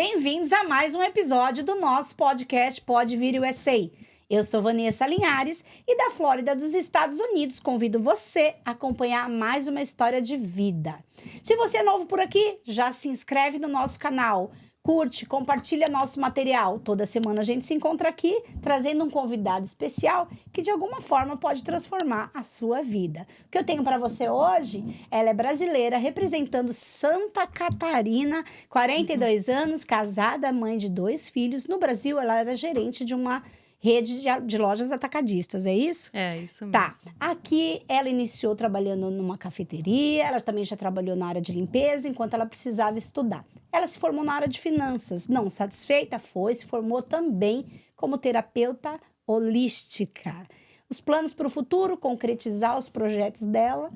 bem-vindos a mais um episódio do nosso podcast Pode Vir USA. Eu sou Vanessa Linhares e da Flórida dos Estados Unidos convido você a acompanhar mais uma história de vida. Se você é novo por aqui, já se inscreve no nosso canal, curte, compartilha nosso material. Toda semana a gente se encontra aqui trazendo um convidado especial que de alguma forma pode transformar a sua vida. O que eu tenho para você hoje, ela é brasileira, representando Santa Catarina, 42 anos, casada, mãe de 2 filhos. No Brasil, ela era gerente de uma rede de lojas atacadistas, é isso? É, isso mesmo. Tá. Aqui ela iniciou trabalhando numa cafeteria, ela também já trabalhou na área de limpeza, enquanto ela precisava estudar. Ela se formou na área de finanças. Não satisfeita, se formou também como terapeuta holística. Os planos para o futuro, concretizar os projetos dela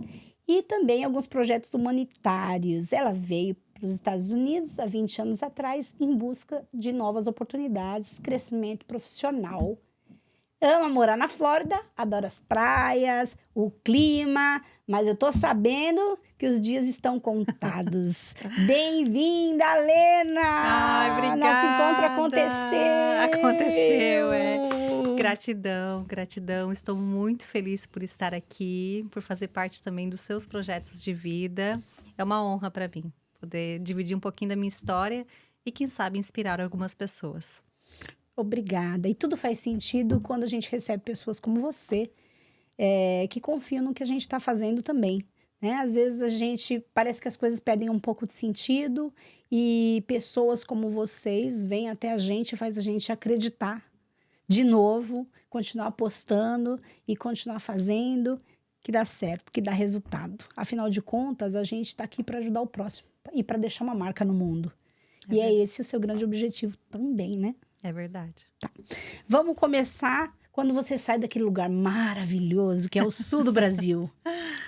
e também alguns projetos humanitários. Ela veio para os Estados Unidos há 20 anos atrás em busca de novas oportunidades, crescimento profissional. Ama morar na Flórida, adora as praias, o clima, mas eu tô sabendo que os dias estão contados. Bem-vinda, Lena! Ai, obrigada! Nosso encontro aconteceu! Aconteceu, Gratidão. Estou muito feliz por estar aqui, por fazer parte também dos seus projetos de vida. É uma honra para mim poder dividir um pouquinho da minha história e, quem sabe, inspirar algumas pessoas. Obrigada. E tudo faz sentido quando a gente recebe pessoas como você, que confiam no que a gente está fazendo também. Né? Às vezes a gente parece que as coisas perdem um pouco de sentido e pessoas como vocês vêm até a gente e faz a gente acreditar de novo, continuar apostando e continuar fazendo, que dá certo, que dá resultado. Afinal de contas, a gente está aqui para ajudar o próximo e para deixar uma marca no mundo. E é esse o seu grande objetivo também, né? É verdade. Tá. Vamos começar quando você sai daquele lugar maravilhoso que é o sul do Brasil.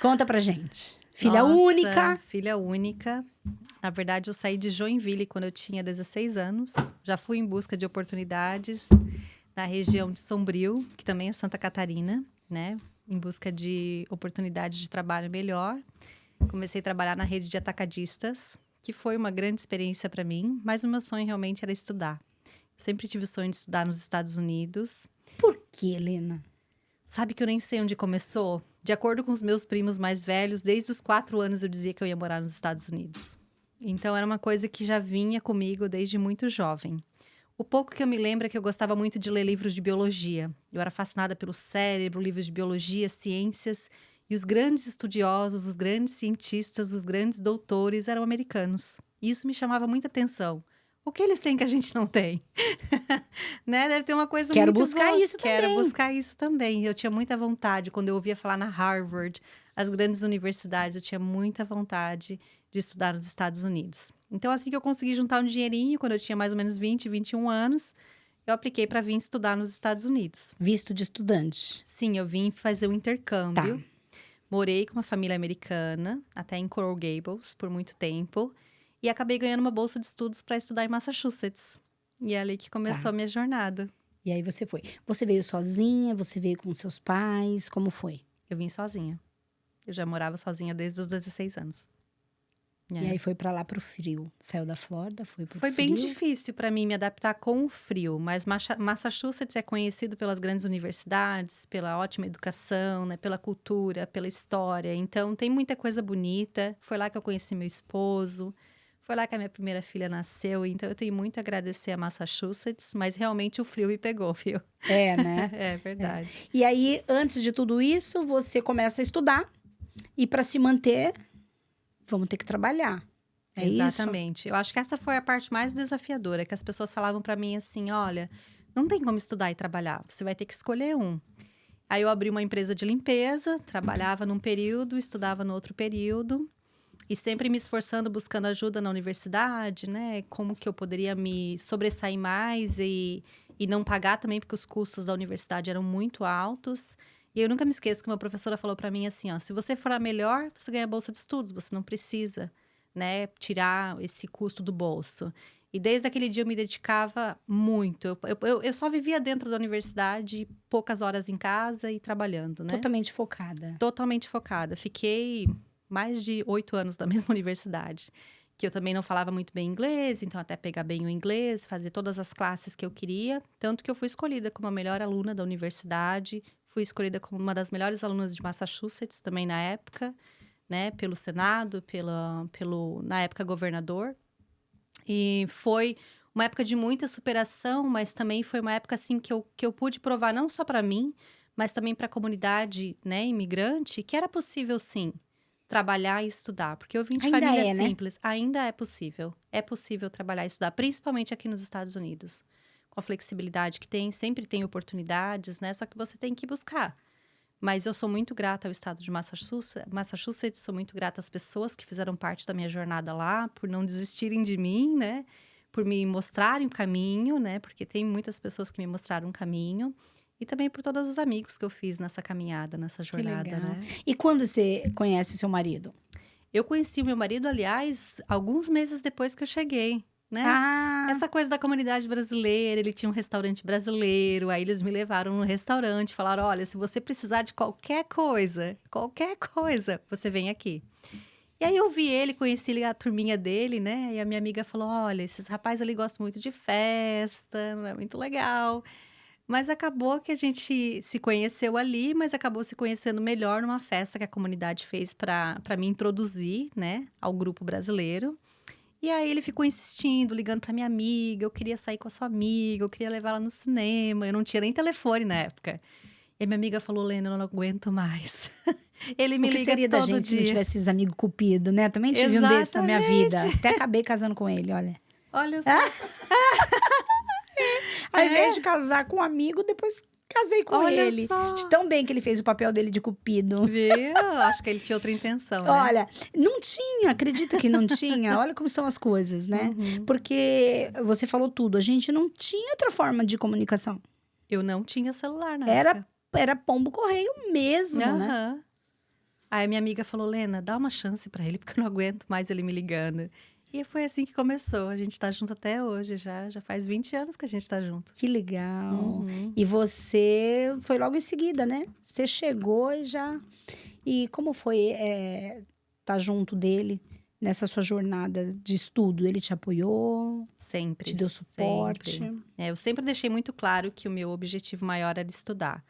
Conta pra gente. Filha única. Filha única. Na verdade, eu saí de Joinville quando eu tinha 16 anos. Já fui em busca de oportunidades na região de Sombrio, que também é Santa Catarina, né? Em busca de oportunidades de trabalho melhor. Comecei a trabalhar na rede de atacadistas, que foi uma grande experiência para mim, mas o meu sonho realmente era estudar. Sempre tive o sonho de estudar nos Estados Unidos. Por que, Helena? Sabe que eu nem sei onde começou? De acordo com os meus primos mais velhos, desde os 4 anos eu dizia que eu ia morar nos Estados Unidos. Então, era uma coisa que já vinha comigo desde muito jovem. O pouco que eu me lembro é que eu gostava muito de ler livros de biologia. Eu era fascinada pelo cérebro, livros de biologia, ciências. E os grandes estudiosos, os grandes cientistas, os grandes doutores eram americanos. E isso me chamava muita atenção. O que eles têm que a gente não tem? Né? Deve ter uma coisa Quero muito buscar boa. isso também. Quero buscar isso também. Eu tinha muita vontade. Quando eu ouvia falar na Harvard, as grandes universidades, eu tinha muita vontade de estudar nos Estados Unidos. Então, assim que eu consegui juntar um dinheirinho, quando eu tinha mais ou menos 20, 21 anos, eu apliquei para vir estudar nos Estados Unidos. Visto de estudante. Sim, eu vim fazer um intercâmbio. Tá. Morei com uma família americana, até em Coral Gables, por muito tempo. E acabei ganhando uma bolsa de estudos para estudar em Massachusetts. E é ali que começou a minha jornada. E aí você foi. Você veio sozinha? Você veio com seus pais? Como foi? Eu vim sozinha. Eu já morava sozinha desde os 16 anos. E aí foi pra lá pro frio. Saiu da Flórida, foi pro Foi frio. bem difícil para mim me adaptar com o frio. Mas Massachusetts é conhecido pelas grandes universidades, pela ótima educação, né, pela cultura, pela história. Então, tem muita coisa bonita. Foi lá que eu conheci meu esposo. Foi lá que a minha primeira filha nasceu, então eu tenho muito a agradecer a Massachusetts, mas realmente o frio me pegou, viu? É, né? É verdade. É. E aí, antes de tudo isso, você começa a estudar e para se manter, vamos ter que trabalhar. É Exatamente. isso? Eu acho que essa foi a parte mais desafiadora, que as pessoas falavam para mim assim, olha, não tem como estudar e trabalhar, você vai ter que escolher um. Aí eu abri uma empresa de limpeza, trabalhava num período, estudava no outro período. E sempre me esforçando, buscando ajuda na universidade, né? Como que eu poderia me sobressair mais e não pagar também, porque os custos da universidade eram muito altos. E eu nunca me esqueço que uma professora falou para mim assim, ó, se você for a melhor, você ganha bolsa de estudos, você não precisa, né, tirar esse custo do bolso. E desde aquele dia eu me dedicava muito. Eu só vivia dentro da universidade, poucas horas em casa e trabalhando, né? Totalmente focada. Totalmente focada. Fiquei mais de 8 anos na mesma universidade. que eu também não falava muito bem inglês, então até pegar bem o inglês, fazer todas as classes que eu queria. Tanto que eu fui escolhida como a melhor aluna da universidade, fui escolhida como uma das melhores alunas de Massachusetts também na época, né? Pelo Senado, pelo na época, governador. E foi uma época de muita superação, mas também foi uma época assim que eu pude provar não só para mim, mas também para a comunidade, né, imigrante, que era possível sim trabalhar e estudar, porque eu vim de Ainda família é, né? simples, ainda é possível. É possível trabalhar e estudar, principalmente aqui nos Estados Unidos. Com a flexibilidade que tem, sempre tem oportunidades, né? Só que você tem que buscar. Mas eu sou muito grata ao estado de Massachusetts, sou muito grata às pessoas que fizeram parte da minha jornada lá, por não desistirem de mim, né? Por me mostrarem o caminho, né? Porque tem muitas pessoas que me mostraram um caminho. E também por todos os amigos que eu fiz nessa caminhada, nessa Que jornada, legal. né? E quando você conhece seu marido? Eu conheci o meu marido, aliás, alguns meses depois que eu cheguei, né? Ah, Essa coisa da comunidade brasileira, ele tinha um restaurante brasileiro, aí eles me levaram no restaurante, falaram, olha, se você precisar de qualquer coisa, você vem aqui. E aí eu vi ele, conheci a turminha dele, né? E a minha amiga falou, olha, esses rapazes ali gostam muito de festa, não é muito legal. Mas acabou que a gente se conheceu ali, mas acabou se conhecendo melhor numa festa que a comunidade fez para me introduzir, né, ao grupo brasileiro. E aí ele ficou insistindo, ligando para minha amiga, eu queria sair com a sua amiga, eu queria levar ela no cinema, eu não tinha nem telefone na época. E a minha amiga falou, Lena, eu não aguento mais. Ele me o que liga seria da todo gente se não dia. tivesse esses amigos cupido, né? Também tive um desse na minha vida. Exatamente. Até acabei casando com ele, olha. Olha só. Ao invés de casar com um amigo, depois casei com Olha ele. só. De tão bem que ele fez o papel dele de cupido. Viu? Acho que ele tinha outra intenção, né? Olha, não tinha, acredito que não tinha. Olha como são as coisas, né? Uhum. Porque você falou tudo, a gente não tinha outra forma de comunicação. Eu não tinha celular na Era, época. era pombo correio mesmo, né? Aham. Aí minha amiga falou, Lena, dá uma chance pra ele, porque eu não aguento mais ele me ligando. E foi assim que começou. A gente tá junto até hoje, já faz 20 anos que a gente tá junto. Que legal. Uhum. E você foi logo em seguida, né? Você chegou e já... E como foi estar junto dele nessa sua jornada de estudo? Ele te apoiou? Sempre. Te deu suporte? Sempre. Eu sempre deixei muito claro que o meu objetivo maior era estudar.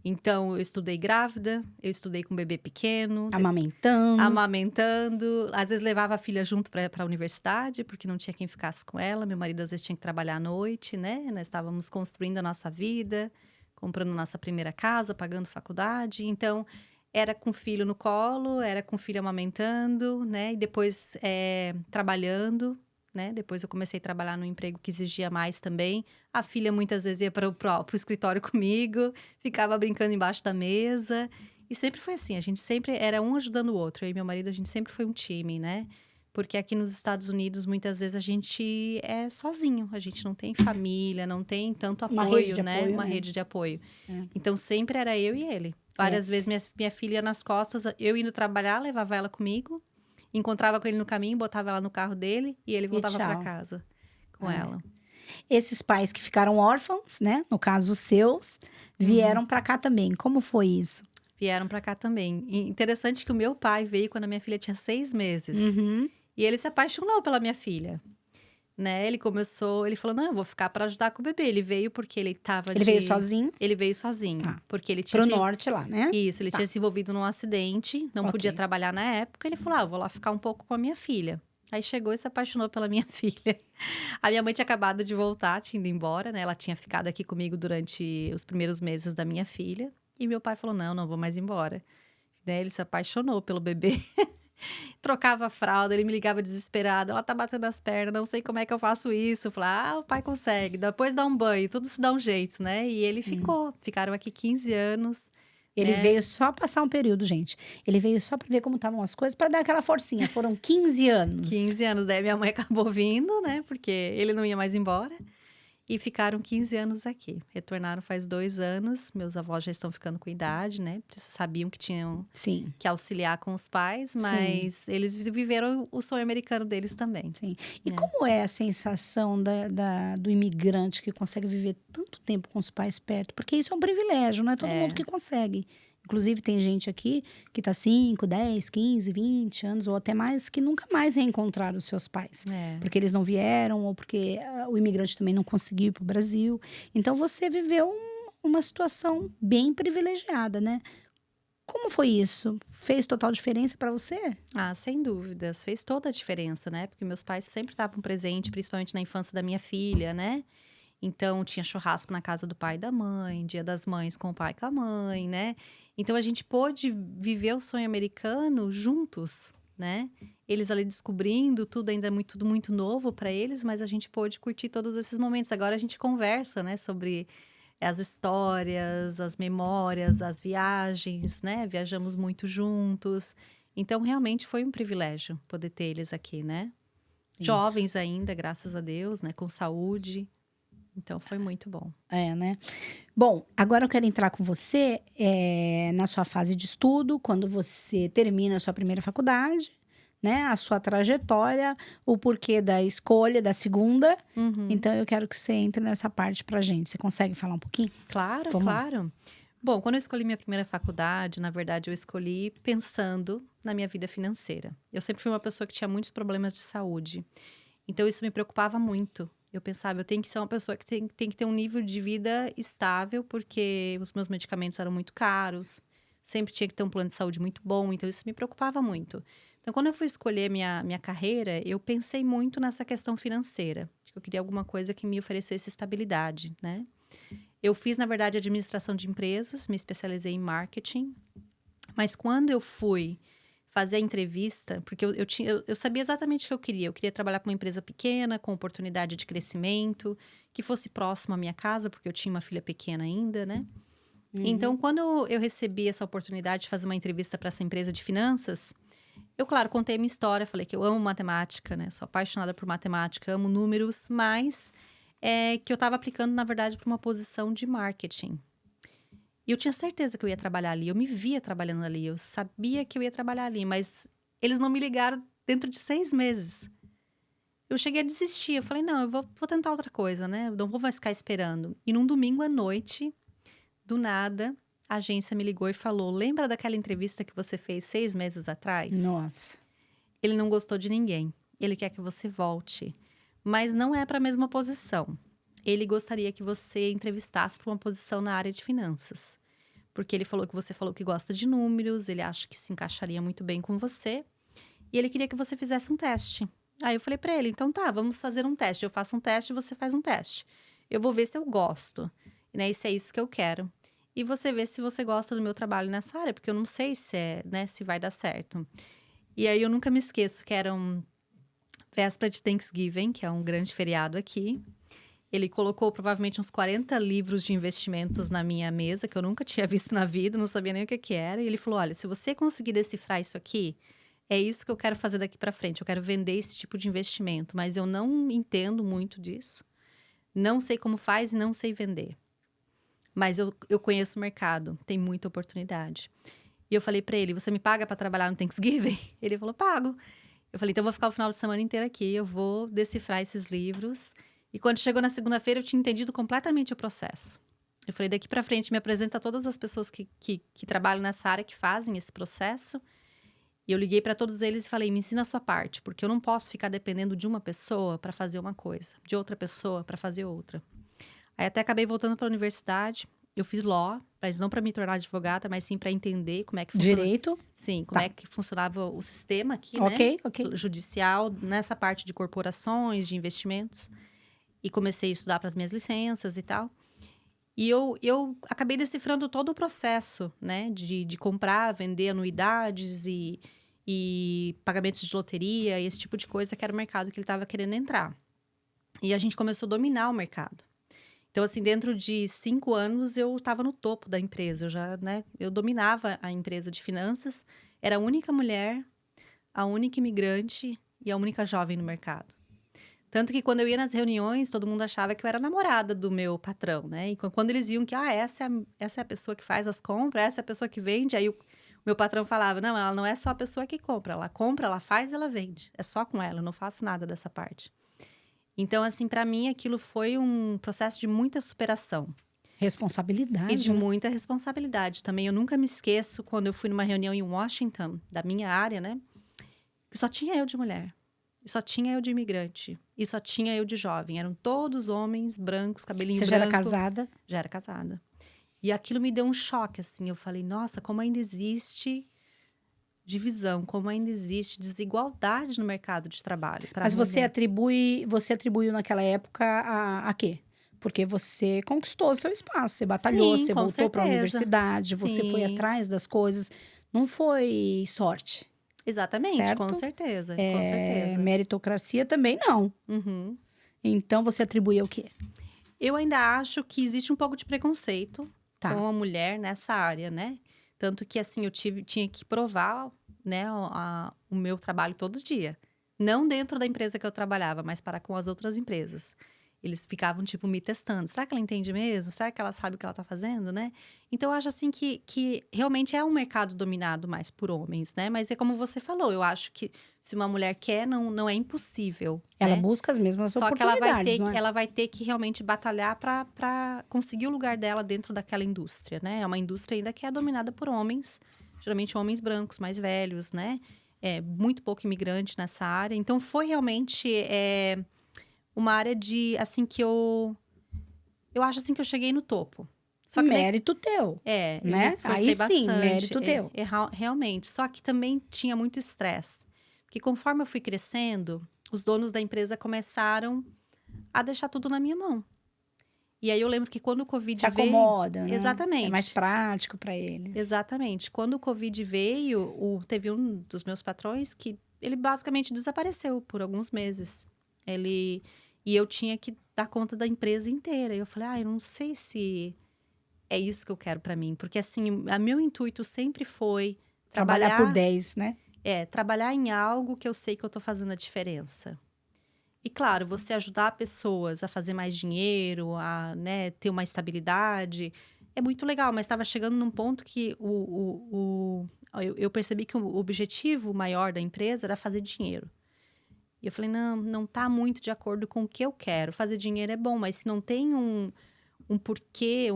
Então, eu estudei grávida, eu estudei com um bebê pequeno. Amamentando? Amamentando. Às vezes levava a filha junto para a universidade, porque não tinha quem ficasse com ela. Meu marido às vezes tinha que trabalhar à noite, né? Nós estávamos construindo a nossa vida, comprando nossa primeira casa, pagando faculdade. Então, era com filho no colo, era com filho amamentando, né? E depois trabalhando, né? Depois eu comecei a trabalhar num emprego que exigia mais também. A filha muitas vezes ia para o escritório comigo, ficava brincando embaixo da mesa. E sempre foi assim, a gente sempre era um ajudando o outro. Eu e meu marido, a gente sempre foi um time, né? Porque aqui nos Estados Unidos, muitas vezes a gente é sozinho. A gente não tem família, não tem tanto Uma apoio, rede de né? apoio, Uma né? rede de apoio. É. Então, sempre era eu e ele. Várias vezes minha filha nas costas, eu indo trabalhar, levava ela comigo. Encontrava com ele no caminho, botava ela no carro dele e ele voltava para tchau. casa com ela. Esses pais que ficaram órfãos, né? No caso, os seus, vieram pra cá também. Como foi isso? Vieram para cá também. E interessante que o meu pai veio quando a minha filha tinha 6 meses. Uhum. E ele se apaixonou pela minha filha. Né? Ele falou, não, eu vou ficar para ajudar com o bebê. Ele veio porque ele tava Ele veio sozinho? Ele veio sozinho. Tá. Porque ele tinha Pro norte lá, né? Isso, ele Tá. tinha se envolvido num acidente, não Ok. podia trabalhar na época. Ele falou, eu vou lá ficar um pouco com a minha filha. Aí chegou e se apaixonou pela minha filha. A minha mãe tinha acabado de voltar, tinha ido embora, né? Ela tinha ficado aqui comigo durante os primeiros meses da minha filha. E meu pai falou, não vou mais embora. Né? Ele se apaixonou pelo bebê. Trocava a fralda, ele me ligava desesperado. Ela tá batendo as pernas, não sei como é que eu faço isso. Eu falei, o pai consegue. Depois dá um banho, tudo se dá um jeito, né? E ele ficaram aqui 15 anos. Ele veio só passar um período, gente. Ele veio só pra ver como estavam as coisas, pra dar aquela forcinha. Foram 15 anos. 15 anos, daí minha mãe acabou vindo, né? Porque ele não ia mais embora. E ficaram 15 anos aqui. Retornaram faz 2 anos. Meus avós já estão ficando com idade, né? Sabiam que tinham Sim. que auxiliar com os pais, mas eles viveram o sonho americano deles também. Sim. E como é a sensação do imigrante que consegue viver tanto tempo com os pais perto? Porque isso é um privilégio, não é todo mundo que consegue Inclusive, tem gente aqui que tá 5, 10, 15, 20 anos ou até mais, que nunca mais reencontraram os seus pais. É. Porque eles não vieram ou porque o imigrante também não conseguiu ir pro Brasil. Então, você viveu uma situação bem privilegiada, né? Como foi isso? Fez total diferença para você? Ah, sem dúvidas. Fez toda a diferença, né? Porque meus pais sempre estavam presentes, principalmente na infância da minha filha, né? Então, tinha churrasco na casa do pai e da mãe, dia das mães com o pai e com a mãe, né? Então, a gente pôde viver o sonho americano juntos, né? Eles ali descobrindo tudo, ainda tudo muito novo para eles, mas a gente pôde curtir todos esses momentos. Agora a gente conversa, né, sobre as histórias, as memórias, as viagens, né? Viajamos muito juntos. Então, realmente foi um privilégio poder ter eles aqui, né? Jovens ainda, graças a Deus, né? Com saúde. Então, foi muito bom. É, né? Bom, agora eu quero entrar com você na sua fase de estudo, quando você termina a sua primeira faculdade, né? A sua trajetória, o porquê da escolha da segunda. Então, eu quero que você entre nessa parte pra gente. Você consegue falar um pouquinho? Claro, Vamos lá. claro. Bom, quando eu escolhi minha primeira faculdade, na verdade, eu escolhi pensando na minha vida financeira. Eu sempre fui uma pessoa que tinha muitos problemas de saúde. Então, isso me preocupava muito. Eu pensava, eu tenho que ser uma pessoa que tem que ter um nível de vida estável, porque os meus medicamentos eram muito caros. Sempre tinha que ter um plano de saúde muito bom, então isso me preocupava muito. Então, quando eu fui escolher minha carreira, eu pensei muito nessa questão financeira. Eu queria alguma coisa que me oferecesse estabilidade, né? Eu fiz, na verdade, administração de empresas, me especializei em marketing. Mas quando eu fui fazer a entrevista, porque eu sabia exatamente o que eu queria. Eu queria trabalhar com uma empresa pequena, com oportunidade de crescimento, que fosse próximo à minha casa, porque eu tinha uma filha pequena ainda, né? Então, quando eu recebi essa oportunidade de fazer uma entrevista para essa empresa de finanças, eu, claro, contei a minha história, falei que eu amo matemática, né? Sou apaixonada por matemática, amo números, mas que eu estava aplicando, na verdade, para uma posição de marketing. E eu tinha certeza que eu ia trabalhar ali, eu me via trabalhando ali, eu sabia que eu ia trabalhar ali, mas eles não me ligaram dentro de 6 meses. Eu cheguei a desistir, eu falei, não, eu vou tentar outra coisa, né? Eu não vou mais ficar esperando. E num domingo à noite, do nada, a agência me ligou e falou, lembra daquela entrevista que você fez 6 meses atrás? Nossa. Ele não gostou de ninguém, ele quer que você volte, mas não é para a mesma posição. Ele gostaria que você entrevistasse para uma posição na área de finanças. Porque ele falou que gosta de números, ele acha que se encaixaria muito bem com você. E ele queria que você fizesse um teste. Aí eu falei para ele, então tá, vamos fazer um teste. Eu faço um teste e você faz um teste. Eu vou ver se eu gosto, né? E se é isso que eu quero. E você vê se você gosta do meu trabalho nessa área, porque eu não sei se vai dar certo. E aí eu nunca me esqueço que era véspera de Thanksgiving, que é um grande feriado aqui. Ele colocou provavelmente uns 40 livros de investimentos na minha mesa, que eu nunca tinha visto na vida, não sabia nem o que era. E ele falou, olha, se você conseguir decifrar isso aqui, é isso que eu quero fazer daqui para frente. Eu quero vender esse tipo de investimento, mas eu não entendo muito disso. Não sei como faz e não sei vender. Mas eu conheço o mercado, tem muita oportunidade. E eu falei para ele, você me paga para trabalhar no Thanksgiving? Ele falou, pago. Eu falei, então eu vou ficar o final de semana inteiro aqui, eu vou decifrar esses livros. E quando chegou na segunda-feira, eu tinha entendido completamente o processo. Eu falei, daqui para frente, me apresenta a todas as pessoas que trabalham nessa área, que fazem esse processo. E eu liguei para todos eles e falei, me ensina a sua parte, porque eu não posso ficar dependendo de uma pessoa para fazer uma coisa, de outra pessoa para fazer outra. Aí até acabei voltando para a universidade, eu fiz law, mas não para me tornar advogada, mas sim para entender como é que funciona. Direito? Sim, como é que funcionava o sistema aqui, Ok. judicial, nessa parte de corporações, de investimentos. E comecei a estudar para as minhas licenças e tal. E eu acabei decifrando todo o processo, né? De comprar, vender anuidades e pagamentos de loteria, esse tipo de coisa que era o mercado que ele estava querendo entrar. E a gente começou a dominar o mercado. Então, assim, dentro de 5 anos, eu estava no topo da empresa. Eu dominava a empresa de finanças. Era a única mulher, a única imigrante e a única jovem no mercado. Tanto que quando eu ia nas reuniões, todo mundo achava que eu era namorada do meu patrão, né? E quando eles viam que, essa é a pessoa que faz as compras, essa é a pessoa que vende, aí o meu patrão falava, não, ela não é só a pessoa que compra, ela faz, ela vende. É só com ela, eu não faço nada dessa parte. Então, assim, para mim, aquilo foi um processo de muita superação. Responsabilidade. E de né? muita responsabilidade também. Eu nunca me esqueço quando eu fui numa reunião em Washington, da minha área, né? Que só tinha eu de mulher. E só tinha eu de imigrante. E só tinha eu de jovem. Eram todos homens brancos, cabelinho Você branco. já era casada? Já era casada. E aquilo me deu um choque, assim. Eu falei, nossa, como ainda existe divisão, como ainda existe desigualdade no mercado de trabalho. Mas você atribuiu naquela época a quê? Porque você conquistou seu espaço, você batalhou, Sim, você com voltou para a certeza. universidade, você foi Sim, atrás das coisas. Não foi sorte, exatamente, com certo? certeza, com certeza. Meritocracia também não. Uhum. Então você atribuiu o quê? Eu ainda acho que existe um pouco de preconceito Tá. com a mulher nessa área, né? Tanto que, assim, tinha que provar, né, o meu trabalho todo dia. Não dentro da empresa que eu trabalhava, mas para com as outras empresas. Eles ficavam, tipo, me testando. Será que ela entende mesmo? Será que ela sabe o que ela tá fazendo, né? Então, eu acho, assim, que realmente é um mercado dominado mais por homens, né? Mas é como você falou, eu acho que se uma mulher quer, não é impossível, Ela né? busca as mesmas Só que oportunidades, não é? ela vai ter que realmente batalhar para conseguir o lugar dela dentro daquela indústria, né? É uma indústria ainda que é dominada por homens, geralmente homens brancos, mais velhos, né? É muito pouco imigrante nessa área. Então, foi realmente uma área de, assim, que eu acho, assim, que eu cheguei no topo. Só que daí, Mérito teu, eu me né? esforcei Aí sim, bastante. mérito teu. Realmente. Só que também tinha muito estresse. Porque conforme eu fui crescendo, os donos da empresa começaram a deixar tudo na minha mão. E aí eu lembro que quando o Covid Se veio. acomoda, né? É mais Exatamente. prático para eles. Exatamente. Quando o Covid veio, teve um dos meus patrões que ele basicamente desapareceu por alguns meses. E eu tinha que dar conta da empresa inteira. E eu falei, eu não sei se é isso que eu quero para mim. Porque, assim, meu intuito sempre foi Trabalhar por 10, né? trabalhar em algo que eu sei que eu tô fazendo a diferença. E claro, você ajudar pessoas a fazer mais dinheiro, a, né, ter uma estabilidade, é muito legal. Mas estava chegando num ponto que eu percebi que o objetivo maior da empresa era fazer dinheiro. E eu falei, não tá muito de acordo com o que eu quero. Fazer dinheiro é bom, mas se não tem um porquê,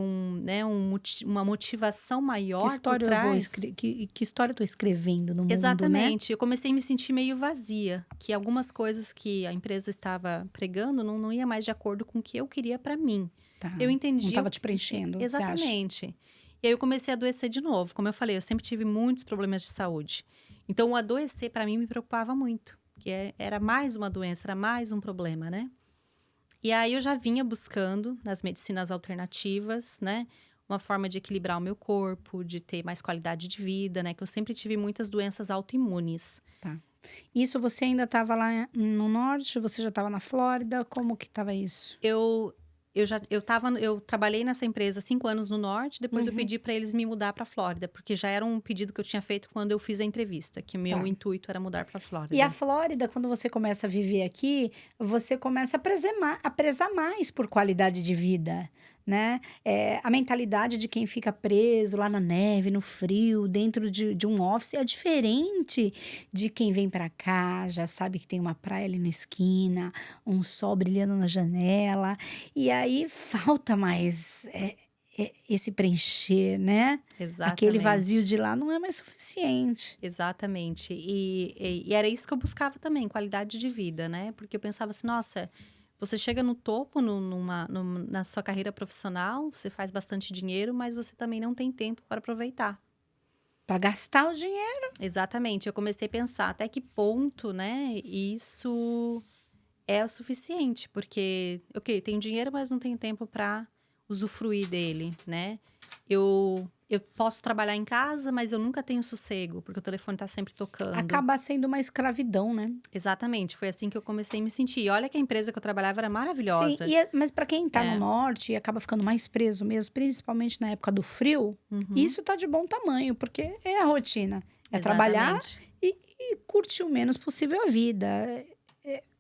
né, uma motivação Que maior por história trás. que história eu tô escrevendo no mundo, né? Exatamente. Eu comecei a me sentir meio vazia, que algumas coisas que a empresa estava pregando não ia mais de acordo com o que eu queria para mim. Tá. Eu entendi. Não estava te preenchendo, você acha? Exatamente. E aí eu comecei a adoecer de novo. Como eu falei, eu sempre tive muitos problemas de saúde. Então, o adoecer para mim me preocupava muito, que era mais uma doença, era mais um problema, né? E aí eu já vinha buscando nas medicinas alternativas, né? Uma forma de equilibrar o meu corpo, de ter mais qualidade de vida, né? Que eu sempre tive muitas doenças autoimunes. Tá. Isso você ainda estava lá no norte? Você já estava na Flórida? Como que estava isso? Eu trabalhei nessa empresa 5 anos no norte, depois eu Uhum. pedi para eles me mudar para Flórida, porque já era um pedido que eu tinha feito quando eu fiz a entrevista, que meu Tá. intuito era mudar para Flórida. E a Flórida, quando você começa a viver aqui, você começa a prezar mais por qualidade de vida, né? A mentalidade de quem fica preso lá na neve, no frio, dentro de um office é diferente de quem vem pra cá, já sabe que tem uma praia ali na esquina, um sol brilhando na janela, e aí falta mais esse preencher, né? Aquele vazio de lá não é mais suficiente. Exatamente. E era isso que eu buscava também, qualidade de vida, né? Porque eu pensava assim, nossa, você chega no topo na sua carreira profissional, você faz bastante dinheiro, mas você também não tem tempo para aproveitar. Para gastar o dinheiro. Exatamente. Eu comecei a pensar até que ponto, né, isso é o suficiente. Porque, ok, tenho dinheiro, mas não tenho tempo para usufruir dele, né? Eu posso trabalhar em casa, mas eu nunca tenho sossego, porque o telefone tá sempre tocando. Acaba sendo uma escravidão, né? Exatamente, foi assim que eu comecei a me sentir. E olha que a empresa que eu trabalhava era Sim, maravilhosa. mas para quem tá no norte e acaba ficando mais preso mesmo, principalmente na época do frio, isso tá de bom tamanho, porque é a rotina. É trabalhar Exatamente. e curtir o menos possível a vida.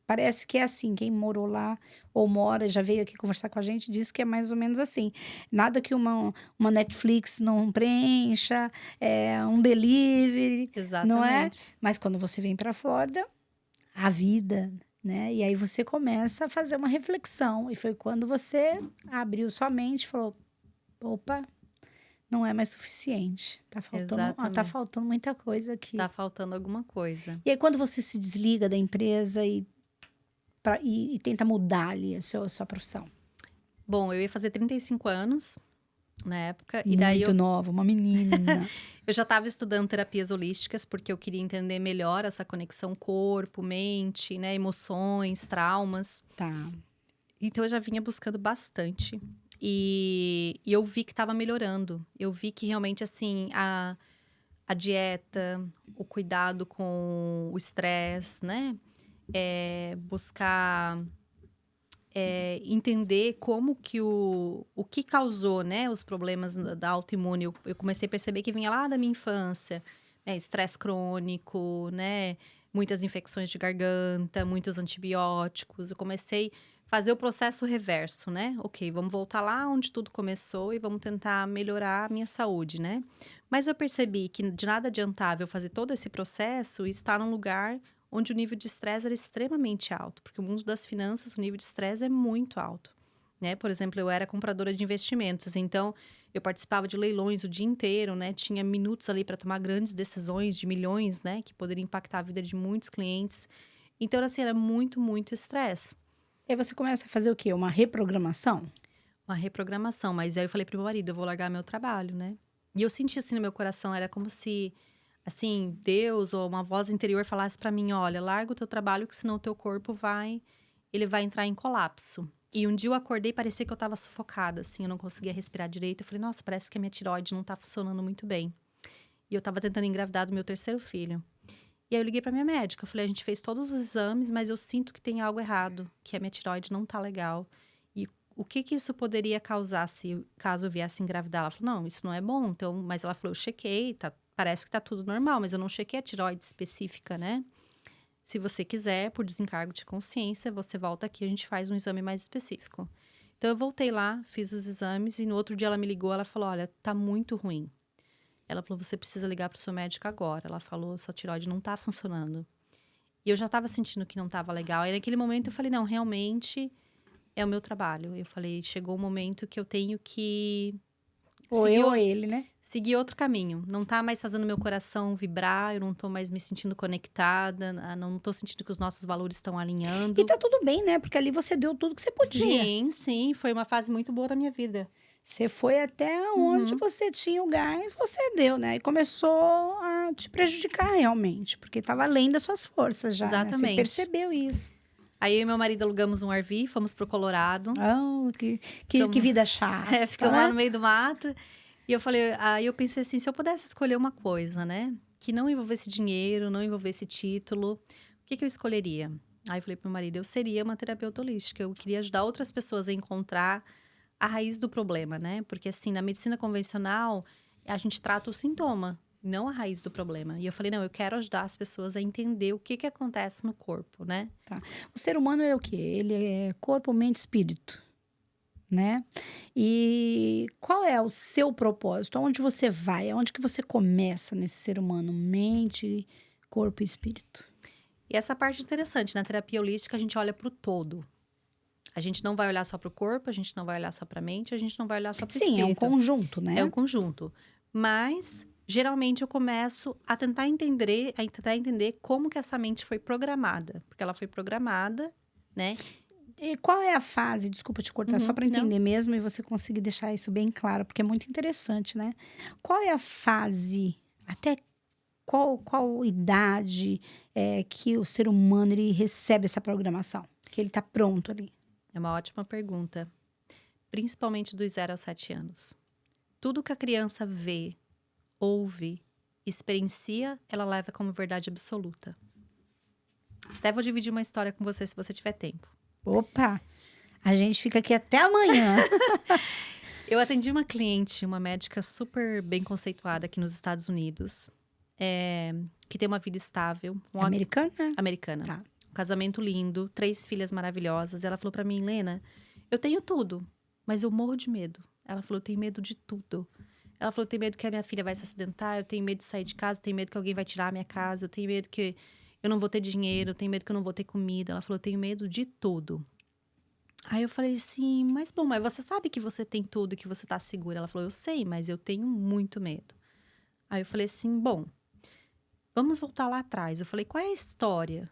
Parece que é assim, quem morou lá ou mora, já veio aqui conversar com a gente, diz que é mais ou menos assim. Nada que uma Netflix não preencha, um delivery, não é? Exatamente. Mas quando você vem para a Flórida, a vida, né? E aí você começa a fazer uma reflexão. E foi quando você abriu sua mente e falou: Opa, não é mais suficiente. Tá Exatamente. faltando muita coisa aqui. Tá faltando alguma coisa. E aí, quando você se desliga da empresa e tenta mudar ali sua profissão? Bom, eu ia fazer 35 anos na época, e daí Muito nova, uma menina. eu já estava estudando terapias holísticas, porque eu queria entender melhor essa conexão corpo, mente, né, emoções, traumas. Tá. Então eu já vinha buscando bastante. E eu vi que estava melhorando. Eu vi que realmente, assim, a dieta, o cuidado com o estresse, né? Buscar entender como que o que causou, né, os problemas da autoimune. Eu comecei a perceber que vinha lá da minha infância, né? Estresse crônico, né? Muitas infecções de garganta, muitos antibióticos. Eu comecei a fazer o processo reverso, né? Ok, vamos voltar lá onde tudo começou e vamos tentar melhorar a minha saúde, né? Mas eu percebi que de nada adiantava eu fazer todo esse processo e estar num lugar onde o nível de estresse era extremamente alto, porque o mundo das finanças, o nível de estresse é muito alto, né? Por exemplo, eu era compradora de investimentos, então eu participava de leilões o dia inteiro, né? Tinha minutos ali para tomar grandes decisões de milhões, né? Que poderiam impactar a vida de muitos clientes. Então, assim, era muito, muito estresse. E aí você começa a fazer o quê? Uma reprogramação? Uma reprogramação, mas aí eu falei pro meu marido, eu vou largar meu trabalho, né? E eu senti assim no meu coração, era como se, assim, Deus ou uma voz interior falasse pra mim, olha, larga o teu trabalho, que senão o teu corpo ele vai entrar em colapso. E um dia eu acordei, parecia que eu tava sufocada, assim, eu não conseguia respirar direito. Eu falei, nossa, parece que a minha tireoide não tá funcionando muito bem. E eu tava tentando engravidar do meu terceiro filho. E aí eu liguei pra minha médica, eu falei, a gente fez todos os exames, mas eu sinto que tem algo errado, que a minha tireoide não tá legal. E o que isso poderia causar caso eu viesse engravidar? Ela falou, não, isso não é bom. Então, mas ela falou, eu chequei, parece que tá tudo normal, mas eu não chequei a tireoide específica, né? Se você quiser, por desencargo de consciência, você volta aqui, a gente faz um exame mais específico. Então, eu voltei lá, fiz os exames e no outro dia ela me ligou, ela falou, olha, tá muito ruim. Ela falou, você precisa ligar pro seu médico agora. Ela falou, sua tireoide não tá funcionando. E eu já tava sentindo que não tava legal. Aí, naquele momento, eu falei, não, realmente é o meu trabalho. Eu falei, chegou o momento que eu tenho que Ou eu ou ele, né? seguir outro caminho. Não tá mais fazendo meu coração vibrar, eu não tô mais me sentindo conectada, não tô sentindo que os nossos valores estão alinhando. E tá tudo bem, né? Porque ali você deu tudo que você podia. Sim, foi uma fase muito boa da minha vida. Você foi até onde você tinha o gás, você deu, né? E começou a te prejudicar realmente, porque estava além das suas forças já, né? Você Exatamente. percebeu isso. Aí eu e meu marido alugamos um RV, fomos pro Colorado. Oh, que vida chata. Ficamos lá no meio do mato. E eu falei, aí eu pensei assim, se eu pudesse escolher uma coisa, né? Que não envolvesse dinheiro, não envolvesse título, o que eu escolheria? Aí eu falei pro meu marido, eu seria uma terapeuta holística. Eu queria ajudar outras pessoas a encontrar a raiz do problema, né? Porque assim, na medicina convencional, a gente trata o sintoma, não a raiz do problema. E eu falei, não, eu quero ajudar as pessoas a entender o que acontece no corpo, né? Tá. O ser humano é o quê? Ele é corpo, mente, espírito, né? E qual é o seu propósito? Aonde você vai? Aonde que você começa nesse ser humano? Mente, corpo e espírito. E essa parte interessante, na terapia holística a gente olha para o todo. A gente não vai olhar só para o corpo, a gente não vai olhar só para a mente, a gente não vai olhar só para o espírito. Sim, é um conjunto, né? É um conjunto. Mas, geralmente, eu começo a tentar entender como que essa mente foi programada. Porque ela foi programada, né? E qual é a fase, desculpa te cortar, só para entender não. mesmo e você conseguir deixar isso bem claro, porque é muito interessante, né? Qual é a fase, até qual idade que o ser humano ele recebe essa programação? Que ele está pronto ali? É uma ótima pergunta. Principalmente dos 0 aos 7 anos. Tudo que a criança vê, ouve, experiencia, ela leva como verdade absoluta. Até vou dividir uma história com você, se você tiver tempo. Opa! A gente fica aqui até amanhã. Eu atendi uma cliente, uma médica super bem conceituada aqui nos Estados Unidos, que tem uma vida estável. Americana? Americana. Tá. Um casamento lindo, 3 filhas maravilhosas. Ela falou pra mim, Lena, eu tenho tudo, mas eu morro de medo. Ela falou, eu tenho medo de tudo. Ela falou, eu tenho medo que a minha filha vai se acidentar, eu tenho medo de sair de casa, eu tenho medo que alguém vai tirar a minha casa, eu tenho medo que eu não vou ter dinheiro, eu tenho medo que eu não vou ter comida. Ela falou, eu tenho medo de tudo. Aí eu falei assim, mas bom, mas você sabe que você tem tudo, que você tá segura? Ela falou, eu sei, mas eu tenho muito medo. Aí eu falei assim, bom, vamos voltar lá atrás. Eu falei, qual é a história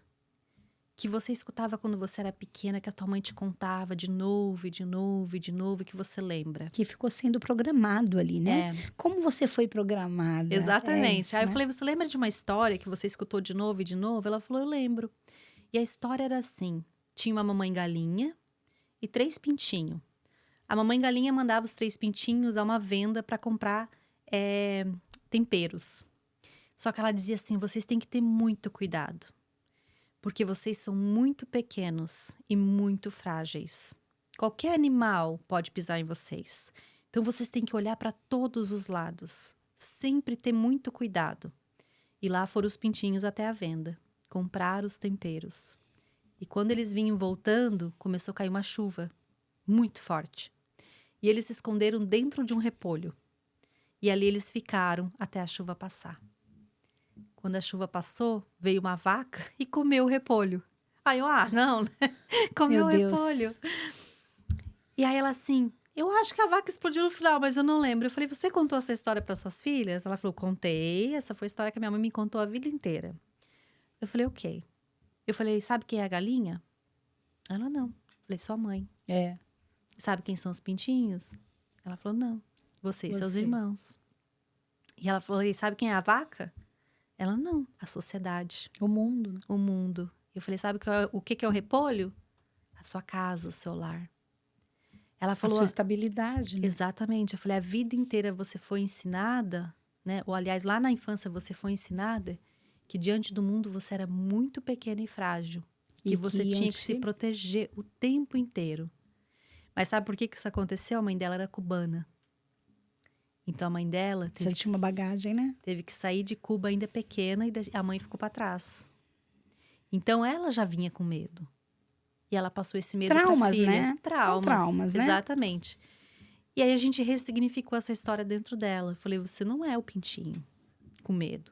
que você escutava quando você era pequena, que a tua mãe te contava de novo, e de novo, e de novo, e que você lembra? Que ficou sendo programado ali, né? É, Como você foi programada? É exatamente. isso, Aí eu né? falei, você lembra de uma história que você escutou de novo e de novo? Ela falou, eu lembro. E a história era assim, tinha uma mamãe galinha e 3 pintinhos. A mamãe galinha mandava os 3 pintinhos a uma venda para comprar temperos. Só que ela dizia assim, vocês têm que ter muito cuidado. Porque vocês são muito pequenos e muito frágeis. Qualquer animal pode pisar em vocês. Então vocês têm que olhar para todos os lados. Sempre ter muito cuidado. E lá foram os pintinhos até a venda. Comprar os temperos. E quando eles vinham voltando, começou a cair uma chuva. Muito forte. E eles se esconderam dentro de um repolho. E ali eles ficaram até a chuva passar. Quando a chuva passou, veio uma vaca e comeu o repolho. Aí eu, não, né? Comeu o Meu Deus. repolho. E aí ela assim, eu acho que a vaca explodiu no final, mas eu não lembro. Eu falei, você contou essa história para suas filhas? Ela falou, contei. Essa foi a história que a minha mãe me contou a vida inteira. Eu falei, ok. Eu falei, sabe quem é a galinha? Ela, não. Eu falei, sua mãe. É. Sabe quem são os pintinhos? Ela falou, não. Você e seus irmãos. E ela falou, e sabe quem é a vaca? Ela, não. A sociedade. O mundo, né? O mundo. Eu falei, sabe o que é o repolho? A sua casa, o seu lar. Ela falou... A sua estabilidade, né? Exatamente. Eu falei, a vida inteira você foi ensinada, né? Ou, aliás, lá na infância você foi ensinada que diante do mundo você era muito pequena e frágil. Que você tinha que se proteger o tempo inteiro. Mas sabe por que isso aconteceu? A mãe dela era cubana. Então a mãe dela Já tinha uma bagagem, né? teve que sair de Cuba ainda pequena e a mãe ficou para trás. Então ela já vinha com medo. E ela passou esse medo para a filha. Né? São traumas, né? Exatamente. E aí a gente ressignificou essa história dentro dela. Eu falei, você não é o pintinho com medo,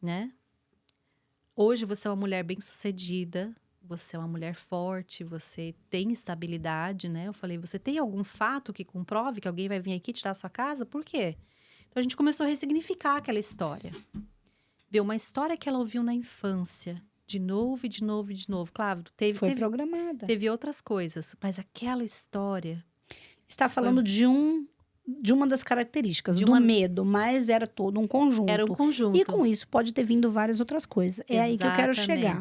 né? Hoje você é uma mulher bem-sucedida, você é uma mulher forte, você tem estabilidade, né? Eu falei, você tem algum fato que comprove que alguém vai vir aqui tirar a sua casa? Por quê? Então a gente começou a ressignificar aquela história. Ver uma história que ela ouviu na infância, de novo e de novo e de novo. Claro, Foi programada. Teve outras coisas, mas aquela história... Está falando de uma das características, do medo, mas era todo um conjunto. Era um conjunto. E com isso pode ter vindo várias outras coisas. É aí que eu quero chegar.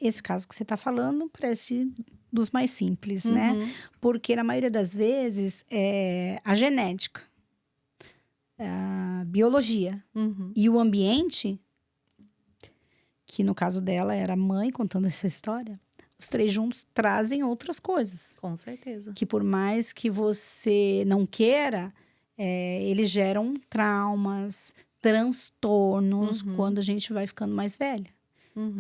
Esse caso que você está falando parece dos mais simples, né? Porque na maioria das vezes a genética, a biologia e o ambiente, que no caso dela era a mãe contando essa história, os 3 juntos trazem outras coisas. Com certeza. Que por mais que você não queira, eles geram traumas, transtornos quando a gente vai ficando mais velha.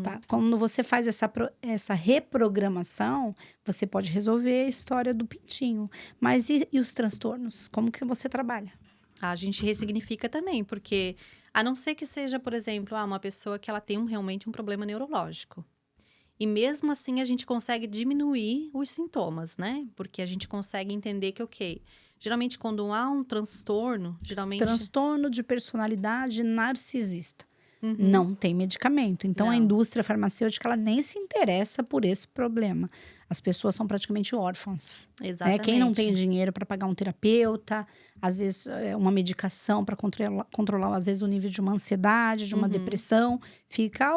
Tá? Quando você faz essa reprogramação, você pode resolver a história do pintinho. Mas e os transtornos? Como que você trabalha? A gente ressignifica também, porque a não ser que seja, por exemplo, uma pessoa que ela tem realmente um problema neurológico. E mesmo assim a gente consegue diminuir os sintomas, né? Porque a gente consegue entender que, ok, geralmente quando há um transtorno, Transtorno de personalidade narcisista. Não tem medicamento. Então, a indústria farmacêutica, ela nem se interessa por esse problema. As pessoas são praticamente órfãs. Exatamente. Quem não tem dinheiro para pagar um terapeuta, às vezes uma medicação para controlar, às vezes, o nível de uma ansiedade, de uma depressão, fica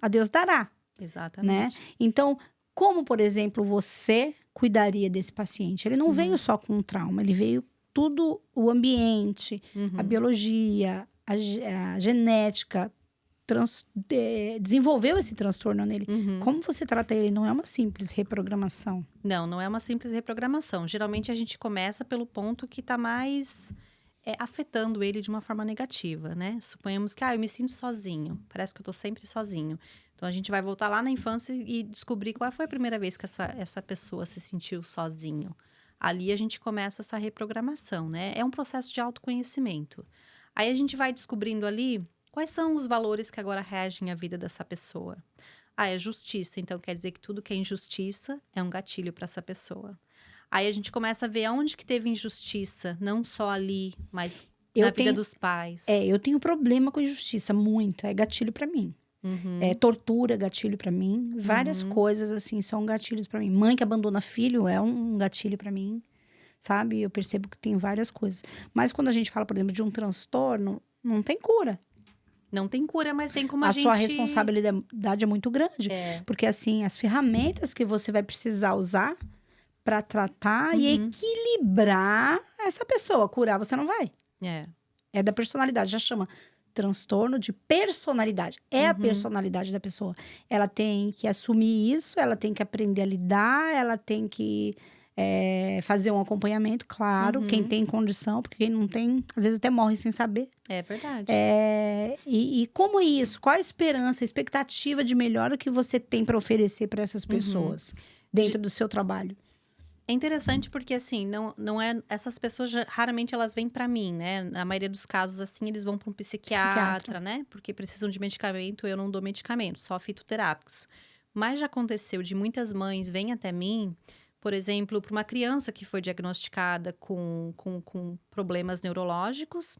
a Deus dará. Exatamente. Né? Então, como, por exemplo, você cuidaria desse paciente? Ele não veio só com um trauma, ele veio tudo, o ambiente, a biologia, a genética, desenvolveu esse transtorno nele. Como você trata ele? Não é uma simples reprogramação. Não é uma simples reprogramação. Geralmente a gente começa pelo ponto que está mais afetando ele de uma forma negativa, né? Suponhamos que eu me sinto sozinho, parece que eu estou sempre sozinho. Então, a gente vai voltar lá na infância e descobrir qual foi a primeira vez que essa pessoa se sentiu sozinho. Ali, a gente começa essa reprogramação, né? É um processo de autoconhecimento. Aí, a gente vai descobrindo ali quais são os valores que agora regem a vida dessa pessoa. Ah, é justiça. Então, quer dizer que tudo que é injustiça é um gatilho para essa pessoa. Aí, a gente começa a ver aonde que teve injustiça. Não só ali, mas Eu na vida tenho- dos pais. eu tenho problema com injustiça, muito. É gatilho pra mim. Uhum, Tortura, gatilho pra mim. Várias coisas, assim, são gatilhos pra mim. Mãe que abandona filho é um gatilho pra mim, sabe? Eu percebo que tem várias coisas. Mas quando a gente fala, por exemplo, de um transtorno, não tem cura. Não tem cura, mas tem como A a sua gente... responsabilidade é muito grande. Porque, assim, as ferramentas que você vai precisar usar pra tratar e equilibrar essa pessoa. Curar você não vai. É. É da personalidade, já chama transtorno de personalidade. É a personalidade da pessoa. Ela tem que assumir isso, ela tem que aprender a lidar, ela tem que fazer um acompanhamento, claro, quem tem condição, porque quem não tem, às vezes até morre sem saber. É verdade. E como é isso? Qual a esperança, a expectativa de melhora que você tem para oferecer para essas pessoas dentro do seu trabalho? É interessante porque, assim, não é... Essas pessoas, raramente elas vêm pra mim, né? Na maioria dos casos, assim, eles vão pra um psiquiatra, né? Porque precisam de medicamento, eu não dou medicamento, só fitoterápicos. Mas já aconteceu de muitas mães vêm até mim, por exemplo, para uma criança que foi diagnosticada com problemas neurológicos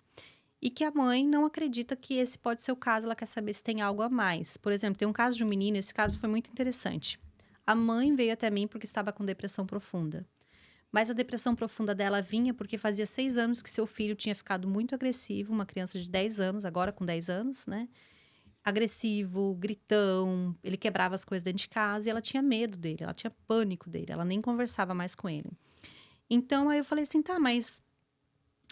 e que a mãe não acredita que esse pode ser o caso, ela quer saber se tem algo a mais. Por exemplo, tem um caso de um menino, esse caso foi muito interessante. A mãe veio até mim porque estava com depressão profunda. Mas a depressão profunda dela vinha porque fazia 6 anos que seu filho tinha ficado muito agressivo, uma criança de 10 anos, agora com 10 anos, né? Agressivo, gritão, ele quebrava as coisas dentro de casa e ela tinha medo dele, ela tinha pânico dele, ela nem conversava mais com ele. Então, aí eu falei assim, tá, mas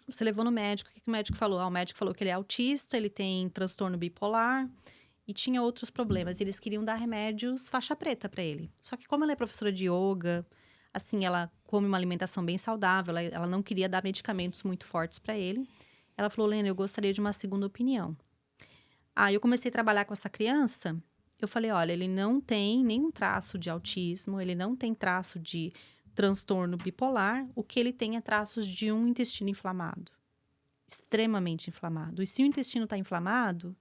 você levou no médico, o que o médico falou? Ah, o médico falou que ele é autista, ele tem transtorno bipolar e tinha outros problemas. Eles queriam dar remédios faixa preta para ele. Só que como ela é professora de yoga, assim, ela come uma alimentação bem saudável, ela não queria dar medicamentos muito fortes para ele. Ela falou, Lena, eu gostaria de uma segunda opinião. Aí eu comecei a trabalhar com essa criança, eu falei, olha, ele não tem nenhum traço de autismo, ele não tem traço de transtorno bipolar, o que ele tem é traços de um intestino inflamado. Extremamente inflamado. E se o intestino está inflamado,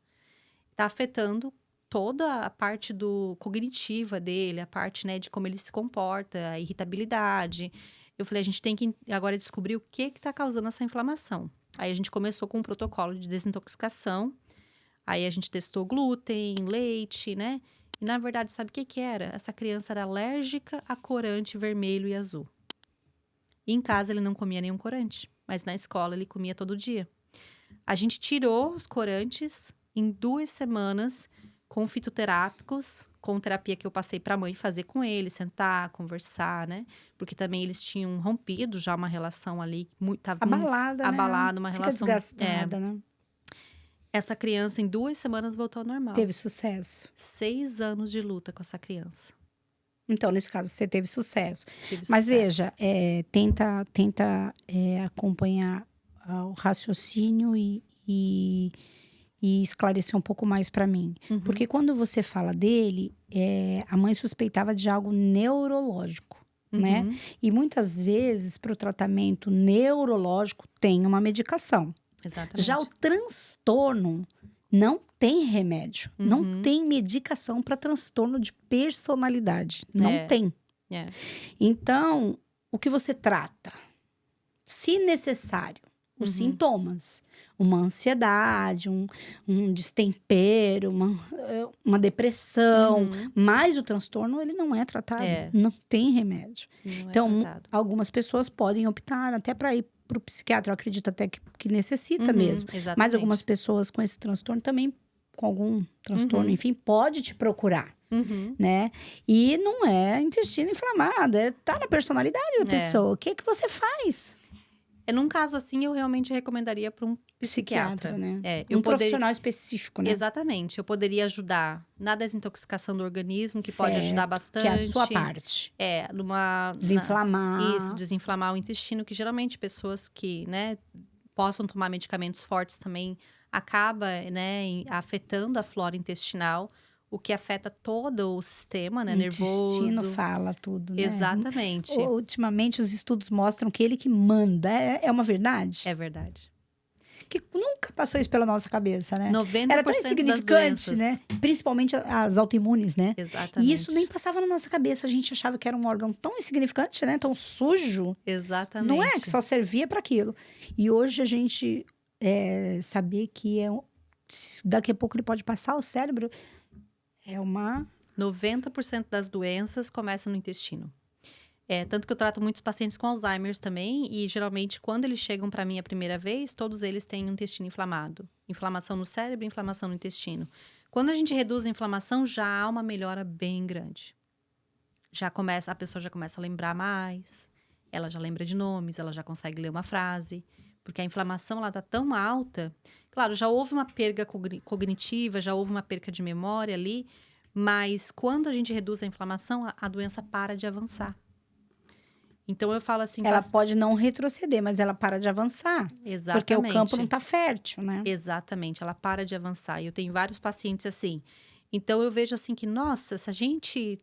está afetando toda a parte cognitiva dele, a parte, né, de como ele se comporta, a irritabilidade. Eu falei, a gente tem que agora descobrir o que está causando essa inflamação. Aí a gente começou com um protocolo de desintoxicação. Aí a gente testou glúten, leite, né? E na verdade, sabe o que era? Essa criança era alérgica a corante vermelho e azul. E em casa ele não comia nenhum corante, mas na escola ele comia todo dia. A gente tirou os corantes em 2 semanas com fitoterápicos, com terapia que eu passei para a mãe fazer com ele, sentar, conversar, né? Porque também eles tinham rompido já uma relação ali, tava Abalada, né? abalada, uma Fica relação desgastada, né? Essa criança, em 2 semanas, voltou ao normal. Teve sucesso. 6 anos de luta com essa criança. Então, nesse caso, você teve sucesso. Tive Mas sucesso. veja, tenta acompanhar o raciocínio e esclarecer um pouco mais para mim. Porque quando você fala dele, a mãe suspeitava de algo neurológico, né? E muitas vezes, para o tratamento neurológico, tem uma medicação. Exatamente. Já o transtorno não tem remédio, não tem medicação para transtorno de personalidade, não tem. Então, o que você trata? Se necessário, os sintomas, uma ansiedade, um destempero, uma depressão, mas o transtorno ele não é tratado, não tem remédio. Não então, é tratado. algumas pessoas podem optar até para ir para o psiquiatra, eu acredito até que necessita mesmo. Exatamente. Mas algumas pessoas com esse transtorno também, com algum transtorno, enfim, pode te procurar, né? E não é intestino inflamado, tá na personalidade da pessoa. O que você faz? Num caso assim, eu realmente recomendaria para um psiquiatra, né? Um profissional específico, né? Exatamente. Eu poderia ajudar na desintoxicação do organismo, que pode ajudar bastante. Que é a sua parte. Desinflamar. Isso, desinflamar o intestino, que geralmente pessoas que, né, possam tomar medicamentos fortes também acaba, né, afetando a flora intestinal, o que afeta todo o sistema, né, nervoso. O intestino fala tudo, né? Exatamente. Ultimamente, os estudos mostram que ele que manda. É uma verdade? É verdade. Que nunca passou isso pela nossa cabeça, né? 90% Era tão das insignificante, doenças. né? Principalmente as autoimunes, né? Exatamente. E isso nem passava na nossa cabeça. A gente achava que era um órgão tão insignificante, né? Tão sujo. Exatamente. Não é? Que só servia para aquilo. E hoje a gente saber que daqui a pouco ele pode passar o cérebro é uma... 90% das doenças começam no intestino. Tanto que eu trato muitos pacientes com Alzheimer também, e geralmente quando eles chegam para mim a primeira vez, todos eles têm um intestino inflamado. Inflamação no cérebro, inflamação no intestino. Quando a gente reduz a inflamação, já há uma melhora bem grande. A pessoa já começa a lembrar mais, ela já lembra de nomes, ela já consegue ler uma frase, porque a inflamação ela tá tão alta. Claro, já houve uma perda cognitiva, já houve uma perca de memória ali, mas quando a gente reduz a inflamação, a doença para de avançar. Então, eu falo assim... Ela pode não retroceder, mas ela para de avançar. Exatamente. Porque o campo não está fértil, né? Exatamente, ela para de avançar. E eu tenho vários pacientes assim. Então, eu vejo assim que, nossa, se a gente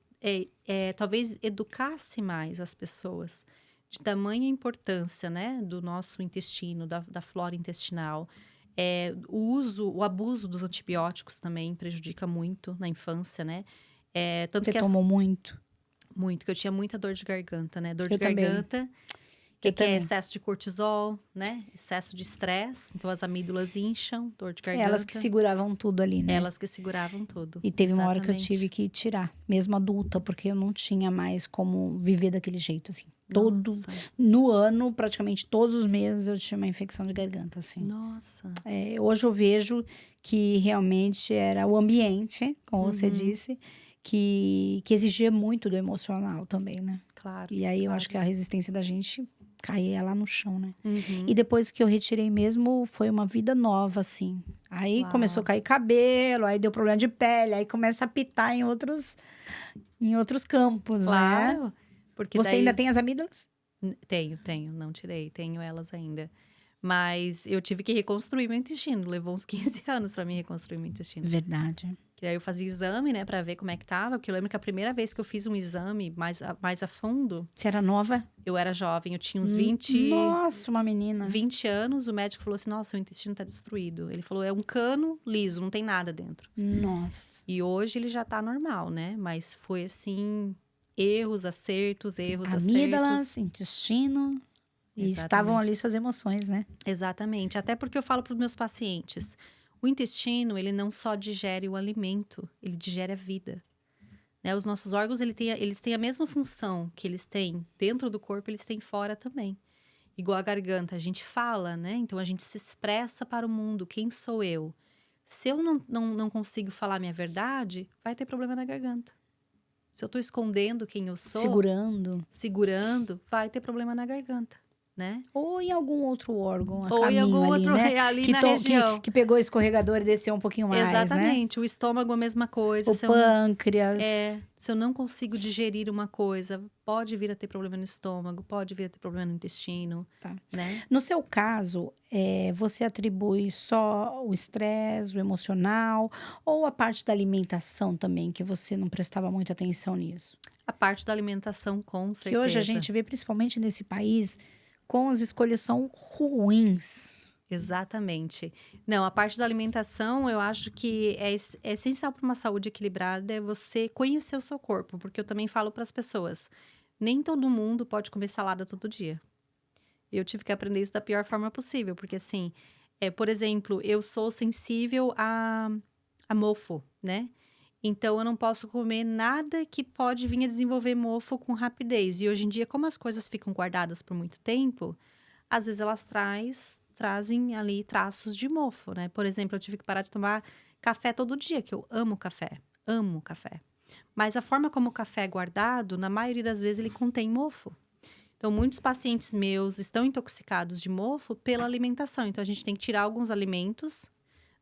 talvez educasse mais as pessoas de tamanha importância, né? Do nosso intestino, da flora intestinal. O abuso dos antibióticos também prejudica muito na infância, né? Você tomou muito? Muito, que eu tinha muita dor de garganta, né? Dor de também. garganta, que é excesso de cortisol, né? Excesso de estresse. Então, as amígdalas incham, dor de garganta. Elas que seguravam tudo ali, né? Elas que seguravam tudo. E teve uma hora que eu tive que tirar, mesmo adulta, porque eu não tinha mais como viver daquele jeito, assim. No ano, praticamente todos os meses, eu tinha uma infecção de garganta, assim. Nossa. Hoje eu vejo que realmente era o ambiente, como você disse, que exigia muito do emocional também, né? Claro. E aí eu acho que a resistência da gente caía lá no chão, né? Uhum. E depois que eu retirei mesmo, foi uma vida nova, assim. Aí começou a cair cabelo, aí deu problema de pele, aí começa a pitar em outros campos, Claro. né? Porque Você ainda tem as amígdalas? Tenho, não tirei, tenho elas ainda. Mas eu tive que reconstruir meu intestino, levou uns 15 anos para mim reconstruir meu intestino. Verdade. Que aí eu fazia exame, né, para ver como é que tava, porque eu lembro que a primeira vez que eu fiz um exame mais a fundo... Você era nova? Eu era jovem, eu tinha uns 20... Nossa, uma menina. 20 anos, o médico falou assim, nossa, seu intestino tá destruído. Ele falou, é um cano liso, não tem nada dentro. Nossa. E hoje ele já tá normal, né? Mas foi assim, erros, acertos. Amígdalas, intestino... E estavam ali suas emoções, né? Exatamente. Até porque eu falo para os meus pacientes, o intestino, ele não só digere o alimento, ele digere a vida. Né? Os nossos órgãos, eles têm a mesma função que eles têm dentro do corpo, eles têm fora também. Igual a garganta, a gente fala, né? Então, a gente se expressa para o mundo. Quem sou eu? Se eu não consigo falar a minha verdade, vai ter problema na garganta. Se eu estou escondendo quem eu sou... Segurando, vai ter problema na garganta. Né? Ou em algum outro órgão, ou em algum outro né? ali na região. Que pegou o escorregador e desceu um pouquinho mais, Exatamente. Né? O estômago, a mesma coisa. O pâncreas. Se eu não consigo digerir uma coisa, pode vir a ter problema no estômago, pode vir a ter problema no intestino. Tá. Né? No seu caso, você atribui só o estresse, o emocional, ou a parte da alimentação também, que você não prestava muita atenção nisso? A parte da alimentação, com certeza. Que hoje a gente vê, principalmente nesse país... como as escolhas são ruins. Exatamente. Não, a parte da alimentação, eu acho que é essencial para uma saúde equilibrada é você conhecer o seu corpo, porque eu também falo para as pessoas, nem todo mundo pode comer salada todo dia. Eu tive que aprender isso da pior forma possível, porque assim, por exemplo, eu sou sensível a mofo, né? Então, eu não posso comer nada que pode vir a desenvolver mofo com rapidez. E hoje em dia, como as coisas ficam guardadas por muito tempo, às vezes elas trazem ali traços de mofo, né? Por exemplo, eu tive que parar de tomar café todo dia, que eu amo café. Amo café. Mas a forma como o café é guardado, na maioria das vezes, ele contém mofo. Então, muitos pacientes meus estão intoxicados de mofo pela alimentação. Então, a gente tem que tirar alguns alimentos...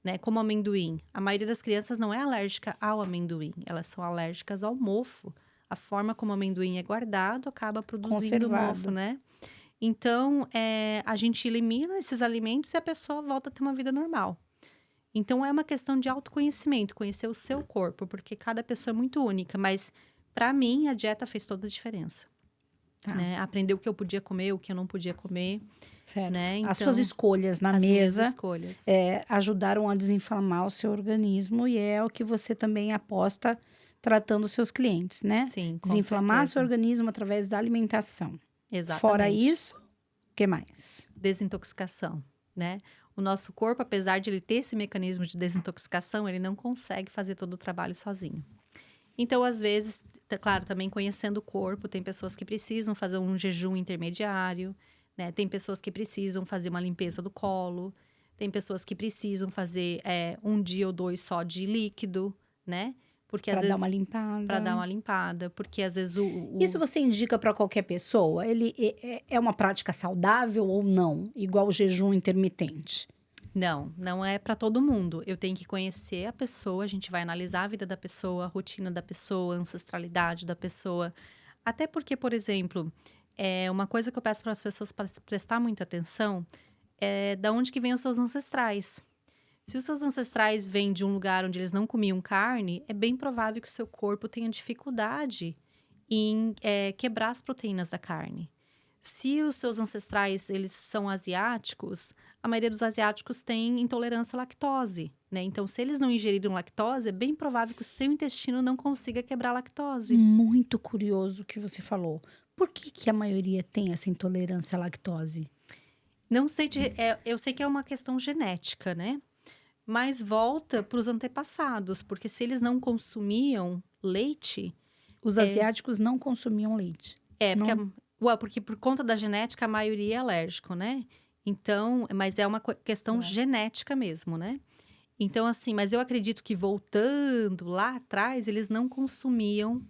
Né, como amendoim. A maioria das crianças não é alérgica ao amendoim. Elas são alérgicas ao mofo. A forma como o amendoim é guardado acaba produzindo mofo, né? Então, a gente elimina esses alimentos e a pessoa volta a ter uma vida normal. Então, é uma questão de autoconhecimento. Conhecer o seu corpo. Porque cada pessoa é muito única. Mas, para mim, a dieta fez toda a diferença. Tá. né? Aprender o que eu podia comer, o que eu não podia comer, Certo. né? As suas Então, escolhas na as minhas mesa escolhas. ajudaram a desinflamar o seu organismo e é o que você também aposta tratando os seus clientes, né? Sim, com Desinflamar seu certeza. organismo através da alimentação. Exatamente. Fora isso, o que mais? Desintoxicação, né? O nosso corpo, apesar de ele ter esse mecanismo de desintoxicação, ele não consegue fazer todo o trabalho sozinho. Então, às vezes, claro, também conhecendo o corpo, tem pessoas que precisam fazer um jejum intermediário, né? Tem pessoas que precisam fazer uma limpeza do colo, tem pessoas que precisam fazer 1 dia ou 2 só de líquido, né? Porque às Para dar vezes uma limpada. para dar uma limpada, porque às vezes Isso você indica para qualquer pessoa? Ele é uma prática saudável ou não? Igual o jejum intermitente? Não é para todo mundo. Eu tenho que conhecer a pessoa, a gente vai analisar a vida da pessoa, a rotina da pessoa, a ancestralidade da pessoa. Até porque, por exemplo, uma coisa que eu peço para as pessoas prestar muita atenção é da onde que vêm os seus ancestrais. Se os seus ancestrais vêm de um lugar onde eles não comiam carne, é bem provável que o seu corpo tenha dificuldade em quebrar as proteínas da carne. Se os seus ancestrais eles são asiáticos, a maioria dos asiáticos tem intolerância à lactose, né? Então, se eles não ingeriram lactose, é bem provável que o seu intestino não consiga quebrar a lactose. Muito curioso o que você falou. Por que a maioria tem essa intolerância à lactose? Não sei, eu sei que é uma questão genética, né? Mas volta para os antepassados, porque se eles não consumiam leite, Os asiáticos não consumiam leite. porque por conta da genética a maioria é alérgico, né? Então, mas é uma questão genética mesmo, né? Então, assim, mas eu acredito que voltando lá atrás, eles não consumiam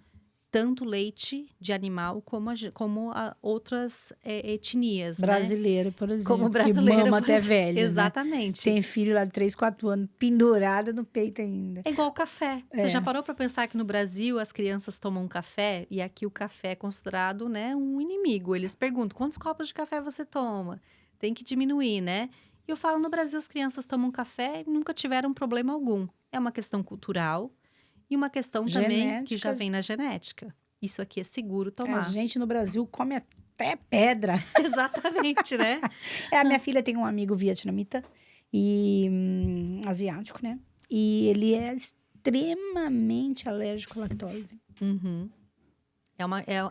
tanto leite de animal como outras etnias, Brasileiro, por exemplo. Como brasileiro, que mama por até exemplo. velho, Exatamente. Né? Tem filho lá de 3, 4 anos, pendurada no peito ainda. É igual o café. Você já parou para pensar que no Brasil as crianças tomam café e aqui o café é considerado, né, um inimigo. Eles perguntam, quantos copos de café você toma? Tem que diminuir, né? E eu falo, no Brasil as crianças tomam café e nunca tiveram problema algum. É uma questão cultural e uma questão também que já vem na genética. Isso aqui é seguro tomar. A gente no Brasil come até pedra. Exatamente, né? A minha filha tem um amigo vietnamita e asiático, né? E ele é extremamente alérgico à lactose. Uhum.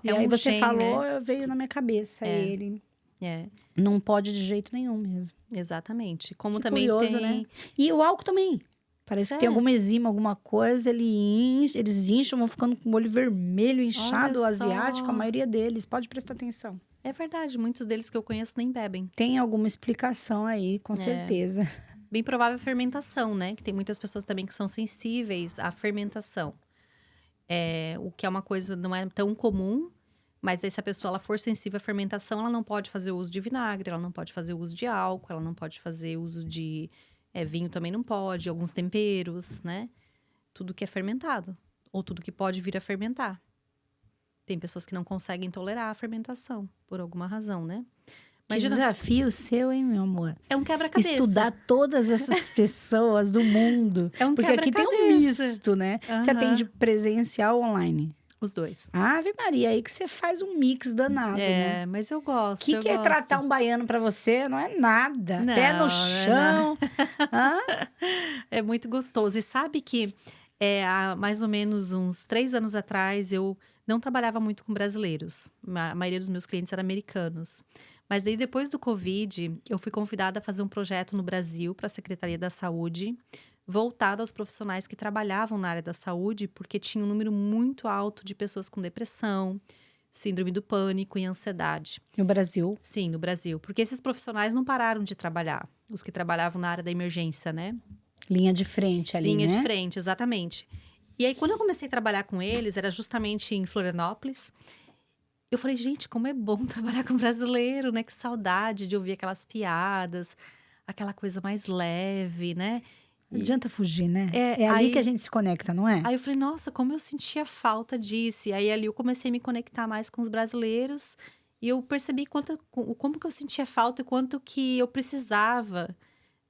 E aí você gene, falou, né? Veio na minha cabeça ele. É. Não pode de jeito nenhum mesmo. Exatamente. Como Que também curioso, tem... né? E o álcool também. Parece que tem alguma enzima, alguma coisa, eles incham, vão ficando com o olho vermelho, inchado, Olha asiático, só. a maioria deles. Pode prestar atenção. É verdade, muitos deles que eu conheço nem bebem. Tem alguma explicação aí, com certeza. Bem provável a fermentação, né? Que tem muitas pessoas também que são sensíveis à fermentação. O que é uma coisa, não é tão comum, mas aí se a pessoa ela for sensível à fermentação, ela não pode fazer uso de vinagre, ela não pode fazer uso de álcool, ela não pode fazer uso de... vinho também não pode, alguns temperos, né? Tudo que é fermentado. Ou tudo que pode vir a fermentar. Tem pessoas que não conseguem tolerar a fermentação, por alguma razão, né? Que desafio seu, hein, meu amor? É um quebra-cabeça. Estudar todas essas pessoas do mundo. É um Porque aqui tem um misto, né? Você atende presencial ou online? Os dois. Ave Maria, aí que você faz um mix danado, né? Mas eu gosto. O que é tratar um baiano pra você? Não é nada. Não, Pé no chão. É muito gostoso. E sabe que há mais ou menos uns 3 anos atrás, eu não trabalhava muito com brasileiros. A maioria dos meus clientes eram americanos. Mas daí, depois do Covid, eu fui convidada a fazer um projeto no Brasil para a Secretaria da Saúde, voltado aos profissionais que trabalhavam na área da saúde, porque tinha um número muito alto de pessoas com depressão, síndrome do pânico e ansiedade. No Brasil? Sim, no Brasil. Porque esses profissionais não pararam de trabalhar. Os que trabalhavam na área da emergência, né? Linha de frente ali, Linha né? de frente, exatamente. E aí, quando eu comecei a trabalhar com eles, era justamente em Florianópolis. Eu falei, gente, como é bom trabalhar com brasileiro, né? Que saudade de ouvir aquelas piadas, aquela coisa mais leve, né? Não adianta fugir, né? É ali que a gente se conecta, não é? Aí eu falei, nossa, como eu sentia falta disso. E aí ali eu comecei a me conectar mais com os brasileiros. E eu percebi como que eu sentia falta e quanto que eu precisava,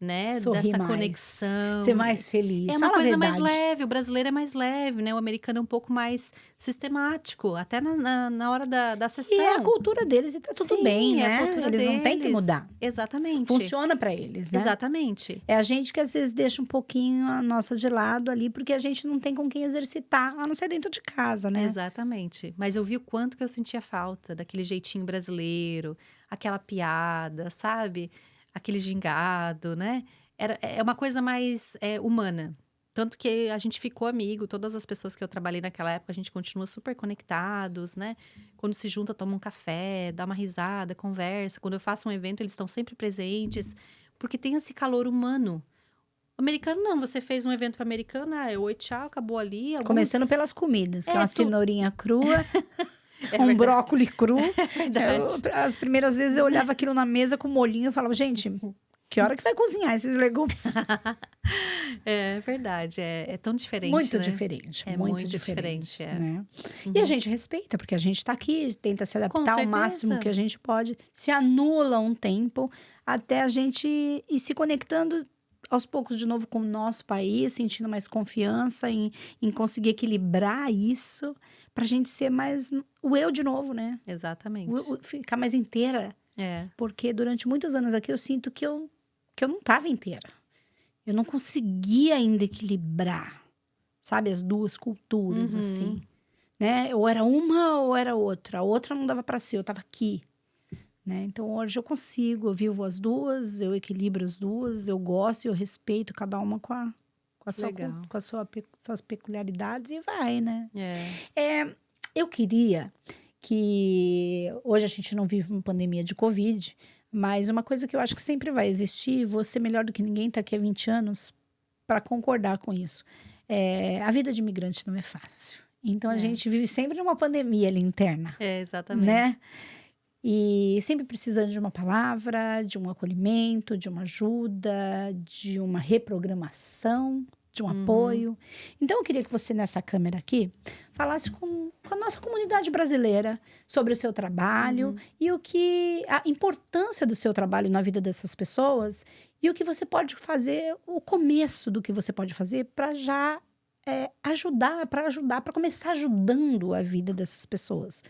né? Sorrir Dessa mais, conexão. ser mais feliz. É uma Fala a coisa mais verdade. leve, o brasileiro é mais leve, né? O americano é um pouco mais sistemático, até na hora da E é a sessão. cultura deles e tá tudo bem, Sim, é a né? cultura Eles não têm que deles. mudar. Exatamente. Funciona para eles, né? Exatamente. É a gente que às vezes deixa um pouquinho a nossa de lado ali, porque a gente não tem com quem exercitar, a não ser dentro de casa, né? Exatamente. Mas eu vi o quanto que eu sentia falta daquele jeitinho brasileiro, aquela piada, sabe? Aquele gingado, né? É uma coisa mais humana. Tanto que a gente ficou amigo, todas as pessoas que eu trabalhei naquela época, a gente continua super conectados, né? Quando se junta, toma um café, dá uma risada, conversa. Quando eu faço um evento, eles estão sempre presentes, porque tem esse calor humano. O americano não, você fez um evento para americano, oi, tchau, acabou ali. Começando pelas comidas, que é uma Tu... cenourinha crua, É um verdade. brócolis cru. É verdade. As primeiras vezes eu olhava aquilo na mesa com molhinho e falava, gente, que hora que vai cozinhar esses legumes? É verdade, é tão diferente, Muito né? diferente, É muito muito diferente, diferente, né? E a gente respeita, porque a gente tá aqui, tenta se Com adaptar ao máximo certeza. que a gente pode, se anula um tempo até a gente ir se conectando aos poucos de novo com o nosso país, sentindo mais confiança em conseguir equilibrar isso, pra gente ser mais o eu de novo, né? Exatamente. Ficar mais inteira. É. Porque durante muitos anos aqui eu sinto que eu não estava inteira. Eu não conseguia ainda equilibrar, sabe? As duas culturas, assim. Né? Ou era uma ou era outra. A outra não dava para ser, eu estava aqui. Né? Então hoje eu consigo, eu vivo as duas, eu equilibro as duas, eu gosto e eu respeito cada uma com a sua, Legal. com suas peculiaridades e vai, né? É. Eu queria que hoje a gente não vive uma pandemia de Covid, mas uma coisa que eu acho que sempre vai existir, você melhor do que ninguém está aqui há 20 anos para concordar com isso. A vida de imigrante não é fácil. Então a gente vive sempre numa pandemia ali interna. Exatamente. Né? E sempre precisando de uma palavra, de um acolhimento, de uma ajuda, de uma reprogramação, de um apoio. Então, eu queria que você, nessa câmera aqui, falasse com a nossa comunidade brasileira sobre o seu trabalho e a importância do seu trabalho na vida dessas pessoas e o que você pode fazer, o começo do que você pode fazer para já ajudar, para começar ajudando a vida dessas pessoas.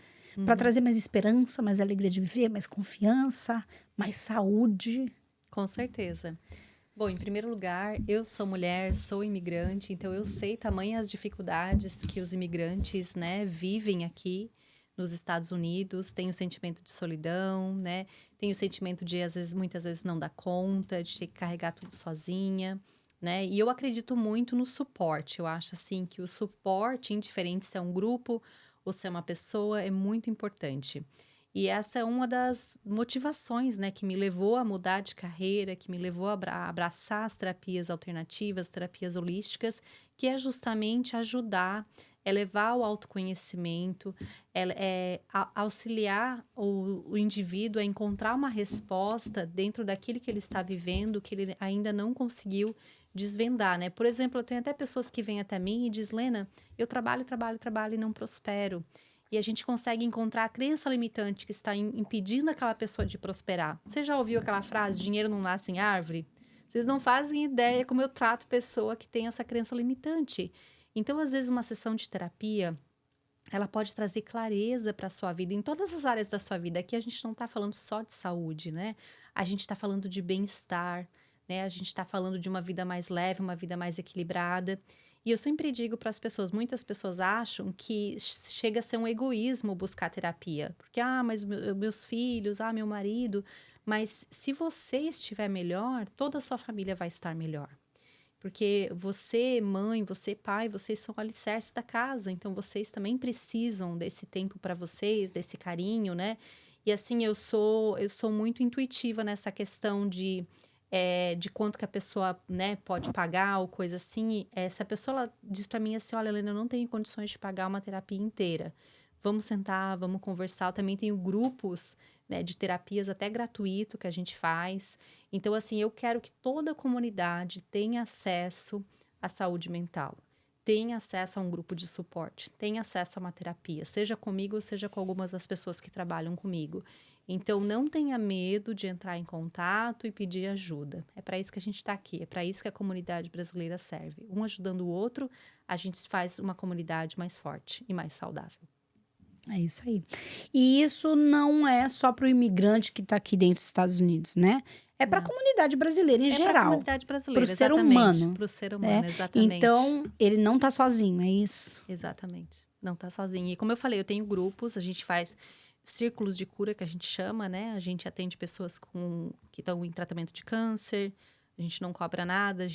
Para trazer mais esperança, mais alegria de viver, mais confiança, mais saúde. Com certeza. Bom, em primeiro lugar, eu sou mulher, sou imigrante, então eu sei tamanhas dificuldades que os imigrantes, né, vivem aqui nos Estados Unidos. Tem o sentimento de solidão, né? Tem o sentimento de, muitas vezes, não dar conta, de ter que carregar tudo sozinha, né? E eu acredito muito no suporte. Eu acho, assim, que o suporte, indiferente se é um grupo ou se é uma pessoa, é muito importante. E essa é uma das motivações, né, que me levou a mudar de carreira, que me levou a abraçar as terapias alternativas, terapias holísticas, que é justamente ajudar, levar o autoconhecimento, auxiliar o indivíduo a encontrar uma resposta dentro daquilo que ele está vivendo, que ele ainda não conseguiu desvendar, né? Por exemplo, eu tenho até pessoas que vêm até mim e dizem, Lena, eu trabalho e não prospero. E a gente consegue encontrar a crença limitante que está impedindo aquela pessoa de prosperar. Você já ouviu aquela frase, dinheiro não nasce em árvore? Vocês não fazem ideia como eu trato pessoa que tem essa crença limitante. Então, às vezes, uma sessão de terapia, ela pode trazer clareza para a sua vida, em todas as áreas da sua vida. Aqui a gente não está falando só de saúde, né? A gente está falando de bem-estar, né? A gente está falando de uma vida mais leve, uma vida mais equilibrada. E eu sempre digo para as pessoas, muitas pessoas acham que chega a ser um egoísmo buscar terapia. Porque, mas meus filhos, meu marido. Mas se você estiver melhor, toda a sua família vai estar melhor. Porque você, mãe, você, pai, vocês são o alicerce da casa. Então, vocês também precisam desse tempo para vocês, desse carinho, né? E assim, eu sou muito intuitiva nessa questão de quanto que a pessoa, né, pode pagar ou coisa assim. Se a pessoa ela diz para mim assim, olha, Helena, eu não tenho condições de pagar uma terapia inteira. Vamos sentar, vamos conversar. Eu também tenho grupos, né, de terapias até gratuito que a gente faz. Então, assim, eu quero que toda a comunidade tenha acesso à saúde mental. Tenha acesso a um grupo de suporte. Tenha acesso a uma terapia. Seja comigo ou seja com algumas das pessoas que trabalham comigo. Então, não tenha medo de entrar em contato e pedir ajuda. É para isso que a gente está aqui, é para isso que a comunidade brasileira serve. Um ajudando o outro, a gente faz uma comunidade mais forte e mais saudável. É isso aí. E isso não é só para o imigrante que está aqui dentro dos Estados Unidos, né? É para a Não. comunidade brasileira em É para a geral. comunidade brasileira, Pro ser exatamente. humano, Para o ser né? humano, exatamente. Então, ele não está sozinho, é isso? Exatamente. Não está sozinho. E como eu falei, eu tenho grupos, a gente faz círculos de cura, que a gente chama, né? A gente atende pessoas que estão em tratamento de câncer, a gente não cobra nada,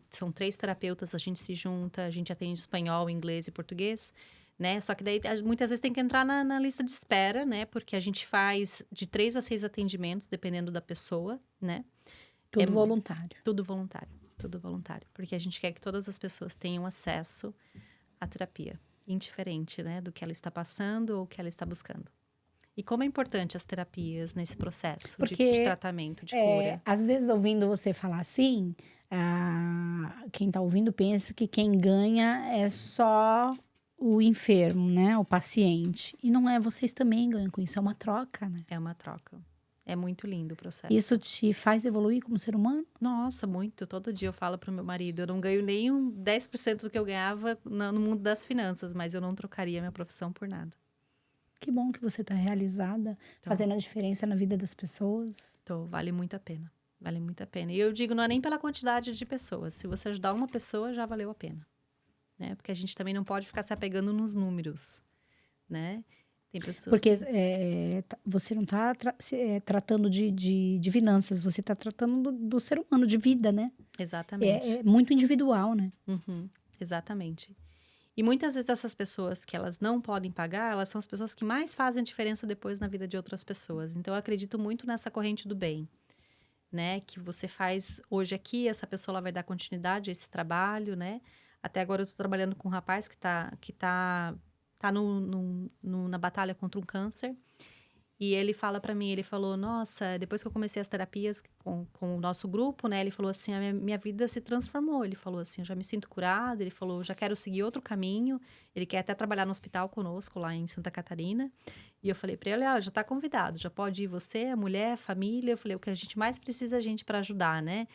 são 3 terapeutas, a gente se junta, a gente atende espanhol, inglês e português, né? Só que daí muitas vezes tem que entrar na lista de espera, né? Porque a gente faz de 3 a 6 atendimentos, dependendo da pessoa, né? Tudo voluntário. Tudo voluntário, tudo voluntário. Porque a gente quer que todas as pessoas tenham acesso à terapia, indiferente, né? Do que ela está passando ou o que ela está buscando. E como é importante as terapias nesse processo de tratamento, de cura. Às vezes, ouvindo você falar assim, quem está ouvindo pensa que quem ganha é só o enfermo, né? O paciente. E não é, vocês também ganham com isso, é uma troca, né? É uma troca. É muito lindo o processo. Isso te faz evoluir como ser humano? Nossa, muito. Todo dia eu falo pro meu marido, eu não ganho nem 10% do que eu ganhava no mundo das finanças, mas eu não trocaria minha profissão por nada. Que bom que você está realizada, fazendo a diferença na vida das pessoas. Vale muito a pena. Vale muito a pena. E eu digo, não é nem pela quantidade de pessoas. Se você ajudar uma pessoa, já valeu a pena. Né? Porque a gente também não pode ficar se apegando nos números, né? Tem pessoas Porque você não está tratando de finanças, você está tratando do ser humano, de vida, né? Exatamente. É muito individual, né? Uhum, exatamente. E muitas vezes essas pessoas que elas não podem pagar, elas são as pessoas que mais fazem a diferença depois na vida de outras pessoas. Então, eu acredito muito nessa corrente do bem, né? Que você faz hoje aqui, essa pessoa ela vai dar continuidade a esse trabalho, né? Até agora eu estou trabalhando com um rapaz que tá na batalha contra um câncer. E ele fala para mim, ele falou, nossa, depois que eu comecei as terapias com o nosso grupo, né? Ele falou assim, a minha vida se transformou. Ele falou assim, eu já me sinto curado. Ele falou, já quero seguir outro caminho. Ele quer até trabalhar no hospital conosco, lá em Santa Catarina. E eu falei para ele, já tá convidado, já pode ir você, a mulher, a família. Eu falei, o que a gente mais precisa é a gente para ajudar, né?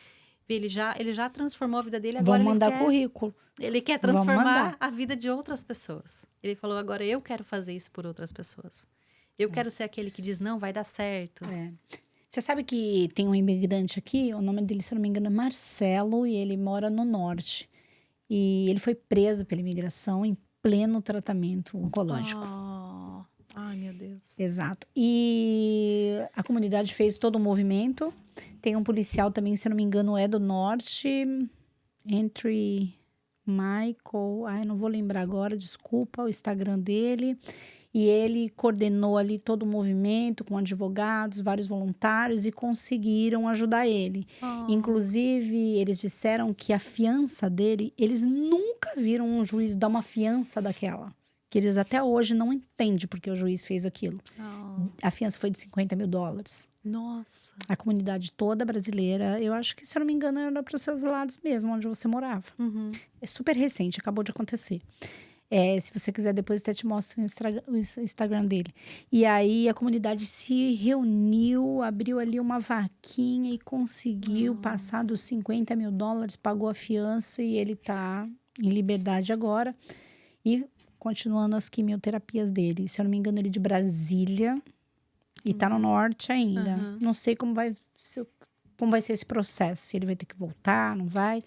Ele já transformou a vida dele, agora Vamos mandar currículo. Ele quer transformar a vida de outras pessoas. Ele falou, agora eu quero fazer isso por outras pessoas. Eu quero ser aquele que diz, não, vai dar certo. Você sabe que tem um imigrante aqui, o nome dele, se eu não me engano, é Marcelo, e ele mora no norte. E ele foi preso pela imigração em pleno tratamento oncológico. Ai, meu Deus. Exato. E a comunidade fez todo o movimento. Tem um policial também, se eu não me engano, é do norte. Entre Michael... Ai, não vou lembrar agora, desculpa, o Instagram dele. E ele coordenou ali todo o movimento com advogados, vários voluntários e conseguiram ajudar ele. Inclusive, eles disseram que a fiança dele, eles nunca viram um juiz dar uma fiança daquela. Que eles até hoje não entendem porque o juiz fez aquilo. A fiança foi de $50 mil. Nossa. A comunidade toda brasileira, eu acho que, se eu não me engano, era para os seus lados mesmo, onde você morava. Uhum. É super recente, acabou de acontecer. Se você quiser, depois até te mostro o Instagram dele. E aí, a comunidade se reuniu, abriu ali uma vaquinha e conseguiu passar dos $50 mil, pagou a fiança e ele tá em liberdade agora. E continuando as quimioterapias dele. Se eu não me engano, ele é de Brasília e tá no norte ainda. Não sei como vai ser esse processo, se ele vai ter que voltar, não vai...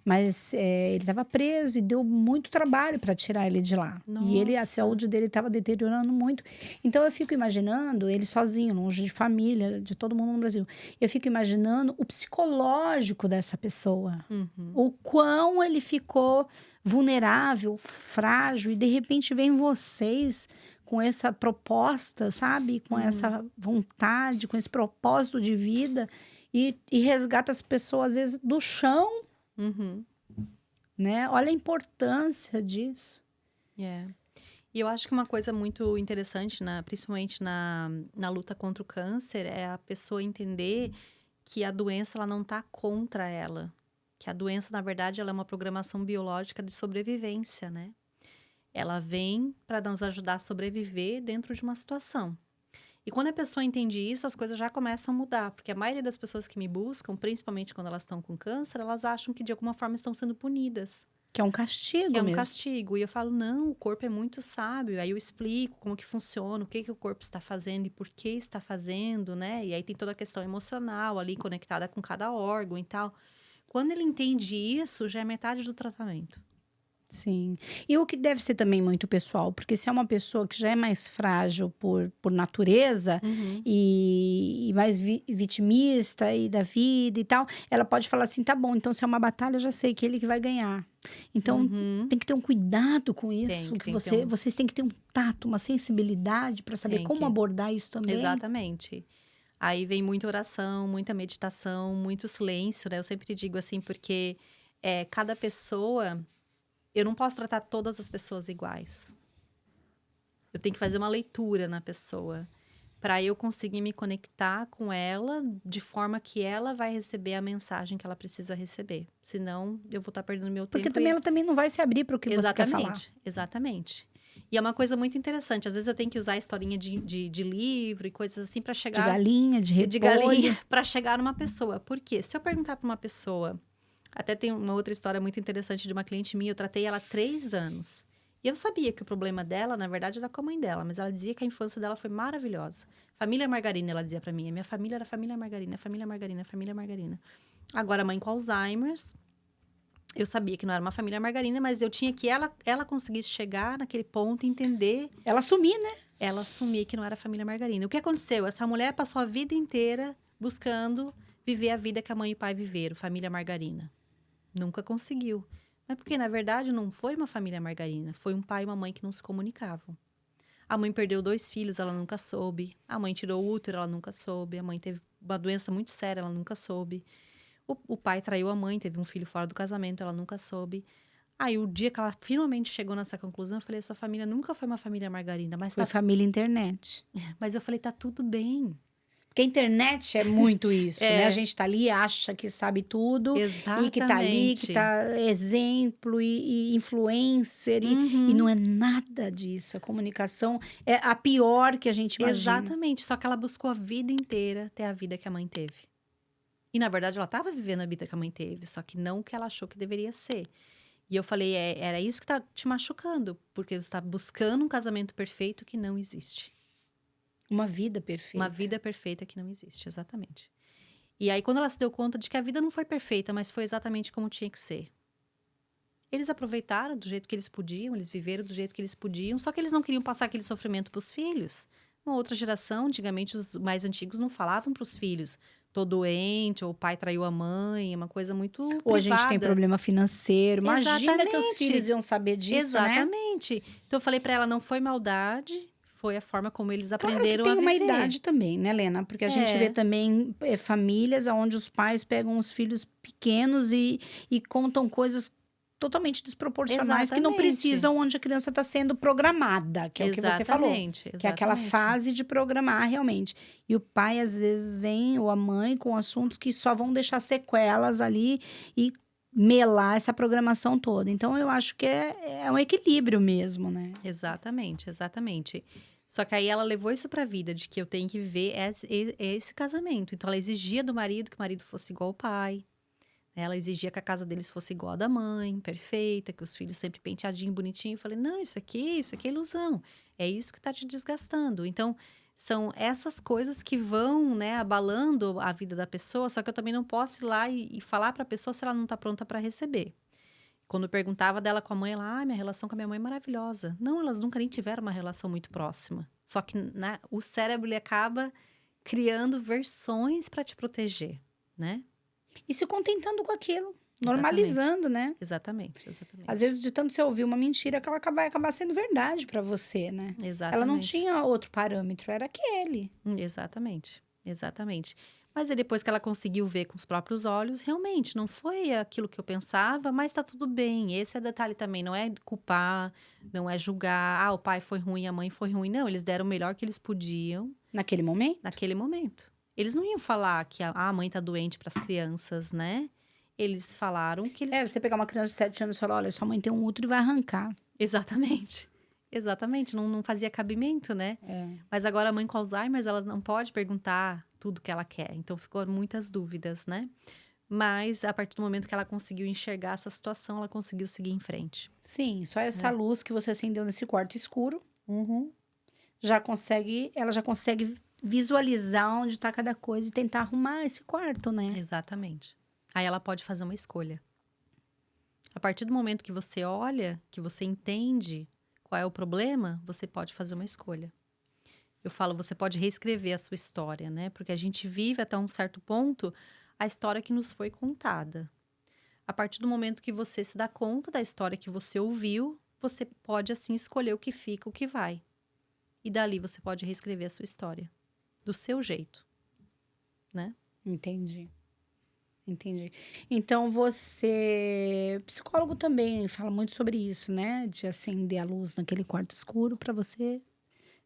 Mas ele estava preso e deu muito trabalho para tirar ele de lá. Nossa. E a saúde dele estava deteriorando muito. Então, eu fico imaginando ele sozinho, longe de família, de todo mundo no Brasil. Eu fico imaginando o psicológico dessa pessoa. O quão ele ficou vulnerável, frágil. E, de repente, vem vocês com essa proposta, sabe? Com essa vontade, com esse propósito de vida. E resgata as pessoas, às vezes, do chão. Né? Olha a importância disso. E eu acho que uma coisa muito interessante, principalmente na luta contra o câncer, é a pessoa entender que a doença ela não está contra ela. Que a doença, na verdade, ela é uma programação biológica de sobrevivência, né? Ela vem para nos ajudar a sobreviver dentro de uma situação. E quando a pessoa entende isso, as coisas já começam a mudar. Porque a maioria das pessoas que me buscam, principalmente quando elas estão com câncer, elas acham que de alguma forma estão sendo punidas. Que é um castigo Que é um mesmo. castigo. E eu falo, não, o corpo é muito sábio. Aí eu explico como que funciona, o que que o corpo está fazendo e por que está fazendo, né? E aí tem toda a questão emocional ali, conectada com cada órgão e tal. Quando ele entende isso, já é metade do tratamento. Sim. E o que deve ser também muito pessoal, porque se é uma pessoa que já é mais frágil por natureza e mais vitimista e da vida e tal, ela pode falar assim, tá bom, então se é uma batalha, eu já sei que ele que vai ganhar. Então, tem que ter um cuidado com isso, que vocês têm que ter um tato, uma sensibilidade para saber como abordar isso também. Exatamente. Aí vem muita oração, muita meditação, muito silêncio, né? Eu sempre digo assim, porque cada pessoa... Eu não posso tratar todas as pessoas iguais. Eu tenho que fazer uma leitura na pessoa para eu conseguir me conectar com ela de forma que ela vai receber a mensagem que ela precisa receber. Senão, eu vou estar perdendo meu tempo. Porque também ela também não vai se abrir para o que você quer falar. Exatamente. E é uma coisa muito interessante. Às vezes eu tenho que usar a historinha de livro e coisas assim para chegar... De galinha, de repolho. De galinha, para chegar numa pessoa. Por quê? Se eu perguntar para uma pessoa... Até tem uma outra história muito interessante de uma cliente minha. Eu tratei ela há 3 anos. E eu sabia que o problema dela, na verdade, era com a mãe dela. Mas ela dizia que a infância dela foi maravilhosa. Família Margarina, ela dizia pra mim. A minha família era família Margarina, família Margarina, família Margarina. Agora, a mãe com Alzheimer's. Eu sabia que não era uma família Margarina, mas eu tinha que ela conseguisse chegar naquele ponto e entender... Ela assumir, né? Ela assumir que não era família Margarina. O que aconteceu? Essa mulher passou a vida inteira buscando viver a vida que a mãe e o pai viveram, família Margarina. Nunca conseguiu. Mas porque, na verdade, não foi uma família margarina. Foi um pai e uma mãe que não se comunicavam. A mãe perdeu 2 filhos, ela nunca soube. A mãe tirou o útero, ela nunca soube. A mãe teve uma doença muito séria, ela nunca soube. O pai traiu a mãe, teve um filho fora do casamento, ela nunca soube. Aí, o dia que ela finalmente chegou nessa conclusão, eu falei, sua família nunca foi uma família margarina. Mas foi família internet. Mas eu falei, tá tudo bem. Porque a internet é muito isso, né? A gente tá ali, acha que sabe tudo. Exatamente. E que tá ali, que tá exemplo e influencer. E não é nada disso. A comunicação é a pior que a gente imagina. Exatamente. Só que ela buscou a vida inteira ter a vida que a mãe teve. E, na verdade, ela estava vivendo a vida que a mãe teve. Só que não o que ela achou que deveria ser. E eu falei, era isso que tá te machucando. Porque você está buscando um casamento perfeito que não existe. Uma vida perfeita. Uma vida perfeita que não existe, exatamente. E aí, quando ela se deu conta de que a vida não foi perfeita, mas foi exatamente como tinha que ser. Eles aproveitaram do jeito que eles podiam, eles viveram do jeito que eles podiam, só que eles não queriam passar aquele sofrimento para os filhos. Uma outra geração, antigamente, os mais antigos não falavam para os filhos. Tô doente, ou o pai traiu a mãe, é uma coisa muito privada. Ou a gente tem problema financeiro. Imagina que os filhos iam saber disso, exatamente. Né? Então, eu falei para ela, não foi maldade... Foi a forma como eles aprenderam a viver. Tem uma idade também, né, Lena? Porque a gente vê também famílias onde os pais pegam os filhos pequenos e contam coisas totalmente desproporcionais. Exatamente. Que não precisam, onde a criança está sendo programada, que é o que você falou. Exatamente. Que é aquela fase de programar realmente. E o pai, às vezes, vem, ou a mãe, com assuntos que só vão deixar sequelas ali e melar essa programação toda. Então, eu acho que é um equilíbrio mesmo, né? Exatamente, exatamente. Só que aí ela levou isso pra vida, de que eu tenho que viver esse casamento. Então, ela exigia do marido que o marido fosse igual ao pai. Ela exigia que a casa deles fosse igual a da mãe, perfeita, que os filhos sempre penteadinho, bonitinho. Eu falei, não, isso aqui é ilusão. É isso que tá te desgastando. Então, são essas coisas que vão, né, abalando a vida da pessoa, só que eu também não posso ir lá e falar para a pessoa se ela não está pronta para receber. Quando eu perguntava dela com a mãe, ela, minha relação com a minha mãe é maravilhosa. Não, elas nunca nem tiveram uma relação muito próxima. Só que, né, o cérebro, ele acaba criando versões para te proteger, né? E se contentando com aquilo. Normalizando, né? Exatamente. Às vezes, de tanto você ouvir uma mentira, que ela vai acabar sendo verdade para você, né? Exatamente. Ela não tinha outro parâmetro, era aquele. Exatamente. Mas aí, depois que ela conseguiu ver com os próprios olhos, realmente, não foi aquilo que eu pensava, mas tá tudo bem. Esse é detalhe também, não é culpar, não é julgar. O pai foi ruim, a mãe foi ruim. Não, eles deram o melhor que eles podiam. Naquele momento? Naquele momento. Eles não iam falar que a mãe tá doente para as crianças, né? Eles falaram que eles... você pegar uma criança de 7 anos e falar, olha, sua mãe tem um útero e vai arrancar. Exatamente. Exatamente, não fazia cabimento, né? Mas agora a mãe com Alzheimer, ela não pode perguntar tudo que ela quer. Então, ficou muitas dúvidas, né? Mas, a partir do momento que ela conseguiu enxergar essa situação, ela conseguiu seguir em frente. Sim, só essa luz que você acendeu nesse quarto escuro, Uhum. ela já consegue visualizar onde está cada coisa e tentar arrumar esse quarto, né? Exatamente. Aí ela pode fazer uma escolha. A partir do momento que você olha, que você entende qual é o problema, você pode fazer uma escolha. Eu falo, você pode reescrever a sua história, né? Porque a gente vive até um certo ponto a história que nos foi contada. A partir do momento que você se dá conta da história que você ouviu, você pode, assim, escolher o que fica, o que vai. E dali você pode reescrever a sua história. Do seu jeito, né? Entendi. Então, psicólogo também fala muito sobre isso, né? De acender a luz naquele quarto escuro para você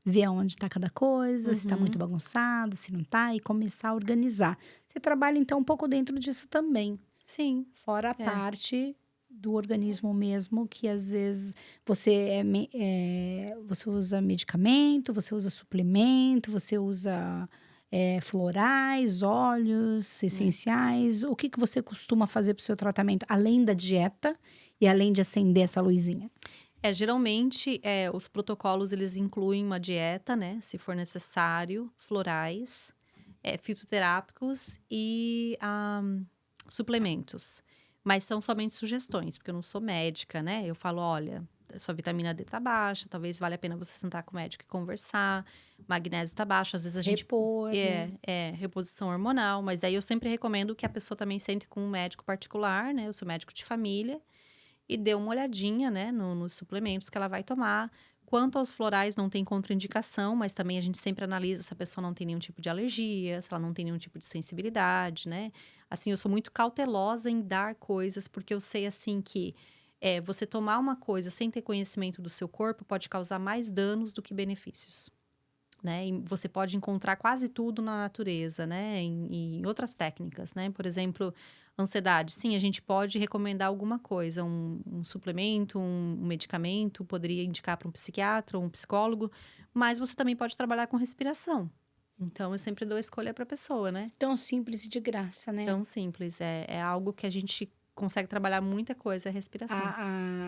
ver aonde está cada coisa, se está muito bagunçado, se não está, e começar a organizar. Você trabalha, então, um pouco dentro disso também. Sim. Fora a parte do organismo mesmo, que às vezes você você usa medicamento, você usa suplemento, você usa florais, óleos essenciais. O que você costuma fazer para o seu tratamento, além da dieta e além de acender essa luzinha? Geralmente, os protocolos, eles incluem uma dieta, né? Se for necessário, florais, fitoterápicos e suplementos. Mas são somente sugestões, porque eu não sou médica, né? Eu falo, olha, sua vitamina D tá baixa, talvez valha a pena você sentar com o médico e conversar. Magnésio tá baixo, às vezes a gente... Repor, né? reposição hormonal. Mas daí eu sempre recomendo que a pessoa também sente com um médico particular, né? O seu médico de família. E dê uma olhadinha, né, nos suplementos que ela vai tomar. Quanto aos florais, não tem contraindicação, mas também a gente sempre analisa se a pessoa não tem nenhum tipo de alergia, se ela não tem nenhum tipo de sensibilidade, né? Assim, eu sou muito cautelosa em dar coisas, porque eu sei, assim, que você tomar uma coisa sem ter conhecimento do seu corpo pode causar mais danos do que benefícios, né? E você pode encontrar quase tudo na natureza, né? Em outras técnicas, né? Por exemplo, ansiedade. Sim, a gente pode recomendar alguma coisa, um suplemento, um medicamento, poderia indicar para um psiquiatra ou um psicólogo, mas você também pode trabalhar com respiração. Então, eu sempre dou a escolha para a pessoa, né? Tão simples e de graça, né? Tão simples. É algo que a gente consegue trabalhar muita coisa, a respiração.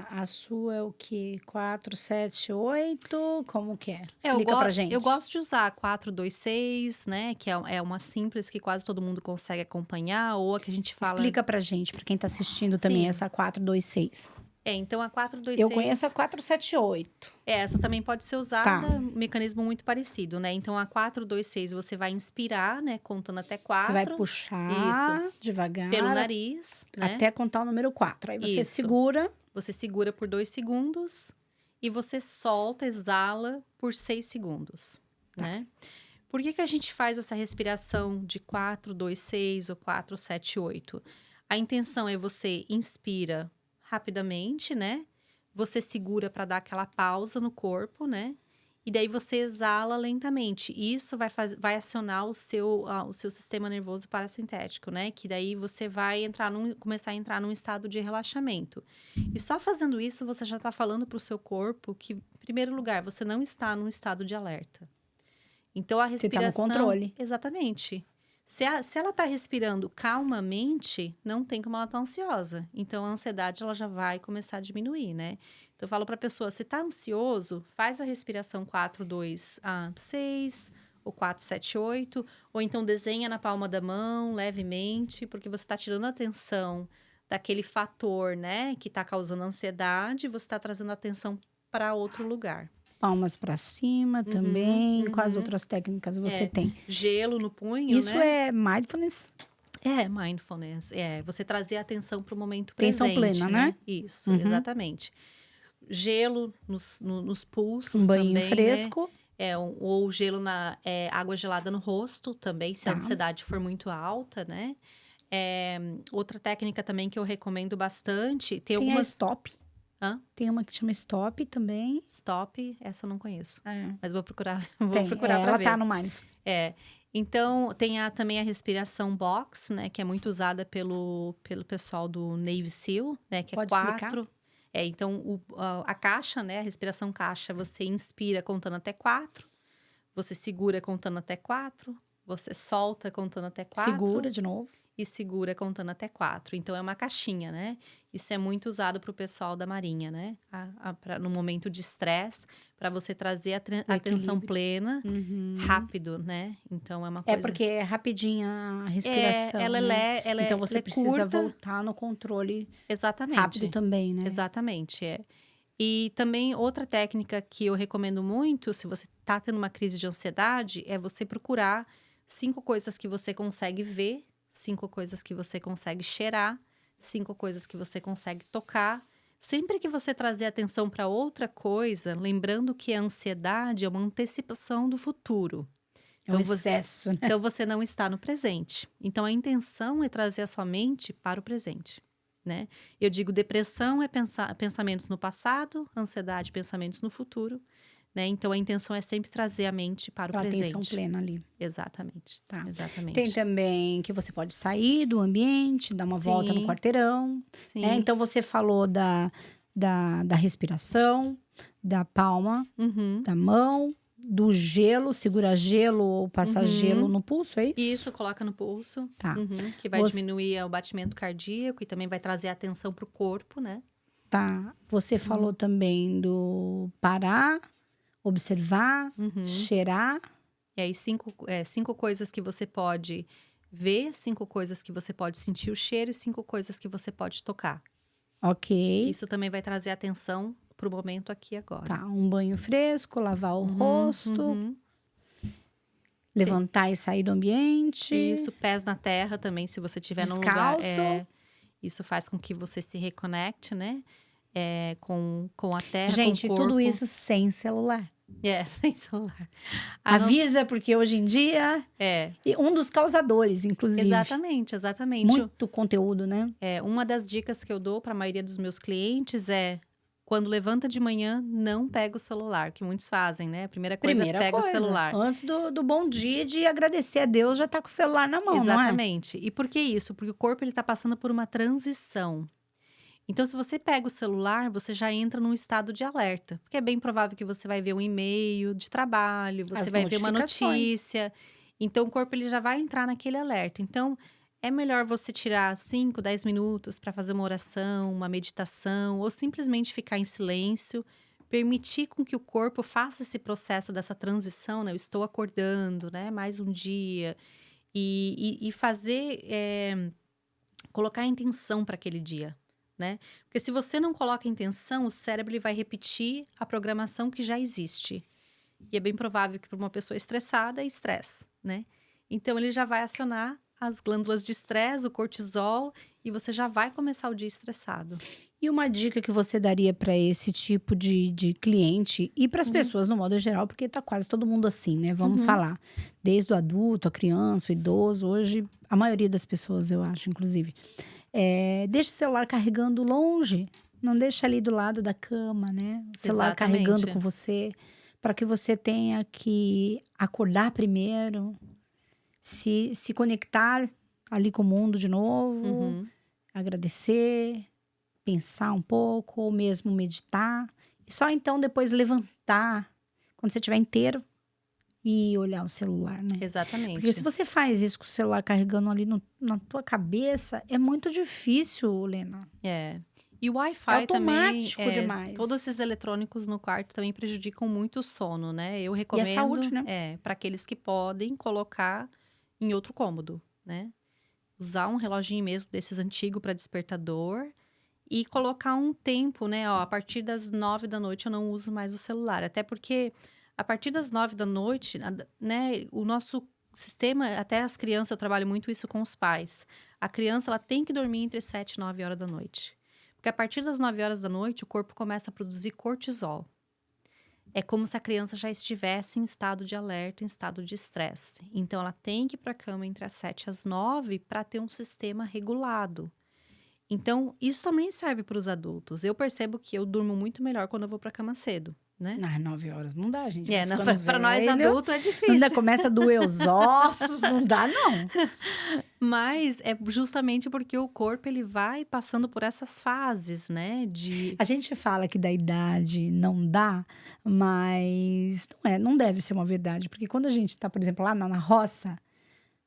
A sua é o quê? 4, 7, 8? Como que é? Explica pra gente. Eu gosto de usar 4, 2, 6, né? Que é uma simples que quase todo mundo consegue acompanhar. Ou a que a gente fala... Explica pra gente, pra quem tá assistindo também, essa 4, 2, 6. Então a 4, 2, 6... Eu conheço a 4, 7, 8. Essa também pode ser usada, mecanismo muito parecido, né? Então, a 4, 2, 6, você vai inspirar, né? Contando até 4. Você vai puxar devagar. Pelo nariz, né? Até contar o número 4. Aí você segura. Você segura por 2 segundos e você solta, exala por 6 segundos, né? Por que a gente faz essa respiração de 4, 2, 6 ou 4, 7, 8? A intenção é você inspira rapidamente, né? Você segura para dar aquela pausa no corpo, né? E daí você exala lentamente. Isso vai acionar o seu sistema nervoso parasintético, né? Que daí você vai começar a entrar num estado de relaxamento. E só fazendo isso, você já está falando para o seu corpo que, em primeiro lugar, você não está num estado de alerta. Então, a respiração... Você está no controle. Exatamente. Se ela está respirando calmamente, não tem como ela estar ansiosa. Então, a ansiedade ela já vai começar a diminuir, né? Então, eu falo para a pessoa, se está ansioso, faz a respiração 4, 2, 6, ou 4, 7, 8. Ou então, desenha na palma da mão, levemente, porque você está tirando a atenção daquele fator, né? Que está causando ansiedade, você está trazendo a atenção para outro lugar. Palmas para cima também. Quais outras técnicas você tem? Gelo no punho, Isso é mindfulness? Mindfulness. Você trazer a atenção para o momento presente. Atenção plena, né? Isso, exatamente. Gelo nos pulsos um banho também, fresco. Né? Ou gelo água gelada no rosto também, se a ansiedade for muito alta, né? Outra técnica também que eu recomendo bastante... Tem algumas... a stop. Tem uma que chama Stop também. Stop, essa eu não conheço. Mas vou procurar pra ver. Ela tá no Mindfulness. Então, tem também a respiração box, né? Que é muito usada pelo pessoal do Navy SEAL, né? Que Pode explicar? Então, a caixa, né? A respiração caixa, você inspira contando até 4, você segura contando até 4, você solta contando até 4. Segura de novo. E segura contando até 4. Então, é uma caixinha, né? Isso é muito usado pro pessoal da Marinha, né? No momento de estresse, para você trazer a atenção plena, rápido, né? Então, é uma coisa... É porque é rapidinha a respiração, ela né? Então, você precisa curta. voltar no controle Exatamente. rápido também, né? Exatamente, E também, outra técnica que eu recomendo muito, se você tá tendo uma crise de ansiedade, é você procurar 5 coisas que você consegue ver, 5 coisas que você consegue cheirar, 5 coisas que você consegue tocar. Sempre que você trazer atenção para outra coisa, lembrando que a ansiedade é uma antecipação do futuro. É um excesso, né? Então, você não está no presente. Então, a intenção é trazer a sua mente para o presente, né? Eu digo, depressão é pensamentos no passado, ansiedade, pensamentos no futuro, né? Então, a intenção é sempre trazer a mente para o presente. Atenção plena ali. Exatamente. Tá. Exatamente. Tem também que você pode sair do ambiente, dar uma volta no quarteirão. Sim. Né? Então, você falou da respiração, da palma, da mão, do gelo, segurar gelo ou passar gelo no pulso, é isso? Isso, coloca no pulso. Tá. Que vai diminuir o batimento cardíaco e também vai trazer atenção para o corpo, né? Tá. Você falou também do parar, observar, cheirar. E aí, 5 coisas que você pode ver, 5 coisas que você pode sentir o cheiro e 5 coisas que você pode tocar. Ok. Isso também vai trazer atenção pro momento aqui e agora. Tá, um banho fresco, lavar o rosto, levantar e sair do ambiente. Isso, pés na terra também, se você estiver num lugar. Isso faz com que você se reconecte, né? Com a terra, gente, com o corpo. tudo isso sem celular. Sem celular. Avisa, porque hoje em dia e um dos causadores, inclusive. Exatamente. Muito conteúdo, né? Uma das dicas que eu dou para a maioria dos meus clientes quando levanta de manhã, não pega o celular, que muitos fazem, né? A primeira coisa é pega o celular. Antes do bom dia, de agradecer a Deus, já tá com o celular na mão, Exatamente. Não é? E por que isso? Porque o corpo, ele tá passando por uma transição. Então, se você pega o celular, você já entra num estado de alerta. Porque é bem provável que você vai ver um e-mail de trabalho, você vai ver uma notícia. Então, o corpo, ele já vai entrar naquele alerta. Então, é melhor você tirar 5, 10 minutos para fazer uma oração, uma meditação, ou simplesmente ficar em silêncio, permitir com que o corpo faça esse processo dessa transição, né? Eu estou acordando, né? Mais um dia. E fazer, colocar a intenção para aquele dia, né? Porque se você não coloca intenção, o cérebro ele vai repetir a programação que já existe. E é bem provável que para uma pessoa estressada é estresse, né? Então, ele já vai acionar as glândulas de estresse, o cortisol, e você já vai começar o dia estressado. E uma dica que você daria para esse tipo de cliente e para as pessoas no modo geral, porque tá quase todo mundo assim, né? Vamos falar. Desde o adulto, a criança, o idoso, hoje a maioria das pessoas, eu acho, inclusive. Deixa o celular carregando longe, não deixa ali do lado da cama, né? O celular carregando com você, para que você tenha que acordar primeiro, se conectar ali com o mundo de novo, agradecer, pensar um pouco, ou mesmo meditar. E só então depois levantar, quando você estiver inteiro, e olhar o celular, né? Exatamente. Porque se você faz isso com o celular carregando ali na tua cabeça, é muito difícil, Lena. E o Wi-Fi também… É automático demais. Todos esses eletrônicos no quarto também prejudicam muito o sono, né? Eu recomendo… E a saúde, né? Para aqueles que podem colocar em outro cômodo, né? Usar um reloginho mesmo desses antigos para despertador e colocar um tempo, né? A partir das 9 da noite eu não uso mais o celular. Até porque a partir das 9 da noite, né? O nosso sistema, até as crianças, eu trabalho muito isso com os pais. A criança, ela tem que dormir entre 7 e 9 horas da noite. Porque a partir das 9 horas da noite, o corpo começa a produzir cortisol. É como se a criança já estivesse em estado de alerta, em estado de estresse. Então, ela tem que ir para a cama entre as 7 e as 9 para ter um sistema regulado. Então, isso também serve para os adultos. Eu percebo que eu durmo muito melhor quando eu vou para a cama cedo, né? 9 horas não dá, gente. Para nós adultos é difícil. Ainda começa a doer os ossos, não dá, não. Mas é justamente porque o corpo, ele vai passando por essas fases, né? A gente fala que da idade não dá, mas não deve ser uma verdade. Porque quando a gente tá, por exemplo, lá na roça,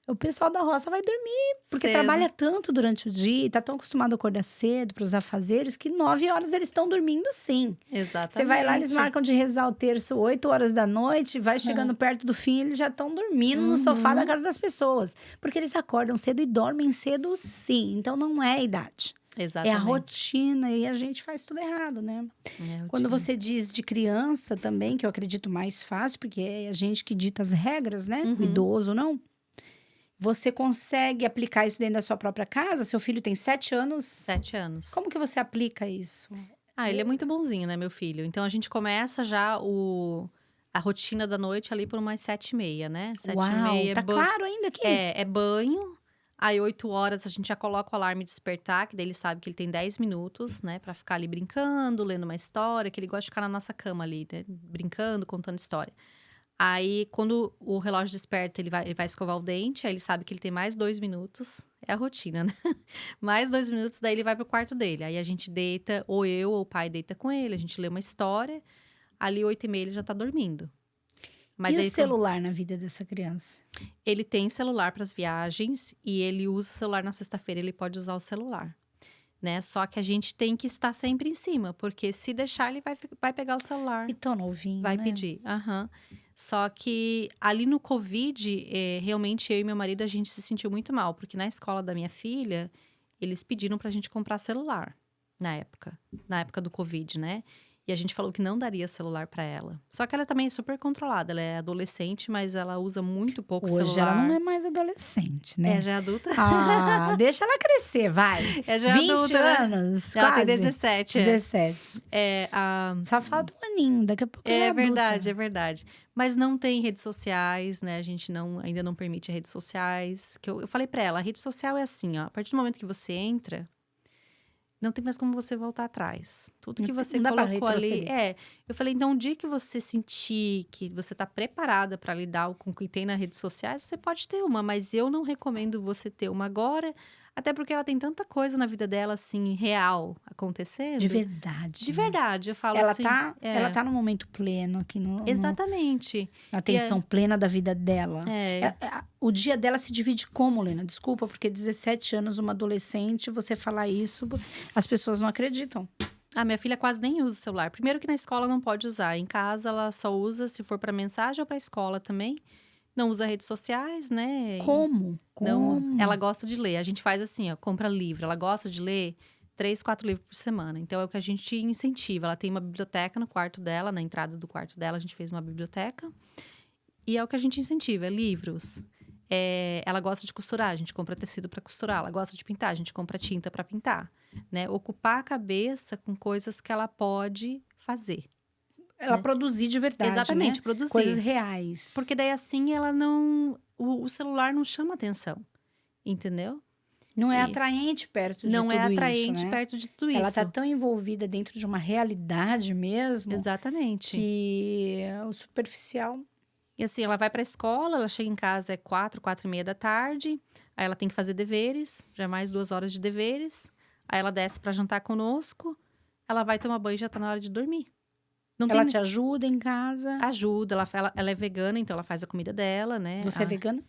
o pessoal da roça vai dormir, porque Cedo. trabalha tanto durante o dia, e tá tão acostumado a acordar cedo para os afazeres, que 9 horas eles estão dormindo sim. Exatamente. Você vai lá, eles marcam de rezar o terço 8 horas da noite, vai chegando perto do fim, eles já estão dormindo no sofá da casa das pessoas. Porque eles acordam cedo e dormem cedo sim. Então não é a idade. Exatamente. É a rotina e a gente faz tudo errado, né? Quando você diz de criança também, que eu acredito mais fácil, porque é a gente que dita as regras, né? O idoso não. Você consegue aplicar isso dentro da sua própria casa? Seu filho tem 7 anos? 7 anos. Como que você aplica isso? Ele é muito bonzinho, né, meu filho? Então, a gente começa já a rotina da noite ali por umas 7h30, né? 7h30 tá claro ainda aqui? É banho. Aí, 8 horas, a gente já coloca o alarme de despertar, que daí ele sabe que ele tem 10 minutos, né? Pra ficar ali brincando, lendo uma história, que ele gosta de ficar na nossa cama ali, né? Brincando, contando história. Aí, quando o relógio desperta, ele vai escovar o dente. Aí, ele sabe que ele tem mais 2 minutos. É a rotina, né? Mais 2 minutos, daí ele vai pro quarto dele. Aí, a gente deita, ou eu ou o pai deita com ele. A gente lê uma história. Ali, 8h30, ele já tá dormindo. Mas e aí, o celular na vida dessa criança? Ele tem celular para as viagens. E ele usa o celular na sexta-feira. Ele pode usar o celular. Né? Só que a gente tem que estar sempre em cima. Porque se deixar, ele vai pegar o celular. E tão novinho, Vai né? pedir. Só que ali no Covid, realmente eu e meu marido, a gente se sentiu muito mal. Porque na escola da minha filha, eles pediram pra gente comprar celular na época do Covid, né? E a gente falou que não daria celular pra ela. Só que ela também é super controlada. Ela é adolescente, mas ela usa muito pouco celular. Hoje ela não é mais adolescente, né? Já é adulta. Deixa ela crescer, vai. Já é 20 adulta, né? anos, Ela quase. tem 17. 17. Só falta um aninho, daqui a pouco já é verdade, adulta. é verdade. Mas não tem redes sociais, né? A gente ainda não permite redes sociais. Que eu falei pra ela, a rede social é assim, ó. A partir do momento que você entra, não tem mais como você voltar atrás. Tudo que você colocou ali. Eu falei, então, o dia que você sentir que você tá preparada para lidar com o que tem nas redes sociais, você pode ter uma, mas eu não recomendo você ter uma agora, até porque ela tem tanta coisa na vida dela, assim, real acontecendo. De verdade. De verdade, eu falo ela assim. Ela tá no momento pleno aqui Exatamente. Na atenção plena da vida dela. É. O dia dela se divide como, Lena? Desculpa, porque 17 anos, uma adolescente, você falar isso, as pessoas não acreditam. Minha filha quase nem usa o celular. Primeiro que na escola não pode usar. Em casa ela só usa se for para mensagem ou para escola também. Não usa redes sociais, né? Como? Não, ela gosta de ler. A gente faz assim, ó, compra livro. Ela gosta de ler 3, 4 livros por semana. Então, é o que a gente incentiva. Ela tem uma biblioteca no quarto dela, na entrada do quarto dela, a gente fez uma biblioteca. E é o que a gente incentiva, livros. Ela gosta de costurar, a gente compra tecido para costurar. Ela gosta de pintar, a gente compra tinta para pintar. Né? Ocupar a cabeça com coisas que ela pode fazer. Ela produzir de verdade, Exatamente, né? produzir. Coisas reais. Porque daí assim ela não... O celular não chama atenção, entendeu? Não é atraente perto de tudo isso, Não é atraente perto de tudo isso. Ela tá tão envolvida dentro de uma realidade mesmo. Exatamente. Que o superficial... E assim, ela vai pra escola, ela chega em casa 4, 4h30 da tarde. Aí ela tem que fazer deveres, já é mais 2 horas de deveres. Aí ela desce pra jantar conosco. Ela vai tomar banho e já tá na hora de dormir. Ela te ajuda em casa? Ajuda, ela é vegana, então ela faz a comida dela, né? Você é vegana?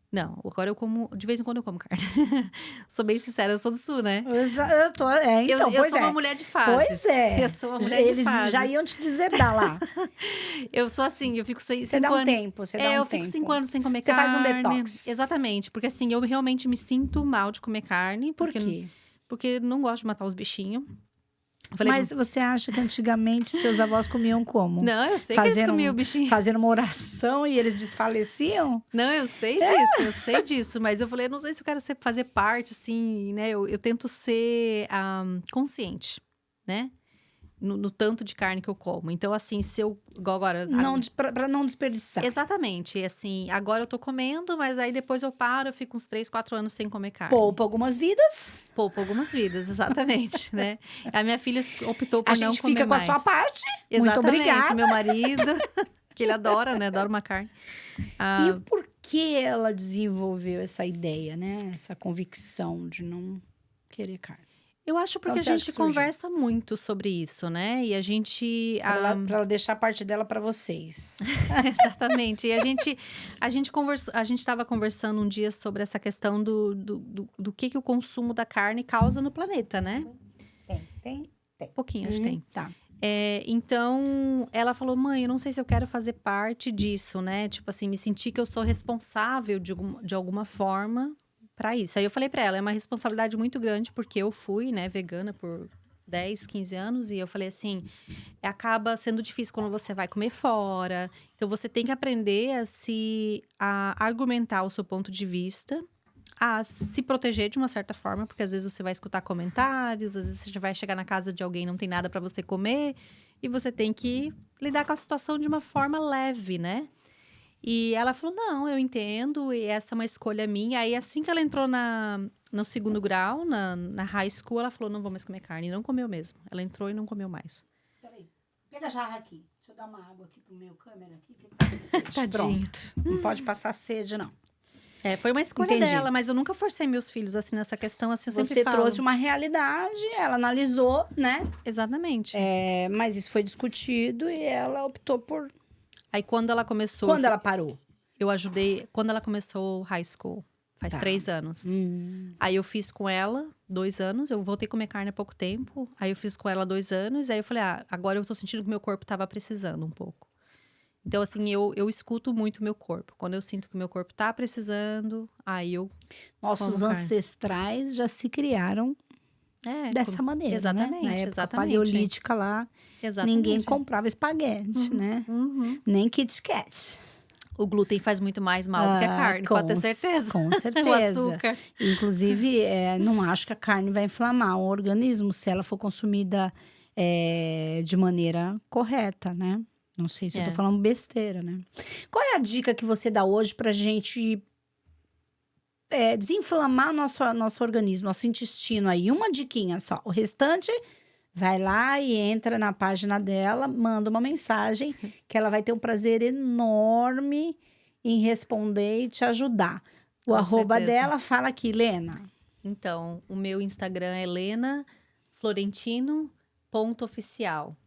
Não, agora eu como, de vez em quando eu como carne. Sou bem sincera, eu sou do sul, né? Eu tô, eu sou uma mulher de fases. Pois é. Eu sou uma mulher de fases. Eles já iam te deserdar lá. Eu sou assim, eu fico sem 5 anos. Você dá um tempo, eu fico 5 anos sem comer carne. Você faz um detox. Exatamente, porque assim, eu realmente me sinto mal de comer carne. Por quê? Porque não gosto de matar os bichinhos. Mas você acha que antigamente seus avós comiam como? Não, eu sei que eles comiam o bichinho. Fazendo uma oração e eles desfaleciam? Não, eu sei disso. Mas eu falei, eu não sei se eu quero fazer parte, assim, né? Eu tento ser consciente, né? No tanto de carne que eu como. Então, assim, se eu... Igual agora... Pra não desperdiçar. Exatamente. Assim, agora eu tô comendo, mas aí depois eu paro, eu fico uns 3, 4 anos sem comer carne. Poupa algumas vidas. Poupa algumas vidas, exatamente, né? A minha filha optou por não comer mais. A gente fica com a sua parte. Exatamente. Muito obrigada. Meu marido, que ele adora, né? Adora uma carne. E por que ela desenvolveu essa ideia, né? Essa convicção de não querer carne? Eu acho porque a Onde você acha gente que surgiu? conversa muito sobre isso, né? E a gente. Pra ela deixar a parte dela pra vocês. Exatamente. E a gente conversou, a gente estava conversando um dia sobre essa questão do que o consumo da carne causa no planeta, né? Tem. Pouquinho, acho que tem. Tá. Então, ela falou, mãe, eu não sei se eu quero fazer parte disso, né? Tipo assim, me sentir que eu sou responsável de alguma forma para isso. Aí eu falei para ela, é uma responsabilidade muito grande, porque eu fui, né, vegana por 10, 15 anos, e eu falei assim, acaba sendo difícil quando você vai comer fora. Então, você tem que aprender a argumentar o seu ponto de vista, a se proteger de uma certa forma, porque às vezes você vai escutar comentários, às vezes você vai chegar na casa de alguém e não tem nada para você comer, e você tem que lidar com a situação de uma forma leve, né? E ela falou, não, eu entendo, e essa é uma escolha minha. Aí, assim que ela entrou no segundo grau, na high school, ela falou, não vou mais comer carne. E não comeu mesmo. Ela entrou e não comeu mais. Peraí, pega a jarra aqui. Deixa eu dar uma água aqui pro meu câmera aqui, que ele tá com sede. Tadinho. Pronto. Não pode passar sede, não. Foi uma escolha Entendi. dela, mas eu nunca forcei meus filhos assim nessa questão, assim, eu sempre Você falo. trouxe uma realidade, ela analisou, né? Exatamente. Mas isso foi discutido e ela optou por... Aí, quando ela começou... Quando ela parou? Eu ajudei... Quando ela começou high school, faz 3 anos. Aí, eu fiz com ela 2 anos. Eu voltei a comer carne há pouco tempo. Aí, eu fiz com ela 2 anos. Aí, eu falei, agora eu tô sentindo que meu corpo tava precisando um pouco. Então, assim, eu escuto muito o meu corpo. Quando eu sinto que o meu corpo tá precisando, aí eu Nossos como carne. ancestrais já se criaram dessa maneira, exatamente, né? Na época exatamente. paleolítica lá, Exatamente. ninguém comprava espaguete, né? Nem Kit Kat. O glúten faz muito mais mal do que a carne, pode ter certeza. Com certeza. O açúcar. Inclusive, não acho que a carne vai inflamar o organismo se ela for consumida de maneira correta, né? Não sei se eu tô falando besteira, né? Qual é a dica que você dá hoje pra gente desinflamar nosso organismo, nosso intestino aí? Uma diquinha só. O restante, vai lá e entra na página dela, manda uma mensagem que ela vai ter um prazer enorme em responder e te ajudar. O Com arroba certeza. dela, fala aqui, Lena. Então, o meu Instagram é lenaflorentino.oficial.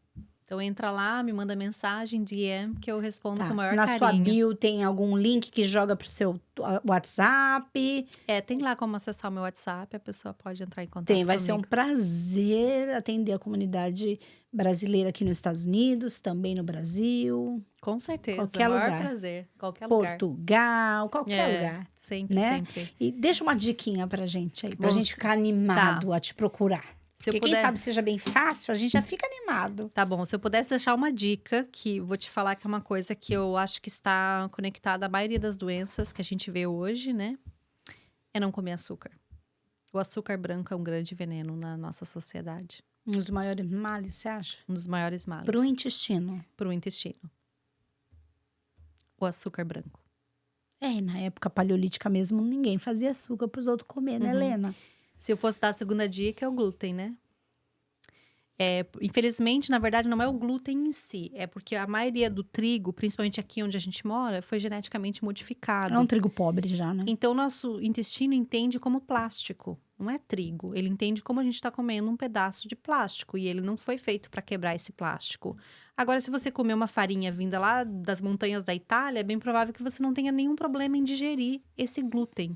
Então, entra lá, me manda mensagem, DM, que eu respondo com o maior Na carinho. sua bio tem algum link que joga pro seu WhatsApp? Tem lá como acessar o meu WhatsApp, a pessoa pode entrar em contato Vai ser um comigo. prazer atender a comunidade brasileira aqui nos Estados Unidos, também no Brasil, Com certeza, qualquer o maior lugar. prazer, qualquer lugar. Portugal, qualquer lugar. Sempre, né? sempre. E deixa uma diquinha pra gente aí, pra Vamos- gente ficar animado a te procurar. Se eu Porque puder... quem sabe seja bem fácil, a gente já fica animado. Tá bom, se eu pudesse deixar uma dica, que vou te falar que é uma coisa que eu acho que está conectada à maioria das doenças que a gente vê hoje, né? É não comer açúcar. O açúcar branco é um grande veneno na nossa sociedade. Um dos maiores males, você acha? Um dos maiores males. Pro intestino. Pro intestino. O açúcar branco. E na época paleolítica mesmo, ninguém fazia açúcar pros outros comer, né, Lena? Se eu fosse dar a segunda dica, é o glúten, né? Infelizmente, na verdade, não é o glúten em si. É porque a maioria do trigo, principalmente aqui onde a gente mora, foi geneticamente modificado. É um trigo pobre já, né? Então, nosso intestino entende como plástico. Não é trigo. Ele entende como a gente está comendo um pedaço de plástico. E ele não foi feito para quebrar esse plástico. Agora, se você comer uma farinha vinda lá das montanhas da Itália, é bem provável que você não tenha nenhum problema em digerir esse glúten.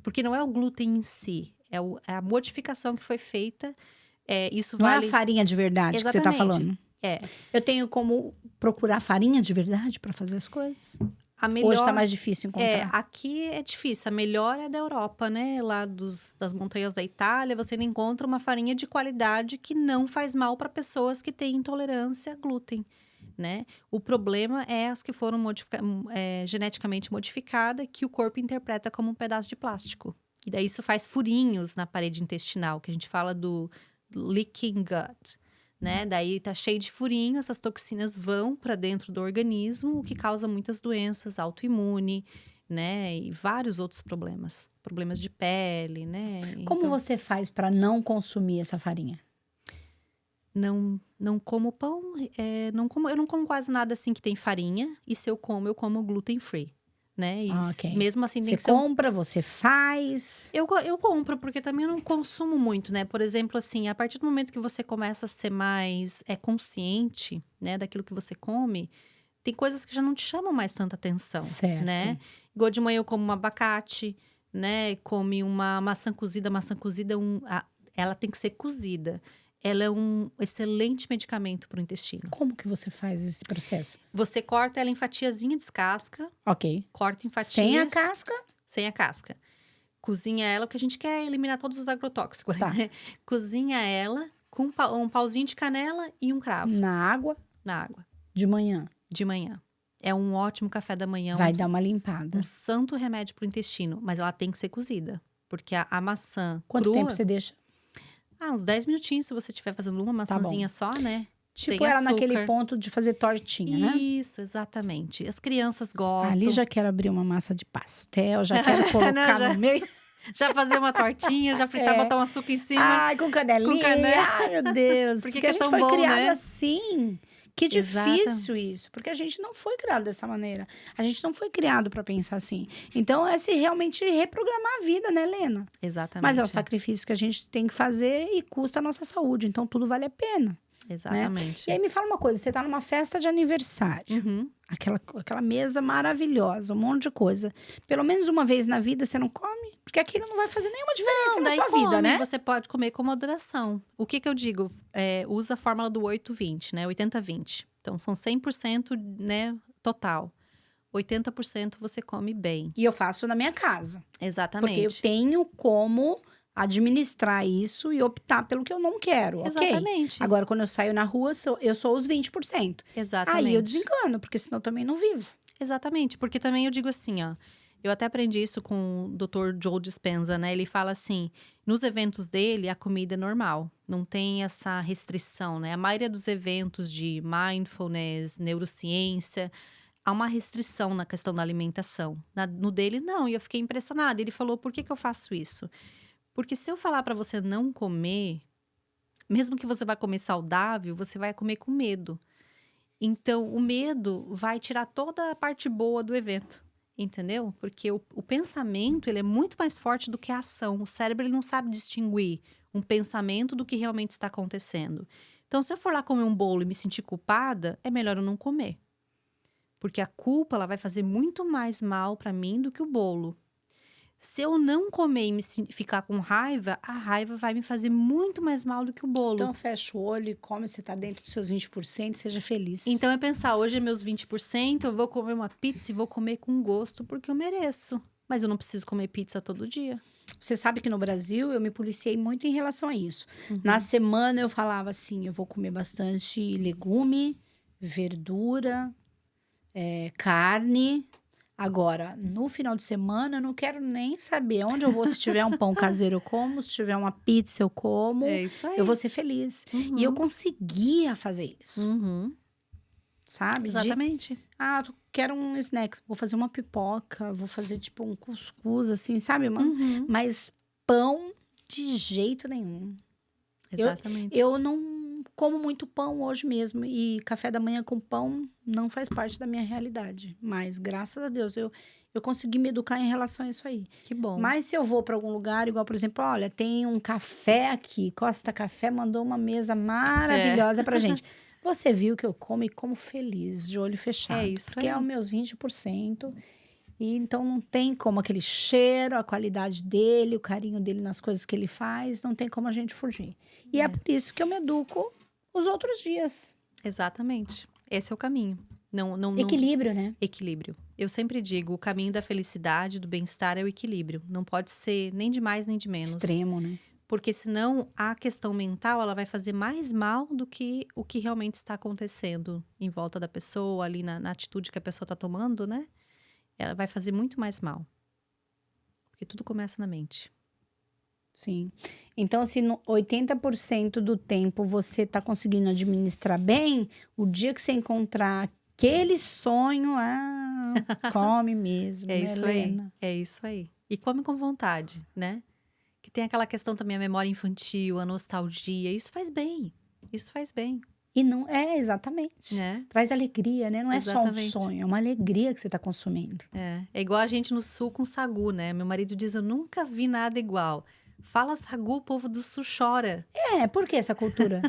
Porque não é o glúten em si. É a modificação que foi feita. Isso Não vale... é a farinha de verdade que você tá falando. Eu tenho como procurar farinha de verdade para fazer as coisas? A melhor... Hoje tá mais difícil encontrar. Aqui é difícil. A melhor é da Europa, né? Lá das montanhas da Itália, você não encontra uma farinha de qualidade que não faz mal para pessoas que têm intolerância a glúten, né? O problema é as que foram geneticamente modificadas, que o corpo interpreta como um pedaço de plástico. E daí isso faz furinhos na parede intestinal, que a gente fala do leaking gut, né? Daí tá cheio de furinho, essas toxinas vão para dentro do organismo, o que causa muitas doenças, autoimune, né? E vários outros problemas. Problemas de pele, né? Como você faz para não consumir essa farinha? Não como pão, eu não como quase nada assim que tem farinha. E se eu como gluten free. né? E Ok. mesmo assim tem Você que ser um compra, você faz. eu compro, porque também eu não consumo muito, né? Por exemplo, assim, a partir do momento que você começa a ser mais consciente, né, daquilo que você come, tem coisas que já não te chamam mais tanta atenção, Certo. né? Igual de manhã eu como um abacate, né? Come uma maçã cozida. Maçã cozida ela tem que ser cozida. Ela é um excelente medicamento para o intestino. Como que você faz esse processo? Você corta ela em fatiazinha, descasca, Ok. corta em fatias. Sem a casca? Sem a casca. Cozinha ela, porque a gente quer eliminar todos os agrotóxicos, Tá. né? Cozinha ela com um pauzinho de canela e um cravo Na água, na água, de manhã. de manhã. É um ótimo café da manhã, Vai dar uma limpada. um santo remédio pro intestino, mas ela tem que ser cozida. Porque a maçã Quanto crua, tempo você deixa? uns 10 minutinhos, se você estiver fazendo uma maçãzinha só, né? Tipo Sem ela açúcar. naquele ponto de fazer tortinha, né? Isso, exatamente. As crianças gostam. Ali já quero abrir uma massa de pastel, já quero colocar já- no meio. Já fazer uma tortinha, já fritar, botar um açúcar em cima. Ai, com canelinha. Com canela. Ai, meu Deus. Por que Porque que a é gente tão foi bom, criado né? assim. Que difícil isso. Porque a gente não foi criado dessa maneira. A gente não foi criado para pensar assim. Então, é se realmente reprogramar a vida, né, Helena? Exatamente. Mas é o sacrifício que a gente tem que fazer e custa a nossa saúde. Então, tudo vale a pena. Exatamente. E aí, me fala uma coisa. Você tá numa festa de aniversário. Uhum. Aquela mesa maravilhosa, um monte de coisa. Pelo menos uma vez na vida você não come? Porque aquilo não vai fazer nenhuma diferença na Daí sua vida, come, né? você pode comer com moderação. O que eu digo? Usa a fórmula do 8-20, né? 80-20. Então, são 100%, né, total. 80% você come bem. E eu faço na minha casa. Exatamente. Porque eu tenho como administrar isso e optar pelo que eu não quero, ok? Exatamente. Agora, quando eu saio na rua, eu sou os 20%. Exatamente. Aí eu desengano, porque senão eu também não vivo. Exatamente, porque também eu digo assim, ó. Eu até aprendi isso com o Dr. Joe Dispenza, né? Ele fala assim, nos eventos dele, a comida é normal. Não tem essa restrição, né? A maioria dos eventos de mindfulness, neurociência, há uma restrição na questão da alimentação. No dele, não. E eu fiquei impressionada. Ele falou, por que eu faço isso? Porque se eu falar para você não comer, mesmo que você vá comer saudável, você vai comer com medo. Então, o medo vai tirar toda a parte boa do evento, entendeu? Porque o pensamento, ele é muito mais forte do que a ação. O cérebro, ele não sabe distinguir um pensamento do que realmente está acontecendo. Então, se eu for lá comer um bolo e me sentir culpada, é melhor eu não comer. Porque a culpa, ela vai fazer muito mais mal para mim do que o bolo. Se eu não comer e ficar com raiva, a raiva vai me fazer muito mais mal do que o bolo. Então, fecha o olho e come, você tá dentro dos seus 20%, seja feliz. Então, é pensar, hoje é meus 20%, eu vou comer uma pizza e vou comer com gosto, porque eu mereço. Mas eu não preciso comer pizza todo dia. Você sabe que no Brasil, eu me policiei muito em relação a isso. Na semana, eu falava assim, eu vou comer bastante legume, verdura, carne. Agora, no final de semana, eu não quero nem saber onde eu vou. Se tiver um pão caseiro, eu como. Se tiver uma pizza, eu como. É isso aí. Eu vou ser feliz. E eu conseguia fazer isso, Uhum. sabe? Exatamente. Eu quero um snack. Vou fazer uma pipoca. Vou fazer, tipo, um cuscuz, assim, sabe? Mas pão, de jeito nenhum. Exatamente. Eu não como muito pão hoje mesmo. E café da manhã com pão não faz parte da minha realidade. Mas, graças a Deus, eu consegui me educar em relação a isso aí. Que bom. Mas se eu vou para algum lugar, igual, por exemplo, olha, tem um café aqui. Costa Café mandou uma mesa maravilhosa pra gente. Você viu que eu como e como feliz, de olho fechado. É isso porque aí. é os meus 20%. E então não tem como aquele cheiro, a qualidade dele, o carinho dele nas coisas que ele faz, não tem como a gente fugir. E é por isso que eu me educo os outros dias. Exatamente. Esse é o caminho. Não. Equilíbrio, né? Equilíbrio. Eu sempre digo, o caminho da felicidade, do bem-estar é o equilíbrio. Não pode ser nem de mais nem de menos. Extremo, né? Porque senão a questão mental, ela vai fazer mais mal do que o que realmente está acontecendo em volta da pessoa, ali na atitude que a pessoa está tomando, né? Ela vai fazer muito mais mal. Porque tudo começa na mente. Sim. Então, se no 80% do tempo você tá conseguindo administrar bem, o dia que você encontrar aquele sonho, come mesmo, É né, isso Helena? aí. É isso aí. E come com vontade, né? Que tem aquela questão também, a memória infantil, a nostalgia. Isso faz bem. Isso faz bem. E não é exatamente. né? Traz alegria, né? Não é só um Exatamente. sonho, é uma alegria que você está consumindo. É igual a gente no sul com sagu, né? Meu marido diz, eu nunca vi nada igual. Fala sagu, o povo do sul chora. É, por que essa cultura?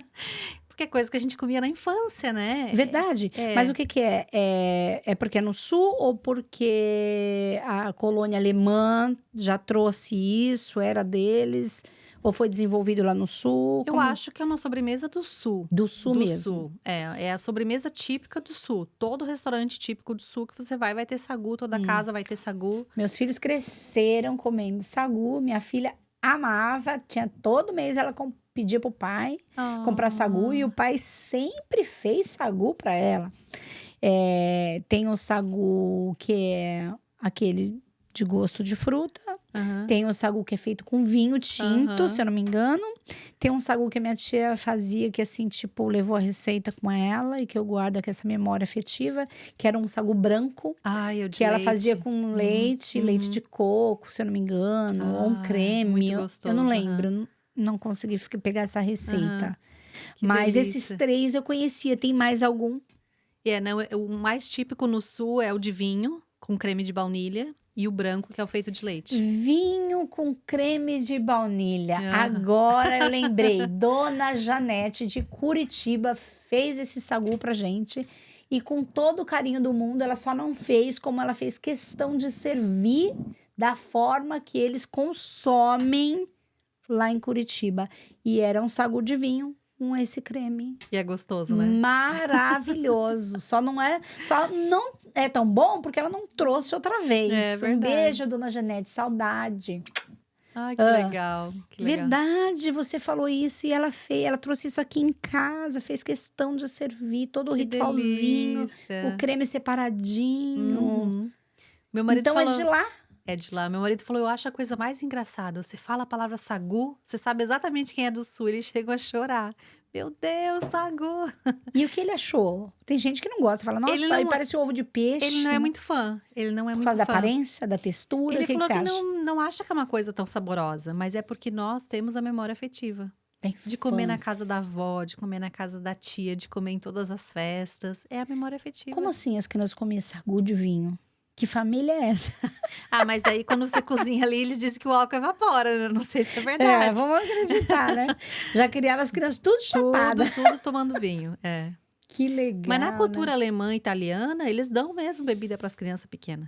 Porque é coisa que a gente comia na infância, né? Verdade. Mas o que que é? É porque é no sul ou porque a colônia alemã já trouxe isso, era deles? Ou foi desenvolvido lá no sul? Eu acho que é uma sobremesa do sul. Do sul Do mesmo. sul. É a sobremesa típica do sul. Todo restaurante típico do sul que você vai ter sagu. Toda casa vai ter sagu. Meus filhos cresceram comendo sagu. Minha filha amava. Todo mês ela pedia pro pai comprar sagu. E o pai sempre fez sagu para ela. Tem o sagu que é aquele de gosto de fruta. Aham. Tem o sagu que é feito com vinho tinto, Aham. se eu não me engano. Tem um sagu que a minha tia fazia, que assim, tipo, levou a receita com ela e que eu guardo aqui essa memória afetiva, que era um sagu branco, Ai, eu de que ela leite. fazia com leite, leite de coco, se eu não me engano, ou um Ah, creme. muito Eu gostoso, não aham. lembro, não consegui pegar essa receita. Que Mas esses delícia. 3 eu conhecia. Tem mais algum? Não, o mais típico no sul é o de vinho, com creme de baunilha. E o branco, que é o feito de leite. Vinho com creme de baunilha. Ah. Agora eu lembrei. Dona Janete de Curitiba fez esse sagu pra gente. E com todo o carinho do mundo, ela só não fez como ela fez questão de servir da forma que eles consomem lá em Curitiba. E era um sagu de vinho com esse creme. E é gostoso, né? Maravilhoso. Só não é tão bom porque ela não trouxe outra vez. É Um verdade. beijo, dona Janete, saudade. Ai, que legal. Que legal. Verdade, você falou isso e ela trouxe isso aqui em casa, fez questão de servir todo o Que ritualzinho, delícia. o creme separadinho. Uhum. Meu marido Então falou... é de lá. É de lá. Meu marido falou, eu acho a coisa mais engraçada. Você fala a palavra sagu, você sabe exatamente quem é do sul. Ele chegou a chorar. Meu Deus, sagu. E o que ele achou? Tem gente que não gosta, fala, nossa, Ele isso aí não- parece ovo de peixe. Ele não é muito fã. Ele não é Por muito causa da fã. aparência, da textura, Ele o que falou você que acha? não acha que é uma coisa tão saborosa, mas é porque nós temos a memória afetiva. Tem De comer na fãs. casa da avó, de comer na casa da tia, de comer em todas as festas. É a memória afetiva. Como assim as crianças comiam sagu de vinho? Que família é essa? Ah, mas aí quando você cozinha ali, eles dizem que o álcool evapora, né? Não sei se é verdade. Vamos acreditar, né? Já criava as crianças tudo chapadas. Tudo tomando vinho, é. Que legal, Mas na cultura né? alemã e italiana, eles dão mesmo bebida para as crianças pequenas.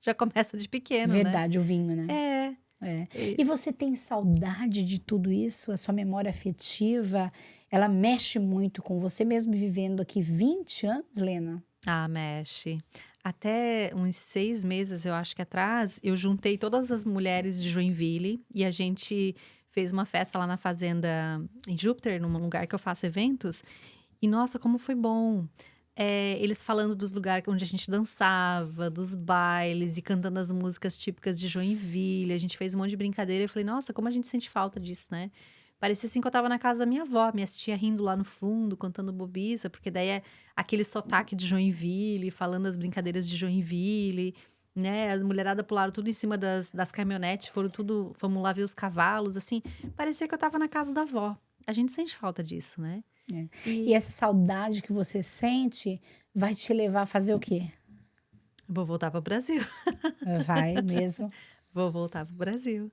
Já começa de pequeno, Verdade, o vinho, né? né? E você tem saudade de tudo isso? A sua memória afetiva, ela mexe muito com você mesmo vivendo aqui 20 anos, Lena? Ah, mexe. Até uns 6 meses, eu acho que atrás, eu juntei todas as mulheres de Joinville e a gente fez uma festa lá na fazenda em Júpiter, num lugar que eu faço eventos. E nossa, como foi bom! Eles falando dos lugares onde a gente dançava, dos bailes e cantando as músicas típicas de Joinville. A gente fez um monte de brincadeira. Eu falei, nossa, como a gente sente falta disso, né? Parecia assim que eu tava na casa da minha avó, minhas tia rindo lá no fundo, contando bobiça, porque daí é aquele sotaque de Joinville, falando as brincadeiras de Joinville, né? As mulheradas pularam tudo em cima das caminhonetes, fomos lá ver os cavalos, assim. Parecia que eu tava na casa da avó. A gente sente falta disso, né? E essa saudade que você sente vai te levar a fazer o quê? Vou voltar pro Brasil. Vai mesmo. Vou voltar pro Brasil.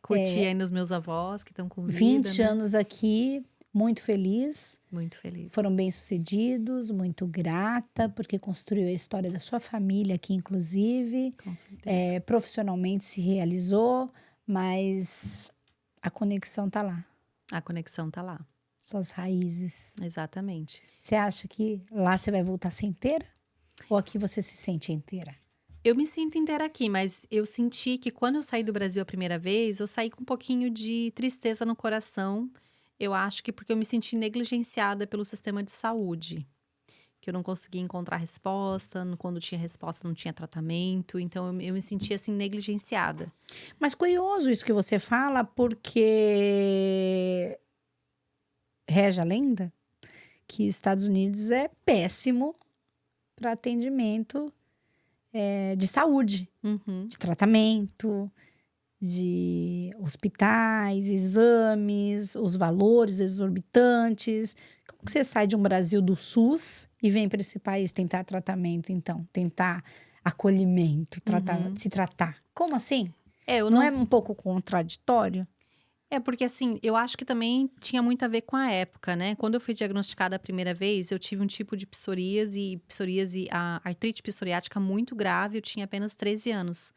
Curtir ainda os meus avós que estão com vida, 20 né? anos aqui, muito feliz. Muito feliz. Foram bem-sucedidos, muito grata, porque construiu a história da sua família aqui, inclusive. Com certeza. Profissionalmente se realizou, mas a conexão tá lá, A conexão tá lá. suas raízes. Exatamente. Você acha que lá você vai voltar a ser inteira? Ou aqui você se sente inteira? Eu me sinto inteira aqui, mas eu senti que quando eu saí do Brasil a primeira vez, eu saí com um pouquinho de tristeza no coração. Eu acho que porque eu me senti negligenciada pelo sistema de saúde. Que eu não conseguia encontrar resposta, quando tinha resposta não tinha tratamento. Então eu me senti assim negligenciada. Mas curioso isso que você fala, porque reza a lenda que os Estados Unidos é péssimo para atendimento de saúde, Uhum. de tratamento. de hospitais, exames, os valores exorbitantes. Como que você sai de um Brasil do SUS e vem para esse país tentar tratamento, então? Tentar acolhimento, se tratar. Como assim? Eu Não não. é um pouco contraditório? É porque assim, eu acho que também tinha muito a ver com a época, né? Quando eu fui diagnosticada a primeira vez, eu tive um tipo de psoríase, a artrite psoriática muito grave, eu tinha apenas 13 anos.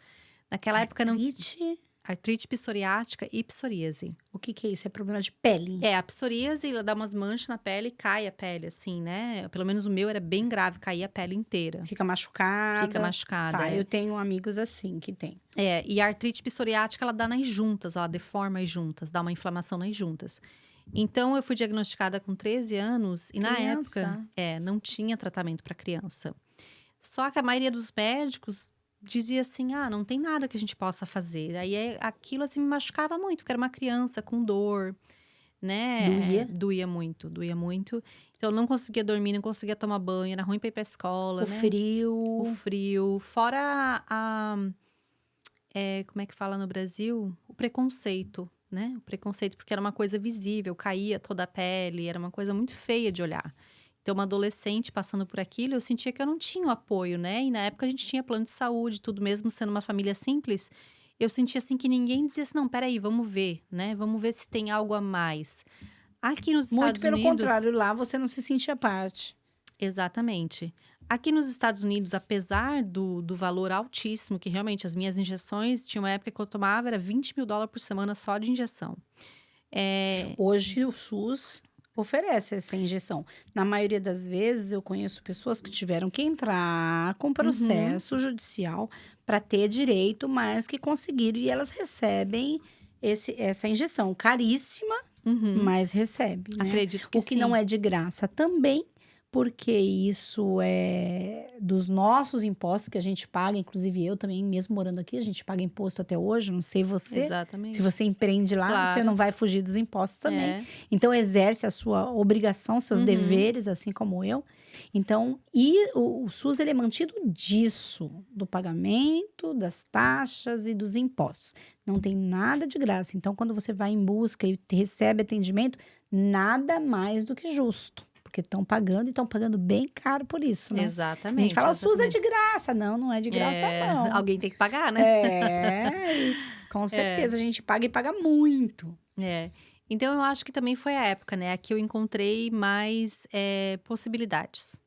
Naquela época não. Artrite? Artrite psoriática e psoríase. O que que é isso? É problema de pele? É, a psoríase, ela dá umas manchas na pele e cai a pele, assim, né? Pelo menos o meu era bem grave, caía a pele inteira. Fica machucada? Fica machucada. Tá, é. eu tenho amigos assim que tem. É, e a artrite psoriática, ela dá nas juntas, ela deforma as juntas, dá uma inflamação nas juntas. Então, eu fui diagnosticada com 13 anos e na Criança? época, não tinha tratamento para criança. Só que a maioria dos médicos dizia assim, não tem nada que a gente possa fazer. Aí, aquilo assim me machucava muito, porque era uma criança com dor, né? Doía? Doía muito, doía muito. Então, eu não conseguia dormir, não conseguia tomar banho, era ruim para ir pra escola, O né? frio? O frio. Fora como é que fala no Brasil? O preconceito, né? O preconceito, porque era uma coisa visível, caía toda a pele, era uma coisa muito feia de olhar. Então, uma adolescente passando por aquilo, eu sentia que eu não tinha o apoio, né? E na época a gente tinha plano de saúde, tudo mesmo sendo uma família simples. Eu sentia assim que ninguém dizia assim, não, peraí, vamos ver, né? Vamos ver se tem algo a mais. Aqui nos Muito Estados pelo Unidos. contrário, lá você não se sentia parte. Exatamente. Aqui nos Estados Unidos, apesar do valor altíssimo, que realmente as minhas injeções, tinha uma época que eu tomava, era $20.000 por semana só de injeção. Hoje o SUS oferece essa injeção. Na maioria das vezes, eu conheço pessoas que tiveram que entrar com processo judicial para ter direito, mas que conseguiram e elas recebem essa injeção. Caríssima, mas recebe, né? Acredito que O que sim. não é de graça também, porque isso é dos nossos impostos que a gente paga, inclusive eu também, mesmo morando aqui, a gente paga imposto até hoje, não sei você. Exatamente. Se você empreende lá, Claro. você não vai fugir dos impostos também. É. Então, exerce a sua obrigação, seus deveres, assim como eu. Então, o SUS, ele é mantido disso, do pagamento, das taxas e dos impostos. Não tem nada de graça. Então, quando você vai em busca e recebe atendimento, nada mais do que justo. Porque estão pagando e estão pagando bem caro por isso, né? Exatamente. A gente fala, o SUS é exatamente. de graça. Não, não é de graça, não. Alguém tem que pagar, né? Com certeza, a gente paga e paga muito. Então, eu acho que também foi a época, né? Aqui eu encontrei mais possibilidades.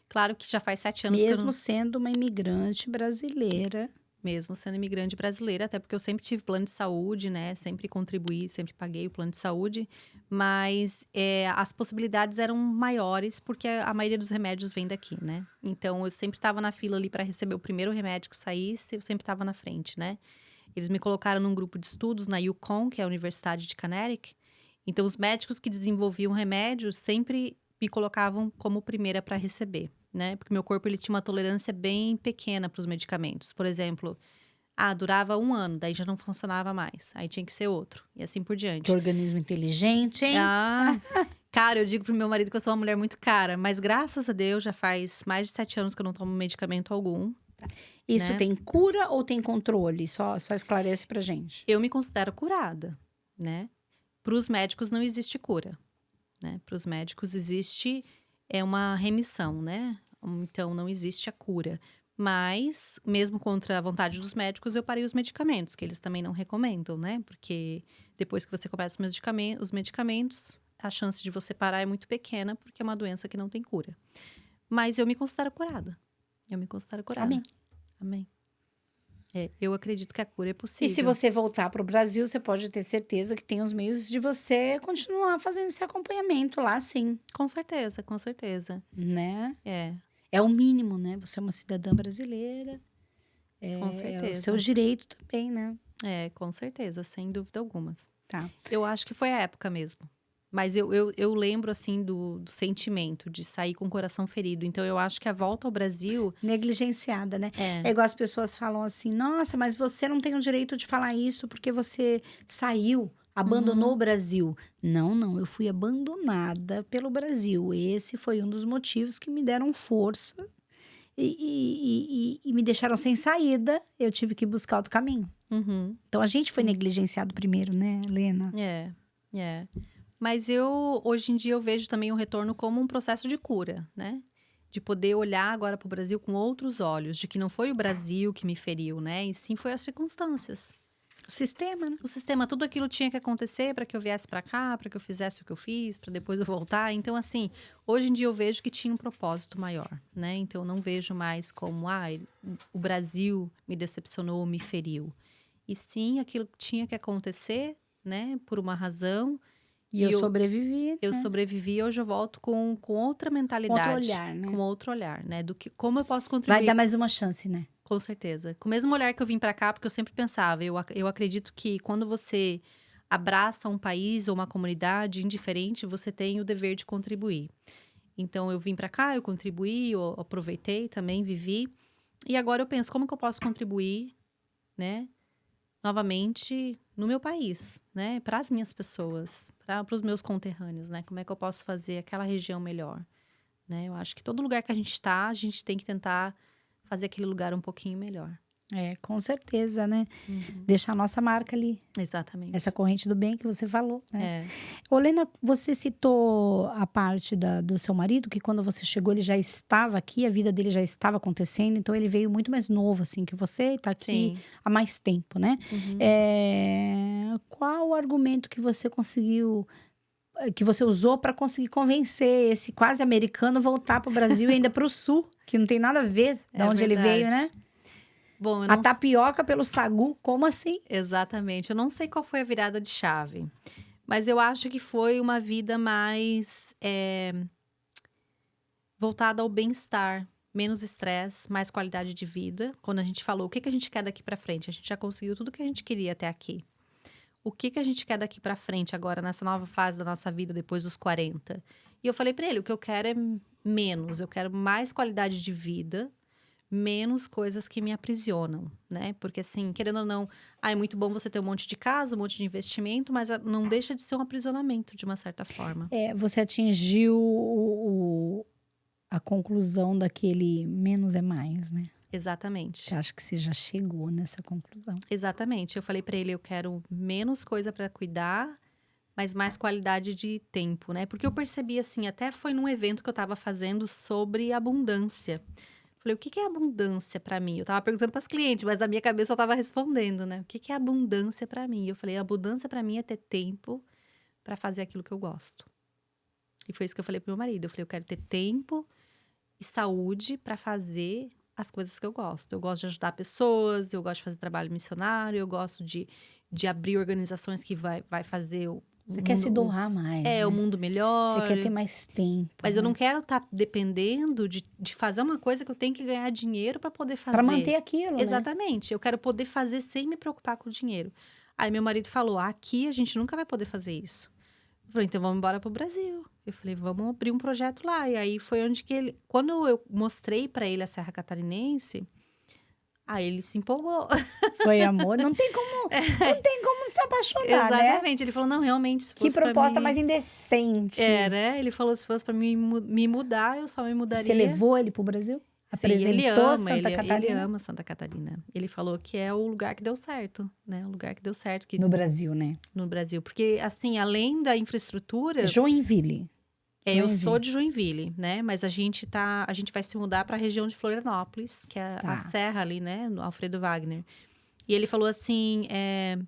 Claro que já faz 7 anos que eu Mesmo não... sendo uma imigrante brasileira. Mesmo sendo imigrante brasileira, até porque eu sempre tive plano de saúde, né? Sempre contribuí, sempre paguei o plano de saúde. Mas as possibilidades eram maiores, porque a maioria dos remédios vem daqui, né? Então, eu sempre estava na fila ali para receber o primeiro remédio que saísse, eu sempre estava na frente, né? Eles me colocaram num grupo de estudos na UConn, que é a Universidade de Connecticut. Então, os médicos que desenvolviam remédios sempre me colocavam como primeira para receber, né? Porque meu corpo ele tinha uma tolerância bem pequena para os medicamentos. Por exemplo, durava 1 ano, daí já não funcionava mais. Aí tinha que ser outro, e assim por diante. Que organismo inteligente, hein? Cara, eu digo pro meu marido que eu sou uma mulher muito cara, mas graças a Deus já faz mais de 7 anos que eu não tomo medicamento algum. Isso né? tem cura ou tem controle? Só esclarece pra gente. Eu me considero curada, né? Para os médicos não existe cura, né? Para os médicos existe uma remissão, né? Então não existe a cura. Mas, mesmo contra a vontade dos médicos, eu parei os medicamentos, que eles também não recomendam, né? Porque depois que você começa os medicamentos, a chance de você parar é muito pequena, porque é uma doença que não tem cura. Mas eu me considero curada. Eu me considero curada. Amém. Amém. Eu acredito que a cura é possível. E se você voltar para o Brasil, você pode ter certeza que tem os meios de você continuar fazendo esse acompanhamento lá, sim. Com certeza, com certeza. Né? É o mínimo, né? Você é uma cidadã brasileira. Com certeza. É o seu direito também, né? Com certeza, sem dúvida algumas. Tá. Eu acho que foi a época mesmo. Mas eu lembro, assim, do sentimento de sair com o coração ferido. Então, eu acho que a volta ao Brasil... Negligenciada, né? É igual as pessoas falam assim, nossa, mas você não tem o direito de falar isso porque você saiu, abandonou o Brasil. Não, eu fui abandonada pelo Brasil. Esse foi um dos motivos que me deram força e me deixaram sem saída, eu tive que buscar outro caminho. Uhum. Então a gente foi negligenciado primeiro, né, Helena? É. Mas hoje em dia, eu vejo também o retorno como um processo de cura, né? De poder olhar agora para o Brasil com outros olhos, de que não foi o Brasil que me feriu, né? E sim foi as circunstâncias. O sistema, né? O sistema, tudo aquilo tinha que acontecer para que eu viesse para cá, para que eu fizesse o que eu fiz, para depois eu voltar. Então, assim, hoje em dia eu vejo que tinha um propósito maior, né? Então, eu não vejo mais como, o Brasil me decepcionou, me feriu. E sim, aquilo tinha que acontecer, né? Por uma razão. E eu sobrevivi, Eu né? sobrevivi, hoje eu volto com outra mentalidade. Outro olhar, né? Com outro olhar, né? Do que, como eu posso Vai contribuir. dar mais uma chance, né? Com certeza. Com o mesmo olhar que eu vim pra cá, porque eu sempre pensava, eu acredito que quando você abraça um país ou uma comunidade indiferente, você tem o dever de contribuir. Então, eu vim pra cá, eu contribuí, eu aproveitei também, vivi. E agora eu penso, como que eu posso contribuir, né? Novamente no meu país, né? Para as minhas pessoas, para os meus conterrâneos, né? Como é que eu posso fazer aquela região melhor, né? Eu acho que todo lugar que a gente está, a gente tem que tentar fazer aquele lugar um pouquinho melhor. É, com certeza, né? Deixar a nossa marca ali. Exatamente. Essa corrente do bem que você falou, né? É. Olena, você citou a parte do seu marido, que quando você chegou ele já estava aqui, a vida dele já estava acontecendo, então ele veio muito mais novo, assim, que você, e tá aqui Sim. há mais tempo, né? Qual o argumento que você conseguiu, que você usou para conseguir convencer esse quase americano voltar para o Brasil e ainda para o sul, que não tem nada a ver de onde ele veio, né? Bom, eu A não tapioca pelo sagu, como assim? Exatamente. Eu não sei qual foi a virada de chave, mas eu acho que foi uma vida mais voltada ao bem-estar, menos estresse, mais qualidade de vida. Quando a gente falou o que a gente quer daqui para frente, a gente já conseguiu tudo que a gente queria até aqui. O que a gente quer daqui para frente agora, nessa nova fase da nossa vida, depois dos 40? E eu falei para ele, o que eu quero é menos, eu quero mais qualidade de vida, menos coisas que me aprisionam, né? Porque assim, querendo ou não, é muito bom você ter um monte de casa, um monte de investimento, mas não deixa de ser um aprisionamento, de uma certa forma. Você atingiu a conclusão daquele menos é mais, né? Exatamente. Você acha que você já chegou nessa conclusão? Exatamente. Eu falei para ele, eu quero menos coisa para cuidar, mas mais qualidade de tempo, né? Porque eu percebi assim, até foi num evento que eu estava fazendo sobre abundância. Falei, o que é abundância para mim? Eu tava perguntando para as clientes, mas na minha cabeça eu tava respondendo, né? O que é abundância para mim? Eu falei, abundância para mim é ter tempo para fazer aquilo que eu gosto. E foi isso que eu falei pro meu marido. Eu falei, eu quero ter tempo e saúde para fazer as coisas que eu gosto. Eu gosto de ajudar pessoas, eu gosto de fazer trabalho missionário, eu gosto de abrir organizações que vai fazer Você quer se doar mais, né? o mundo melhor. Você quer ter mais tempo. Mas né? eu não quero estar dependendo de fazer uma coisa que eu tenho que ganhar dinheiro para poder fazer. Para manter aquilo, Exatamente. né? Eu quero poder fazer sem me preocupar com o dinheiro. Aí meu marido falou, aqui a gente nunca vai poder fazer isso. Eu falei, então vamos embora pro Brasil. Eu falei, vamos abrir um projeto lá. E aí foi onde que ele... Quando eu mostrei para ele a Serra Catarinense, aí ele se empolgou. Foi amor. Não tem como se apaixonar, Exatamente. né? Ele falou, não, realmente, se Que fosse pra proposta mim... mais indecente. né? Ele falou, se fosse pra mim me mudar, eu só me mudaria. Você levou ele pro Brasil? Sim, ele Apresentou ama, Santa Catarina? ele ama Santa Catarina. Ele falou que é o lugar que deu certo, né? O lugar que deu certo. No Brasil, né? No Brasil. Porque, assim, além da infraestrutura... Joinville. Eu sou de Joinville, né? Mas a gente vai se mudar para a região de Florianópolis, que é a serra ali, né? No Alfredo Wagner. E ele falou assim,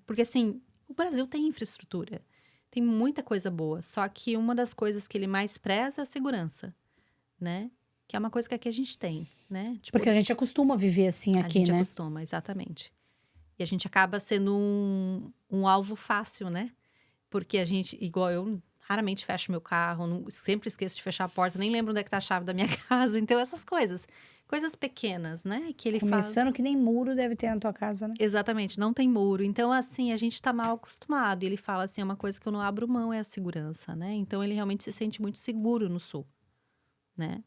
porque assim, o Brasil tem infraestrutura. Tem muita coisa boa. Só que uma das coisas que ele mais preza é a segurança, né? Que é uma coisa que aqui a gente tem, né? Tipo, Porque a gente acostuma viver assim aqui, né? A gente acostuma, exatamente. E a gente acaba sendo um alvo fácil, né? Porque a gente, igual eu, raramente fecho meu carro, sempre esqueço de fechar a porta, nem lembro onde é que tá a chave da minha casa. Então, essas coisas pequenas, né? Que ele Começando que nem muro deve ter na tua casa, né? Exatamente, não tem muro. Então, assim, a gente tá mal acostumado. E ele fala assim, uma coisa que eu não abro mão é a segurança, né? Então, ele realmente se sente muito seguro no sul, né?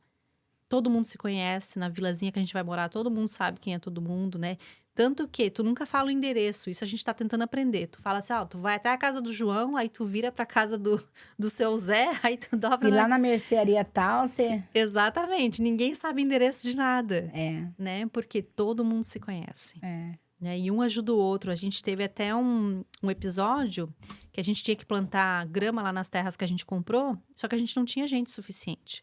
todo mundo se conhece, na vilazinha que a gente vai morar, todo mundo sabe quem é todo mundo, né? Tanto que tu nunca fala o endereço, isso a gente tá tentando aprender. Tu fala assim, ó, tu vai até a casa do João, aí tu vira pra casa do seu Zé, aí tu dobra E lá na mercearia tal, você... Exatamente, ninguém sabe endereço de nada, É, né? Porque todo mundo se conhece, é. né? E um ajuda o outro. A gente teve até um episódio que a gente tinha que plantar grama lá nas terras que a gente comprou, só que a gente não tinha gente suficiente.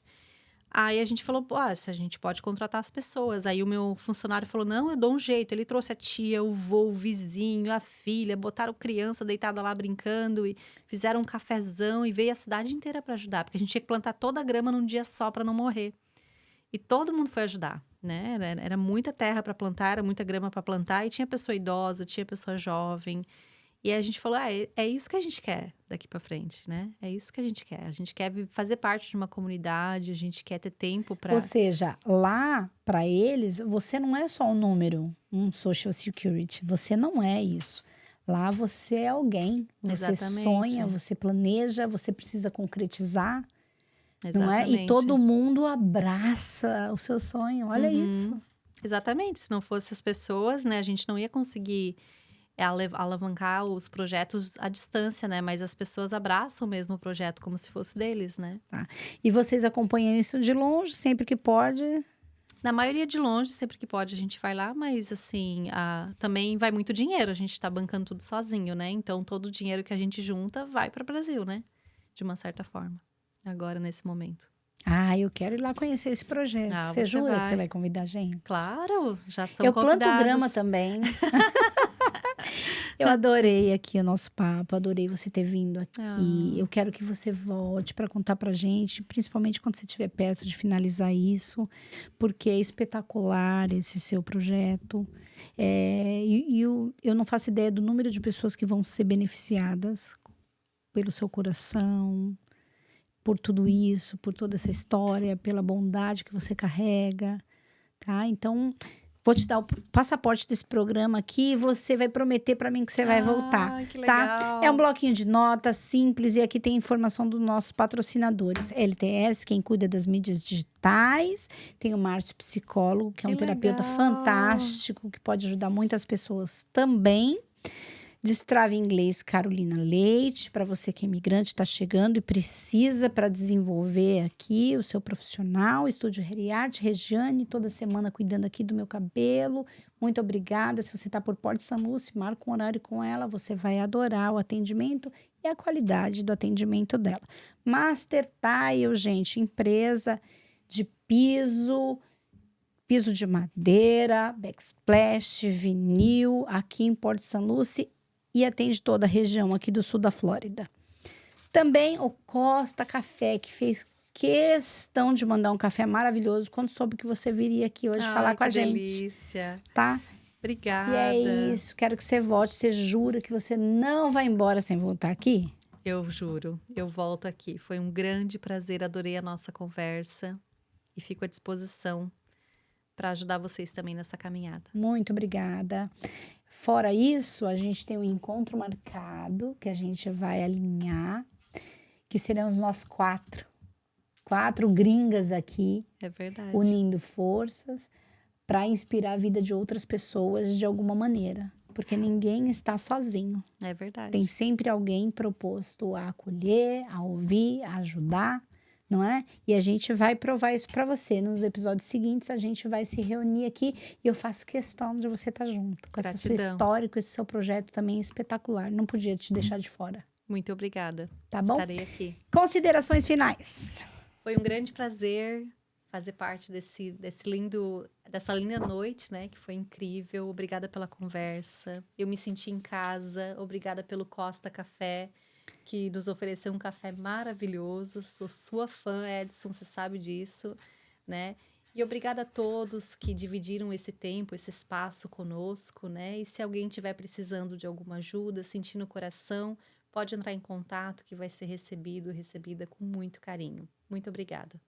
Aí a gente falou, pô, se a gente pode contratar as pessoas. Aí o meu funcionário falou, não, eu dou um jeito. Ele trouxe a tia, o vô, o vizinho, a filha, botaram criança deitada lá brincando e fizeram um cafezão e veio a cidade inteira para ajudar, porque a gente tinha que plantar toda a grama num dia só para não morrer. E todo mundo foi ajudar, né? Era muita terra para plantar, era muita grama para plantar e tinha pessoa idosa, tinha pessoa jovem. E aí a gente falou, é isso que a gente quer daqui para frente, né? É isso que a gente quer. A gente quer fazer parte de uma comunidade, a gente quer ter tempo para... Ou seja, lá, para eles, você não é só um número, um social security. Você não é isso. Lá você é alguém. Você Exatamente. sonha, você planeja, você precisa concretizar. Exatamente. Não é? E todo mundo abraça o seu sonho. Olha isso. Exatamente. Se não fosse as pessoas, né? A gente não ia conseguir alavancar os projetos à distância, né? Mas as pessoas abraçam mesmo o projeto como se fosse deles, né? Tá. E vocês acompanham isso de longe, sempre que pode? Na maioria de longe, sempre que pode, a gente vai lá, mas assim, também vai muito dinheiro. A gente tá bancando tudo sozinho, né? Então, todo o dinheiro que a gente junta vai para o Brasil, né? De uma certa forma. Agora, nesse momento. Ah, eu quero ir lá conhecer esse projeto. Você jura que você vai convidar a gente? Claro, já são eu convidados. Eu planto grama também. Eu adorei aqui o nosso papo, adorei você ter vindo aqui. Eu quero que você volte para contar pra gente, principalmente quando você estiver perto de finalizar isso, porque é espetacular esse seu projeto. Eu não faço ideia do número de pessoas que vão ser beneficiadas pelo seu coração, por tudo isso, por toda essa história, pela bondade que você carrega, tá? Então, vou te dar o passaporte desse programa aqui e você vai prometer para mim que você vai voltar, que legal. Tá? É um bloquinho de notas simples e aqui tem informação dos nossos patrocinadores. LTS, quem cuida das mídias digitais, tem o Márcio Psicólogo, que é um terapeuta fantástico, que pode ajudar muitas pessoas também. Destrave Inglês Carolina Leite, para você que é imigrante, está chegando e precisa para desenvolver aqui o seu profissional. Estúdio Hair Art, Regiane, toda semana cuidando aqui do meu cabelo. Muito obrigada. Se você está por Porto de São Lúcio, marca um horário com ela, você vai adorar o atendimento e a qualidade do atendimento dela. Master Tile, gente, empresa de piso de madeira, backsplash, vinil, aqui em Porto de São Lúcio, e atende toda a região aqui do sul da Flórida. Também o Costa Café, que fez questão de mandar um café maravilhoso quando soube que você viria aqui hoje falar com a gente. Que delícia. Tá? Obrigada. E é isso, quero que você volte. Você jura que você não vai embora sem voltar aqui? Eu juro, eu volto aqui. Foi um grande prazer, adorei a nossa conversa e fico à disposição para ajudar vocês também nessa caminhada. Muito obrigada. Fora isso, a gente tem um encontro marcado que a gente vai alinhar, que seremos nós quatro gringas aqui, é verdade, unindo forças para inspirar a vida de outras pessoas de alguma maneira, porque ninguém está sozinho. É verdade. Tem sempre alguém proposto a acolher, a ouvir, a ajudar, não é? E a gente vai provar isso para você. Nos episódios seguintes, a gente vai se reunir aqui e eu faço questão de você estar junto. Com essa sua história, com esse seu projeto também espetacular. Não podia te deixar de fora. Muito obrigada. Tá bom? Estarei aqui. Considerações finais. Foi um grande prazer fazer parte dessa linda noite, né? Que foi incrível. Obrigada pela conversa. Eu me senti em casa. Obrigada pelo Costa Café, que nos ofereceu um café maravilhoso. Sou sua fã, Edson, você sabe disso, né? E obrigada a todos que dividiram esse tempo, esse espaço conosco, né? E se alguém estiver precisando de alguma ajuda, sentindo o coração, pode entrar em contato que vai ser recebida com muito carinho. Muito obrigada.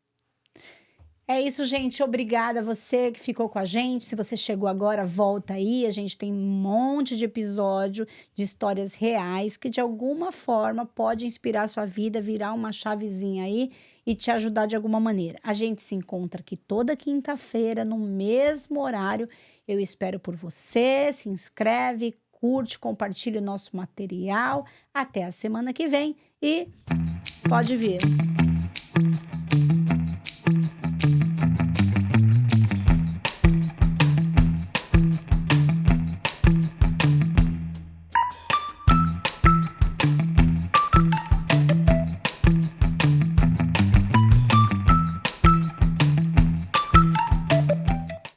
É isso, gente. Obrigada a você que ficou com a gente. Se você chegou agora, volta aí. A gente tem um monte de episódio de histórias reais que, de alguma forma, pode inspirar a sua vida, virar uma chavezinha aí e te ajudar de alguma maneira. A gente se encontra aqui toda quinta-feira, no mesmo horário. Eu espero por você. Se inscreve, curte, compartilha o nosso material. Até a semana que vem e pode vir.